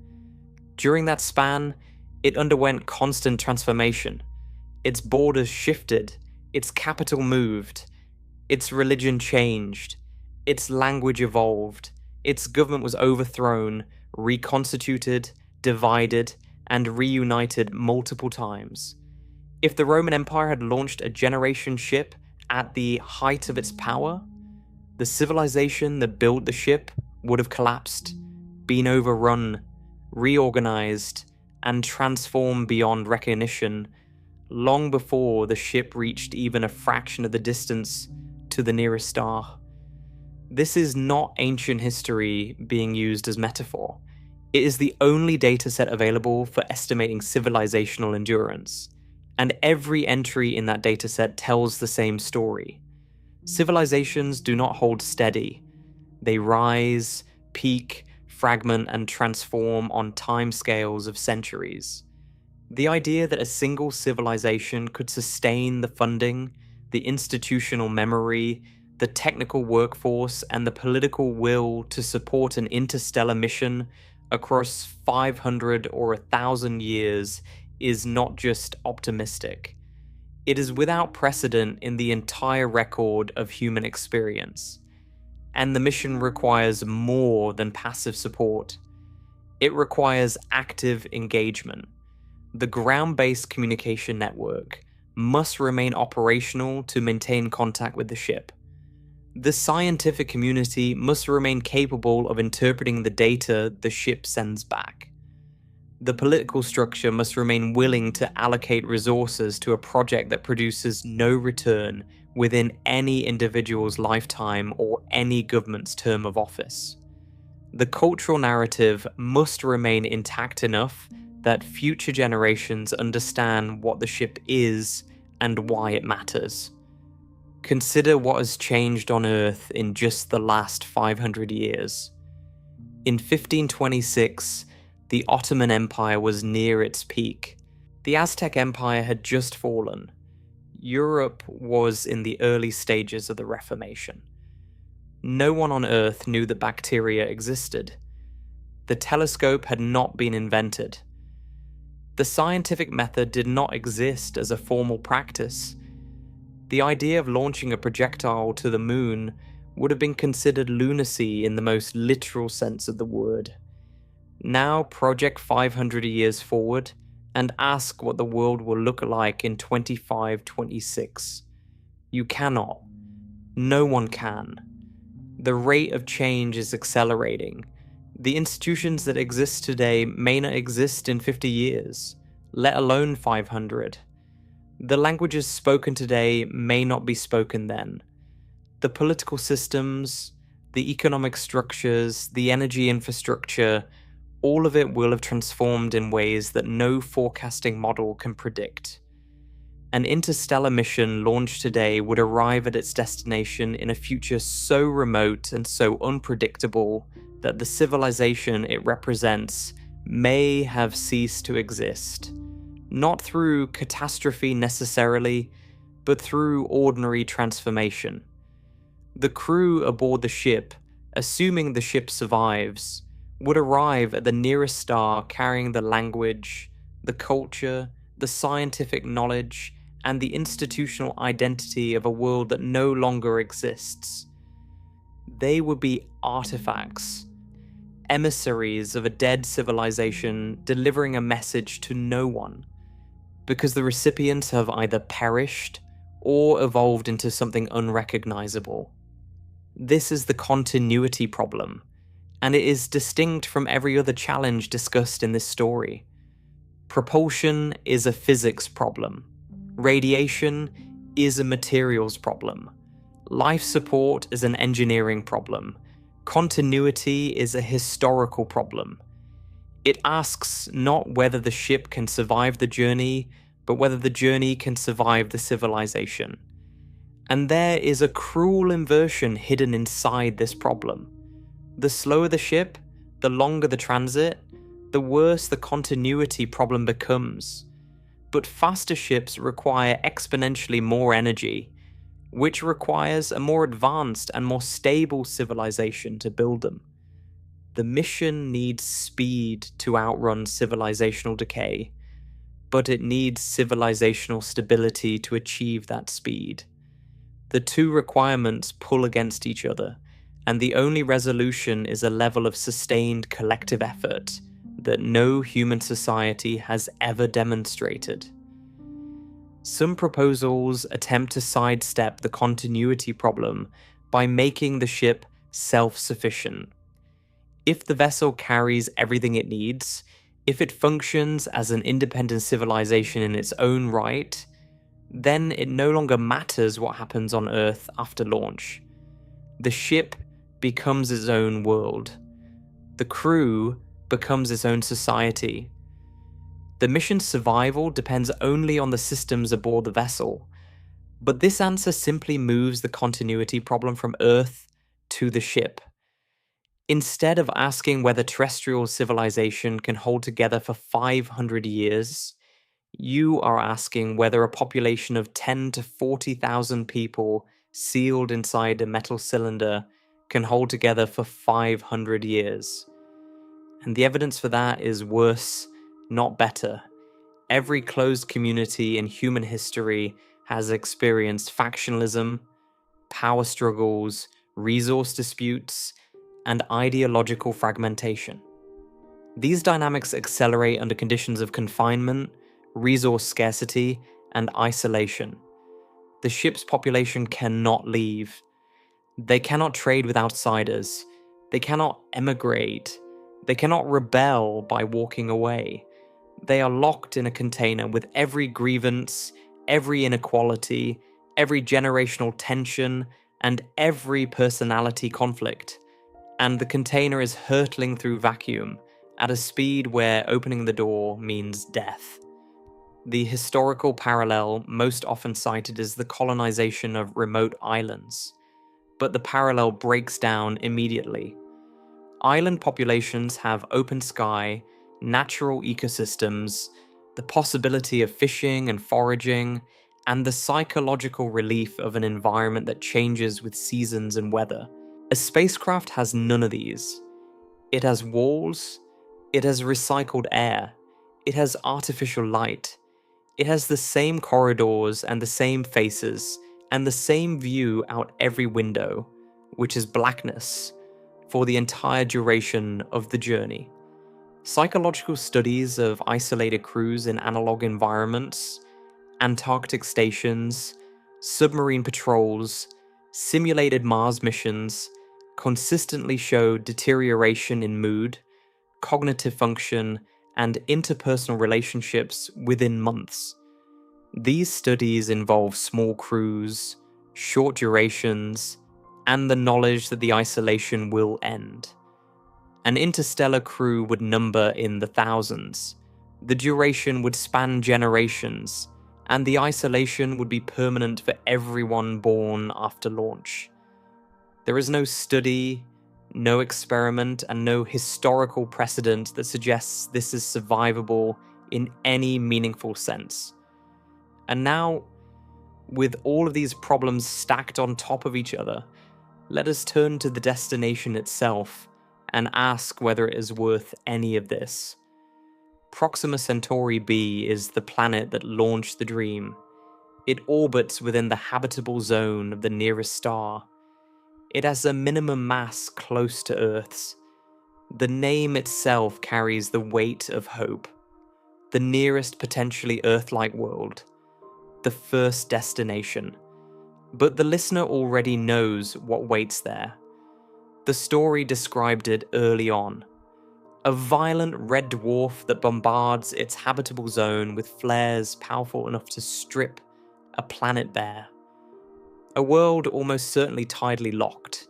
During that span, it underwent constant transformation. Its borders shifted, its capital moved, its religion changed, its language evolved, its government was overthrown, reconstituted, divided, and reunited multiple times. If the Roman Empire had launched a generation ship at the height of its power, the civilization that built the ship would have collapsed, been overrun, reorganized, and transformed beyond recognition long before the ship reached even a fraction of the distance to the nearest star. This is not ancient history being used as metaphor. It is the only dataset available for estimating civilizational endurance, and every entry in that dataset tells the same story. Civilizations do not hold steady. They rise, peak, fragment, and transform on timescales of centuries. The idea that a single civilization could sustain the funding, the institutional memory, the technical workforce, and the political will to support an interstellar mission across 500 or 1,000 years is not just optimistic. It is without precedent in the entire record of human experience. And the mission requires more than passive support. It requires active engagement. The ground-based communication network must remain operational to maintain contact with the ship. The scientific community must remain capable of interpreting the data the ship sends back. The political structure must remain willing to allocate resources to a project that produces no return within any individual's lifetime or any government's term of office. The cultural narrative must remain intact enough that future generations understand what the ship is and why it matters. Consider what has changed on Earth in just the last 500 years. In 1526, the Ottoman Empire was near its peak. The Aztec Empire had just fallen. Europe was in the early stages of the Reformation. No one on Earth knew that bacteria existed. The telescope had not been invented. The scientific method did not exist as a formal practice. The idea of launching a projectile to the moon would have been considered lunacy in the most literal sense of the word. Now project 500 years forward and ask what the world will look like in 2526. You cannot. No one can. The rate of change is accelerating. The institutions that exist today may not exist in 50 years, let alone 500. The languages spoken today may not be spoken then. The political systems, the economic structures, the energy infrastructure, all of it will have transformed in ways that no forecasting model can predict. An interstellar mission launched today would arrive at its destination in a future so remote and so unpredictable that the civilization it represents may have ceased to exist. Not through catastrophe necessarily, but through ordinary transformation. The crew aboard the ship, assuming the ship survives, would arrive at the nearest star carrying the language, the culture, the scientific knowledge, and the institutional identity of a world that no longer exists. They would be artifacts, emissaries of a dead civilization delivering a message to no one, because the recipients have either perished or evolved into something unrecognizable. This is the continuity problem, and it is distinct from every other challenge discussed in this story. Propulsion is a physics problem. Radiation is a materials problem. Life support is an engineering problem. Continuity is a historical problem. It asks not whether the ship can survive the journey, but whether the journey can survive the civilization. And there is a cruel inversion hidden inside this problem. The slower the ship, the longer the transit, the worse the continuity problem becomes. But faster ships require exponentially more energy, which requires a more advanced and more stable civilization to build them. The mission needs speed to outrun civilizational decay, but it needs civilizational stability to achieve that speed. The two requirements pull against each other, and the only resolution is a level of sustained collective effort that no human society has ever demonstrated. Some proposals attempt to sidestep the continuity problem by making the ship self-sufficient. If the vessel carries everything it needs, if it functions as an independent civilization in its own right, then it no longer matters what happens on Earth after launch. The ship becomes its own world. The crew becomes its own society. The mission's survival depends only on the systems aboard the vessel, but this answer simply moves the continuity problem from Earth to the ship. Instead of asking whether terrestrial civilization can hold together for 500 years, you are asking whether a population of 10 to 40,000 people sealed inside a metal cylinder can hold together for 500 years. And the evidence for that is worse, not better. Every closed community in human history has experienced factionalism, power struggles, resource disputes, and ideological fragmentation. These dynamics accelerate under conditions of confinement, resource scarcity, and isolation. The ship's population cannot leave. They cannot trade with outsiders. They cannot emigrate. They cannot rebel by walking away. They are locked in a container with every grievance, every inequality, every generational tension, and every personality conflict. And the container is hurtling through vacuum at a speed where opening the door means death. The historical parallel most often cited is the colonization of remote islands, but the parallel breaks down immediately. Island populations have open sky, natural ecosystems, the possibility of fishing and foraging, and the psychological relief of an environment that changes with seasons and weather. A spacecraft has none of these. It has walls, it has recycled air, it has artificial light, it has the same corridors and the same faces, and the same view out every window, which is blackness, for the entire duration of the journey. Psychological studies of isolated crews in analog environments, Antarctic stations, submarine patrols, simulated Mars missions consistently show deterioration in mood, cognitive function, and interpersonal relationships within months. These studies involve small crews, short durations, and the knowledge that the isolation will end. An interstellar crew would number in the thousands. The duration would span generations, and the isolation would be permanent for everyone born after launch. There is no study, no experiment, and no historical precedent that suggests this is survivable in any meaningful sense. And now, with all of these problems stacked on top of each other, let us turn to the destination itself and ask whether it is worth any of this. Proxima Centauri b is the planet that launched the dream. It orbits within the habitable zone of the nearest star. It has a minimum mass close to Earth's. The name itself carries the weight of hope. The nearest potentially Earth-like world. The first destination. But the listener already knows what waits there. The story described it early on. A violent red dwarf that bombards its habitable zone with flares powerful enough to strip a planet bare. A world almost certainly tidally locked.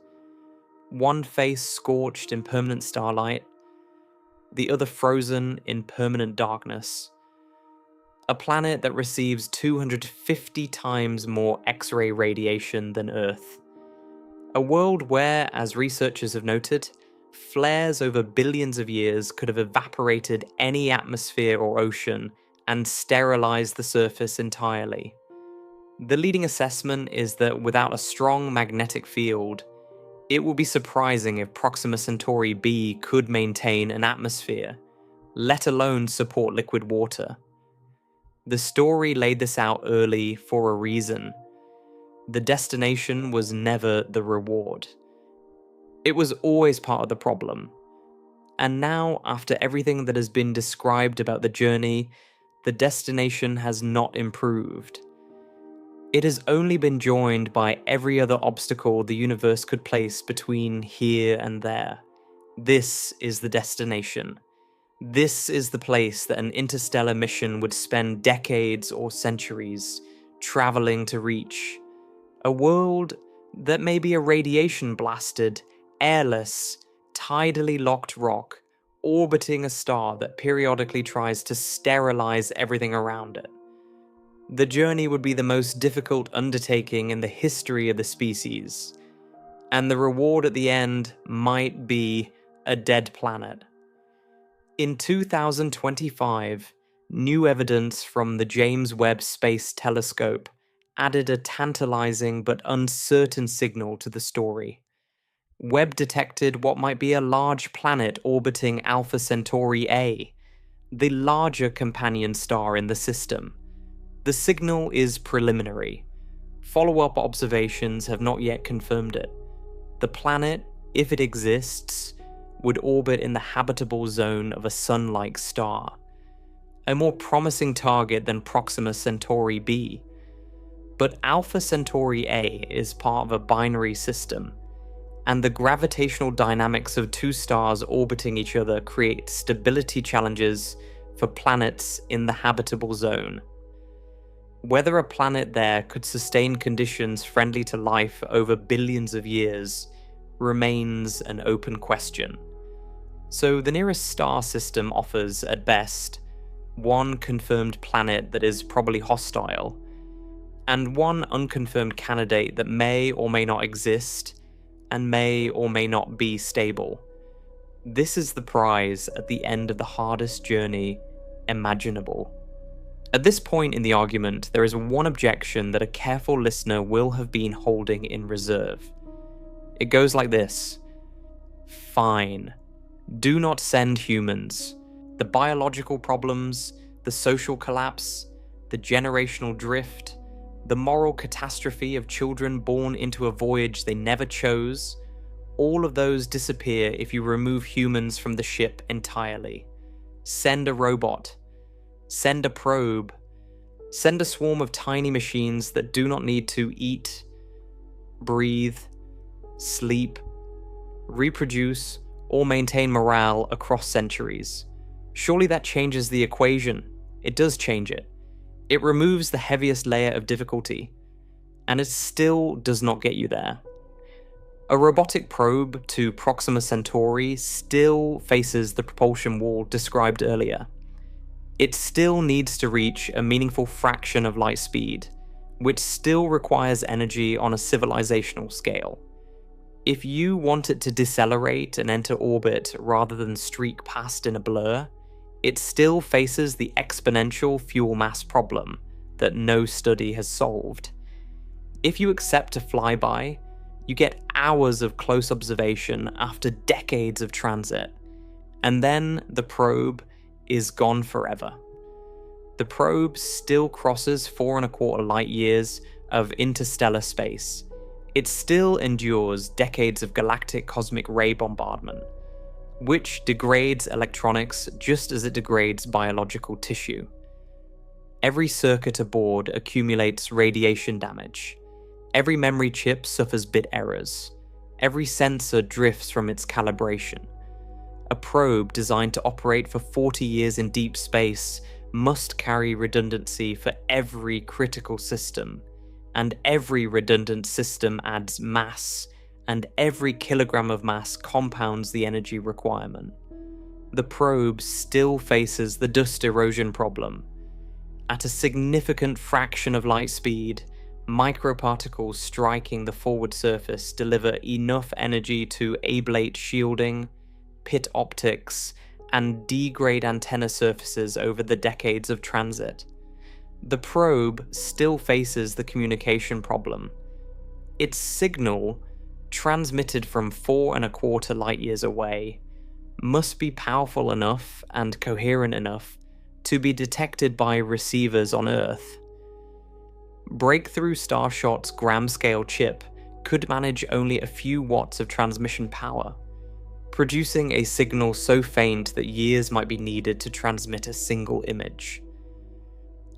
One face scorched in permanent starlight, the other frozen in permanent darkness. A planet that receives 250 times more X-ray radiation than Earth. A world where, as researchers have noted, flares over billions of years could have evaporated any atmosphere or ocean and sterilized the surface entirely. The leading assessment is that without a strong magnetic field, it will be surprising if Proxima Centauri b could maintain an atmosphere, let alone support liquid water. The story laid this out early for a reason. The destination was never the reward. It was always part of the problem. And now, after everything that has been described about the journey, the destination has not improved. It has only been joined by every other obstacle the universe could place between here and there. This is the destination. This is the place that an interstellar mission would spend decades or centuries traveling to reach. A world that may be a radiation-blasted, airless, tidally locked rock orbiting a star that periodically tries to sterilize everything around it. The journey would be the most difficult undertaking in the history of the species, and the reward at the end might be a dead planet. In 2025, new evidence from the James Webb Space Telescope added a tantalizing but uncertain signal to the story. Webb detected what might be a large planet orbiting Alpha Centauri A, the larger companion star in the system. The signal is preliminary. Follow-up observations have not yet confirmed it. The planet, if it exists, would orbit in the habitable zone of a sun-like star, a more promising target than Proxima Centauri b. But Alpha Centauri A is part of a binary system, and the gravitational dynamics of two stars orbiting each other create stability challenges for planets in the habitable zone. Whether a planet there could sustain conditions friendly to life over billions of years remains an open question. So the nearest star system offers, at best, one confirmed planet that is probably hostile, and one unconfirmed candidate that may or may not exist and may or may not be stable. This is the prize at the end of the hardest journey imaginable. At this point in the argument, there is one objection that a careful listener will have been holding in reserve. It goes like this. Fine. Do not send humans. The biological problems, the social collapse, the generational drift, the moral catastrophe of children born into a voyage they never chose, all of those disappear if you remove humans from the ship entirely. Send a robot. Send a probe. Send a swarm of tiny machines that do not need to eat, breathe, sleep, reproduce, or maintain morale across centuries. Surely that changes the equation. It does change it. It removes the heaviest layer of difficulty, and it still does not get you there. A robotic probe to Proxima Centauri still faces the propulsion wall described earlier. It still needs to reach a meaningful fraction of light speed, which still requires energy on a civilizational scale. If you want it to decelerate and enter orbit rather than streak past in a blur, it still faces the exponential fuel mass problem that no study has solved. If you accept a flyby, you get hours of close observation after decades of transit, and then the probe is gone forever. The probe still crosses 4.25 light years of interstellar space. It still endures decades of galactic cosmic ray bombardment, which degrades electronics just as it degrades biological tissue. Every circuit aboard accumulates radiation damage. Every memory chip suffers bit errors. Every sensor drifts from its calibration. A probe designed to operate for 40 years in deep space must carry redundancy for every critical system, and every redundant system adds mass, and every kilogram of mass compounds the energy requirement. The probe still faces the dust erosion problem. At a significant fraction of light speed, microparticles striking the forward surface deliver enough energy to ablate shielding, pit optics, and degrade antenna surfaces over the decades of transit. The probe still faces the communication problem. Its signal, transmitted from 4.25 light years away, must be powerful enough and coherent enough to be detected by receivers on Earth. Breakthrough Starshot's gram-scale chip could manage only a few watts of transmission power, producing a signal so faint that years might be needed to transmit a single image.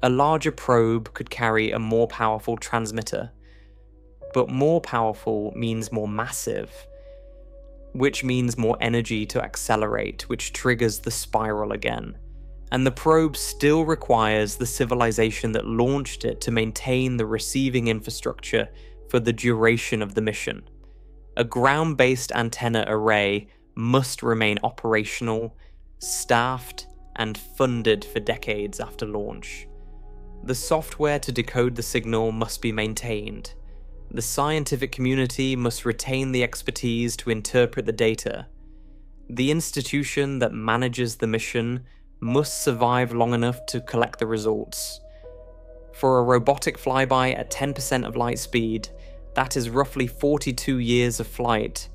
A larger probe could carry a more powerful transmitter, but more powerful means more massive, which means more energy to accelerate, which triggers the spiral again. And the probe still requires the civilization that launched it to maintain the receiving infrastructure for the duration of the mission. A ground-based antenna array must remain operational, staffed, and funded for decades after launch. The software to decode the signal must be maintained. The scientific community must retain the expertise to interpret the data. The institution that manages the mission must survive long enough to collect the results. For a robotic flyby at 10% of light speed, that is roughly 42 years of flight,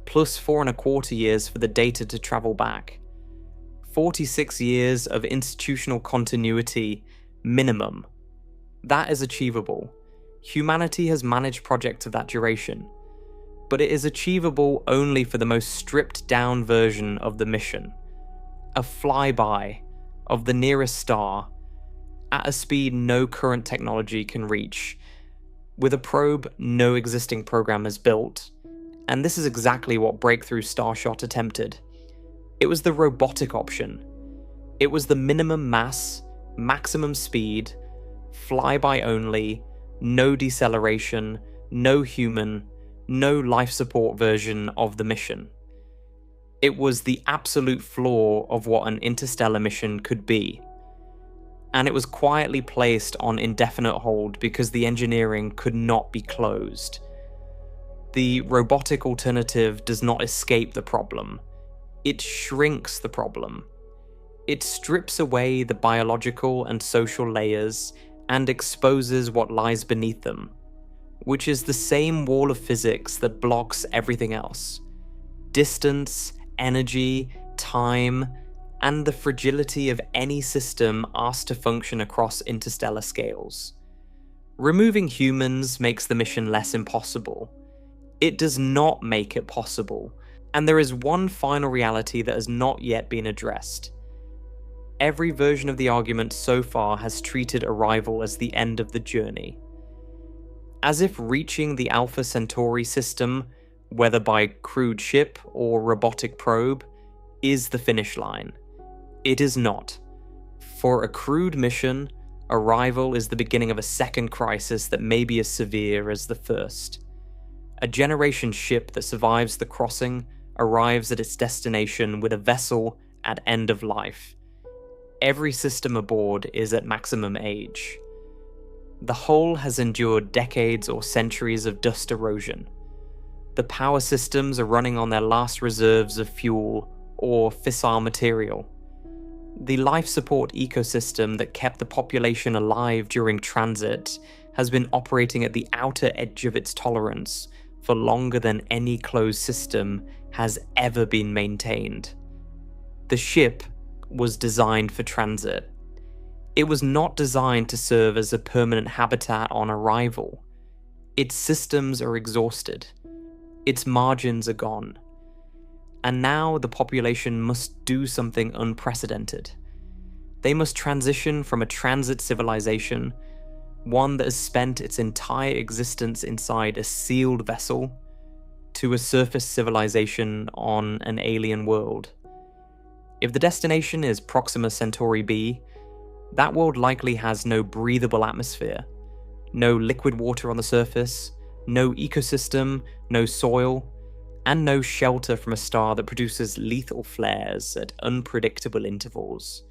plus 4.25 years for the data to travel back. 46 years of institutional continuity minimum. That is achievable. Humanity has managed projects of that duration. but it is achievable only for the most stripped down version of the mission. A flyby of the nearest star at a speed no current technology can reach, with a probe no existing program has built. And this is exactly what Breakthrough Starshot attempted. It was the robotic option. It was the minimum mass, maximum speed, flyby only, no deceleration, no human, no life support version of the mission. It was the absolute flaw of what an interstellar mission could be. And it was quietly placed on indefinite hold because the engineering could not be closed. The robotic alternative does not escape the problem. It shrinks the problem. It strips away the biological and social layers and exposes what lies beneath them, which is the same wall of physics that blocks everything else. Distance, energy, time, and the fragility of any system asked to function across interstellar scales. Removing humans makes the mission less impossible. It does not make it possible, and there is one final reality that has not yet been addressed. Every version of the argument so far has treated arrival as the end of the journey. As if reaching the Alpha Centauri system, whether by crewed ship or robotic probe, is the finish line. It is not. For a crewed mission, arrival is the beginning of a second crisis that may be as severe as the first. A generation ship that survives the crossing arrives at its destination with a vessel at end of life. Every system aboard is at maximum age. The hull has endured decades or centuries of dust erosion. The power systems are running on their last reserves of fuel or fissile material. The life support ecosystem that kept the population alive during transit has been operating at the outer edge of its tolerance for longer than any closed system has ever been maintained. The ship was designed for transit. It was not designed to serve as a permanent habitat on arrival. Its systems are exhausted. Its margins are gone. And now the population must do something unprecedented. They must transition from a transit civilization, one that has spent its entire existence inside a sealed vessel, to a surface civilization on an alien world. If the destination is Proxima Centauri b, that world likely has no breathable atmosphere, no liquid water on the surface, no ecosystem, no soil, and no shelter from a star that produces lethal flares at unpredictable intervals.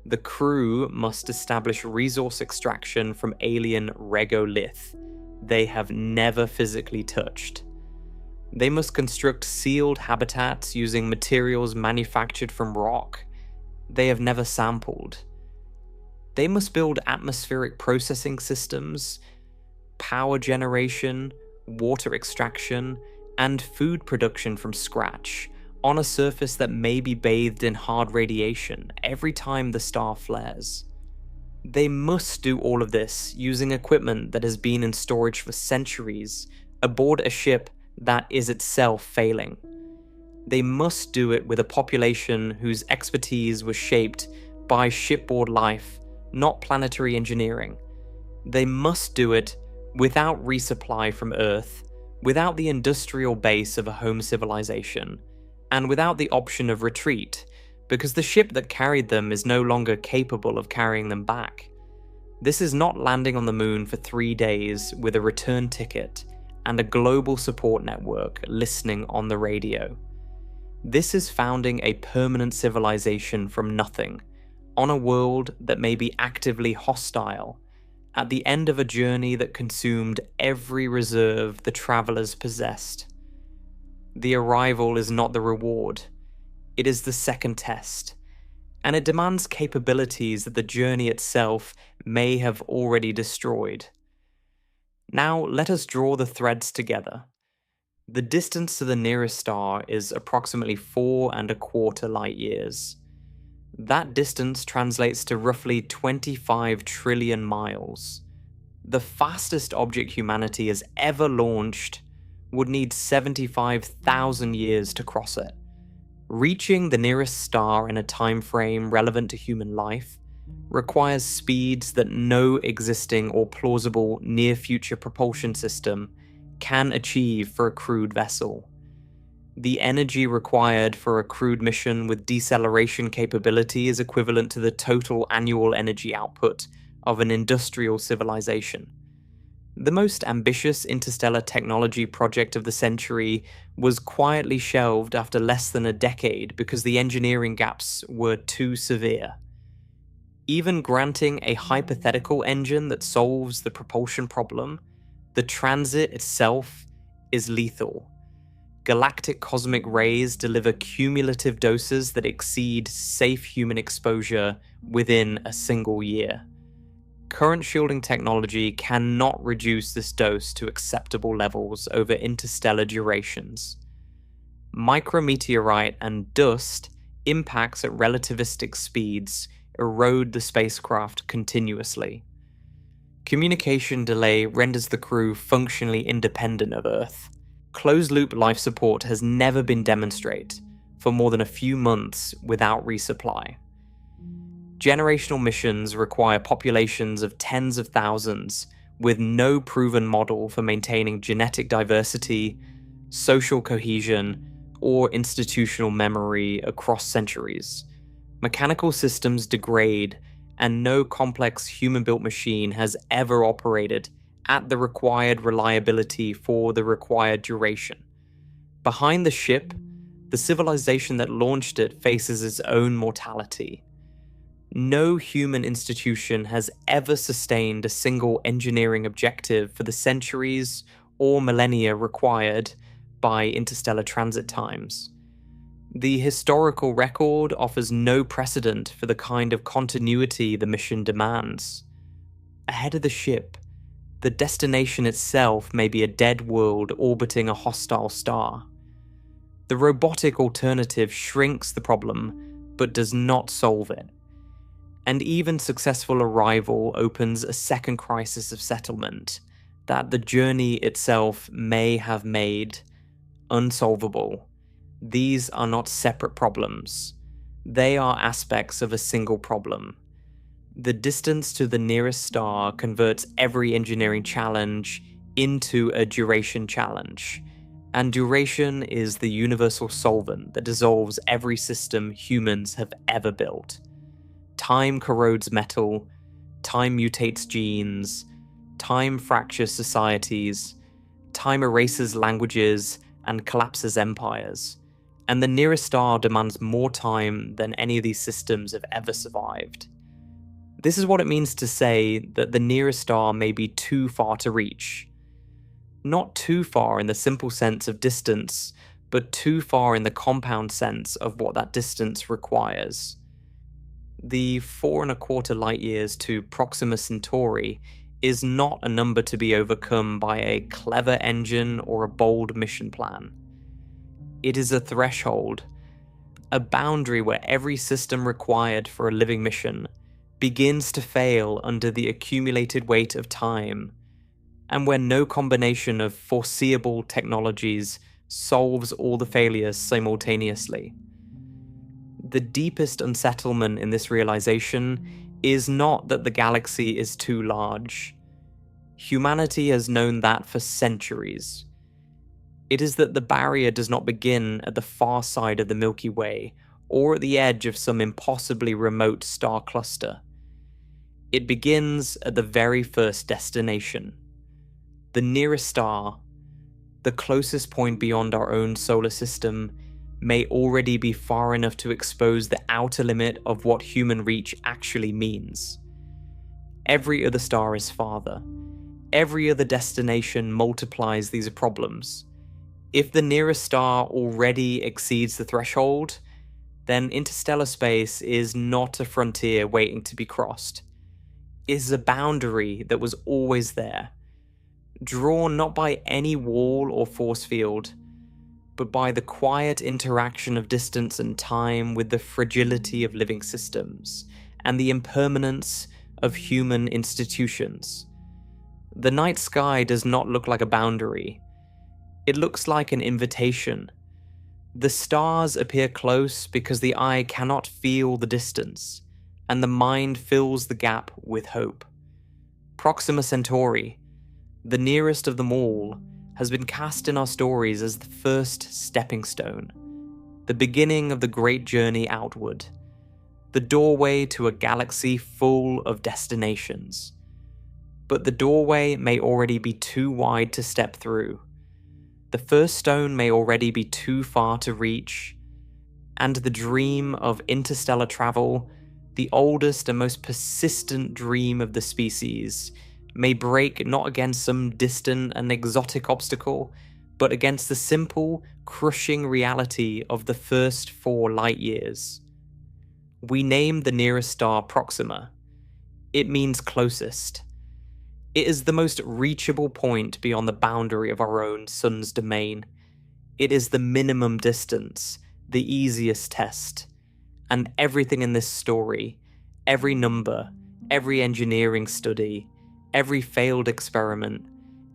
The crew must establish resource extraction from alien regolith they have never physically touched. They must construct sealed habitats using materials manufactured from rock they have never sampled. They must build atmospheric processing systems, power generation, water extraction, and food production from scratch on a surface that may be bathed in hard radiation every time the star flares. They must do all of this using equipment that has been in storage for centuries aboard a ship that is itself failing. They must do it with a population whose expertise was shaped by shipboard life, not planetary engineering. They must do it without resupply from Earth, without the industrial base of a home civilization, and without the option of retreat, because the ship that carried them is no longer capable of carrying them back. This is not landing on the moon for 3 days with a return ticket and a global support network listening on the radio. This is founding a permanent civilization from nothing, on a world that may be actively hostile, at the end of a journey that consumed every reserve the travelers possessed. The arrival is not the reward, it is the second test, and it demands capabilities that the journey itself may have already destroyed. Now let us draw the threads together. The distance to the nearest star is approximately 4¼ light years. That distance translates to roughly 25 trillion miles. The fastest object humanity has ever launched would need 75,000 years to cross it. Reaching the nearest star in a time frame relevant to human life requires speeds that no existing or plausible near-future propulsion system can achieve for a crewed vessel. The energy required for a crewed mission with deceleration capability is equivalent to the total annual energy output of an industrial civilization. The most ambitious interstellar technology project of the century was quietly shelved after less than a decade because the engineering gaps were too severe. Even granting a hypothetical engine that solves the propulsion problem, the transit itself is lethal. Galactic cosmic rays deliver cumulative doses that exceed safe human exposure within a single year. Current shielding technology cannot reduce this dose to acceptable levels over interstellar durations. Micrometeorite and dust impacts at relativistic speeds erode the spacecraft continuously. Communication delay renders the crew functionally independent of Earth. Closed-loop life support has never been demonstrated for more than a few months without resupply. Generational missions require populations of tens of thousands with no proven model for maintaining genetic diversity, social cohesion, or institutional memory across centuries. Mechanical systems degrade, and no complex human-built machine has ever operated at the required reliability for the required duration. Behind the ship, the civilization that launched it faces its own mortality. No human institution has ever sustained a single engineering objective for the centuries or millennia required by interstellar transit times. The historical record offers no precedent for the kind of continuity the mission demands. Ahead of the ship, the destination itself may be a dead world orbiting a hostile star. The robotic alternative shrinks the problem, but does not solve it. And even successful arrival opens a second crisis of settlement that the journey itself may have made unsolvable. These are not separate problems. They are aspects of a single problem. The distance to the nearest star converts every engineering challenge into a duration challenge, and duration is the universal solvent that dissolves every system humans have ever built. Time corrodes metal, time mutates genes, time fractures societies, time erases languages and collapses empires, and the nearest star demands more time than any of these systems have ever survived. This is what it means to say that the nearest star may be too far to reach. Not too far in the simple sense of distance, but too far in the compound sense of what that distance requires. The 4.25 light years to Proxima Centauri is not a number to be overcome by a clever engine or a bold mission plan. It is a threshold, a boundary where every system required for a living mission begins to fail under the accumulated weight of time, and where no combination of foreseeable technologies solves all the failures simultaneously. The deepest unsettlement in this realization is not that the galaxy is too large. Humanity has known that for centuries. It is that the barrier does not begin at the far side of the Milky Way or at the edge of some impossibly remote star cluster. It begins at the very first destination. The nearest star, the closest point beyond our own solar system, may already be far enough to expose the outer limit of what human reach actually means. Every other star is farther. Every other destination multiplies these problems. If the nearest star already exceeds the threshold, then interstellar space is not a frontier waiting to be crossed. It is a boundary that was always there, drawn not by any wall or force field, but by the quiet interaction of distance and time with the fragility of living systems and the impermanence of human institutions. The night sky does not look like a boundary. It looks like an invitation. The stars appear close because the eye cannot feel the distance, and the mind fills the gap with hope. Proxima Centauri, the nearest of them all, has been cast in our stories as the first stepping stone, the beginning of the great journey outward, the doorway to a galaxy full of destinations. But the doorway may already be too wide to step through. The first stone may already be too far to reach, and the dream of interstellar travel, the oldest and most persistent dream of the species, may break not against some distant and exotic obstacle, but against the simple, crushing reality of the first 4 light years. We name the nearest star Proxima. It means closest. It is the most reachable point beyond the boundary of our own sun's domain. It is the minimum distance, the easiest test. And everything in this story, every number, every engineering study, every failed experiment,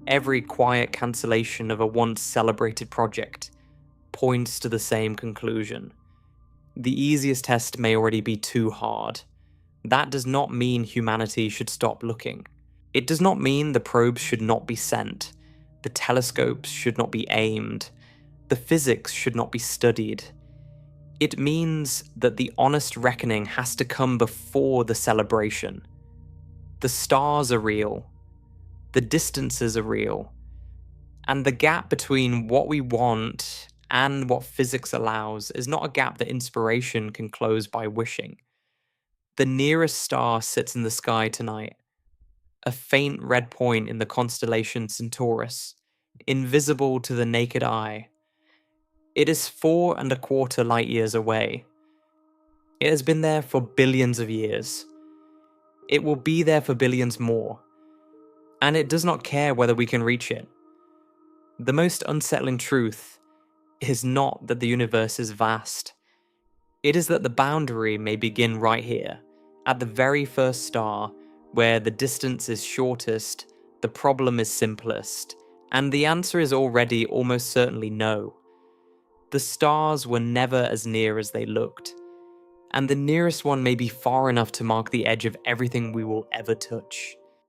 every quiet cancellation of a once celebrated project, points to the same conclusion. The easiest test may already be too hard. That does not mean humanity should stop looking. It does not mean the probes should not be sent, the telescopes should not be aimed, the physics should not be studied. It means that the honest reckoning has to come before the celebration. The stars are real, the distances are real, and the gap between what we want and what physics allows is not a gap that inspiration can close by wishing. The nearest star sits in the sky tonight, a faint red point in the constellation Centaurus, invisible to the naked eye. It is 4.25 light years away. It has been there for billions of years. It will be there for billions more. And it does not care whether we can reach it. The most unsettling truth is not that the universe is vast. It is that the boundary may begin right here, at the very first star, where the distance is shortest, the problem is simplest, and the answer is already almost certainly no. The stars were never as near as they looked, and the nearest one may be far enough to mark the edge of everything we will ever touch.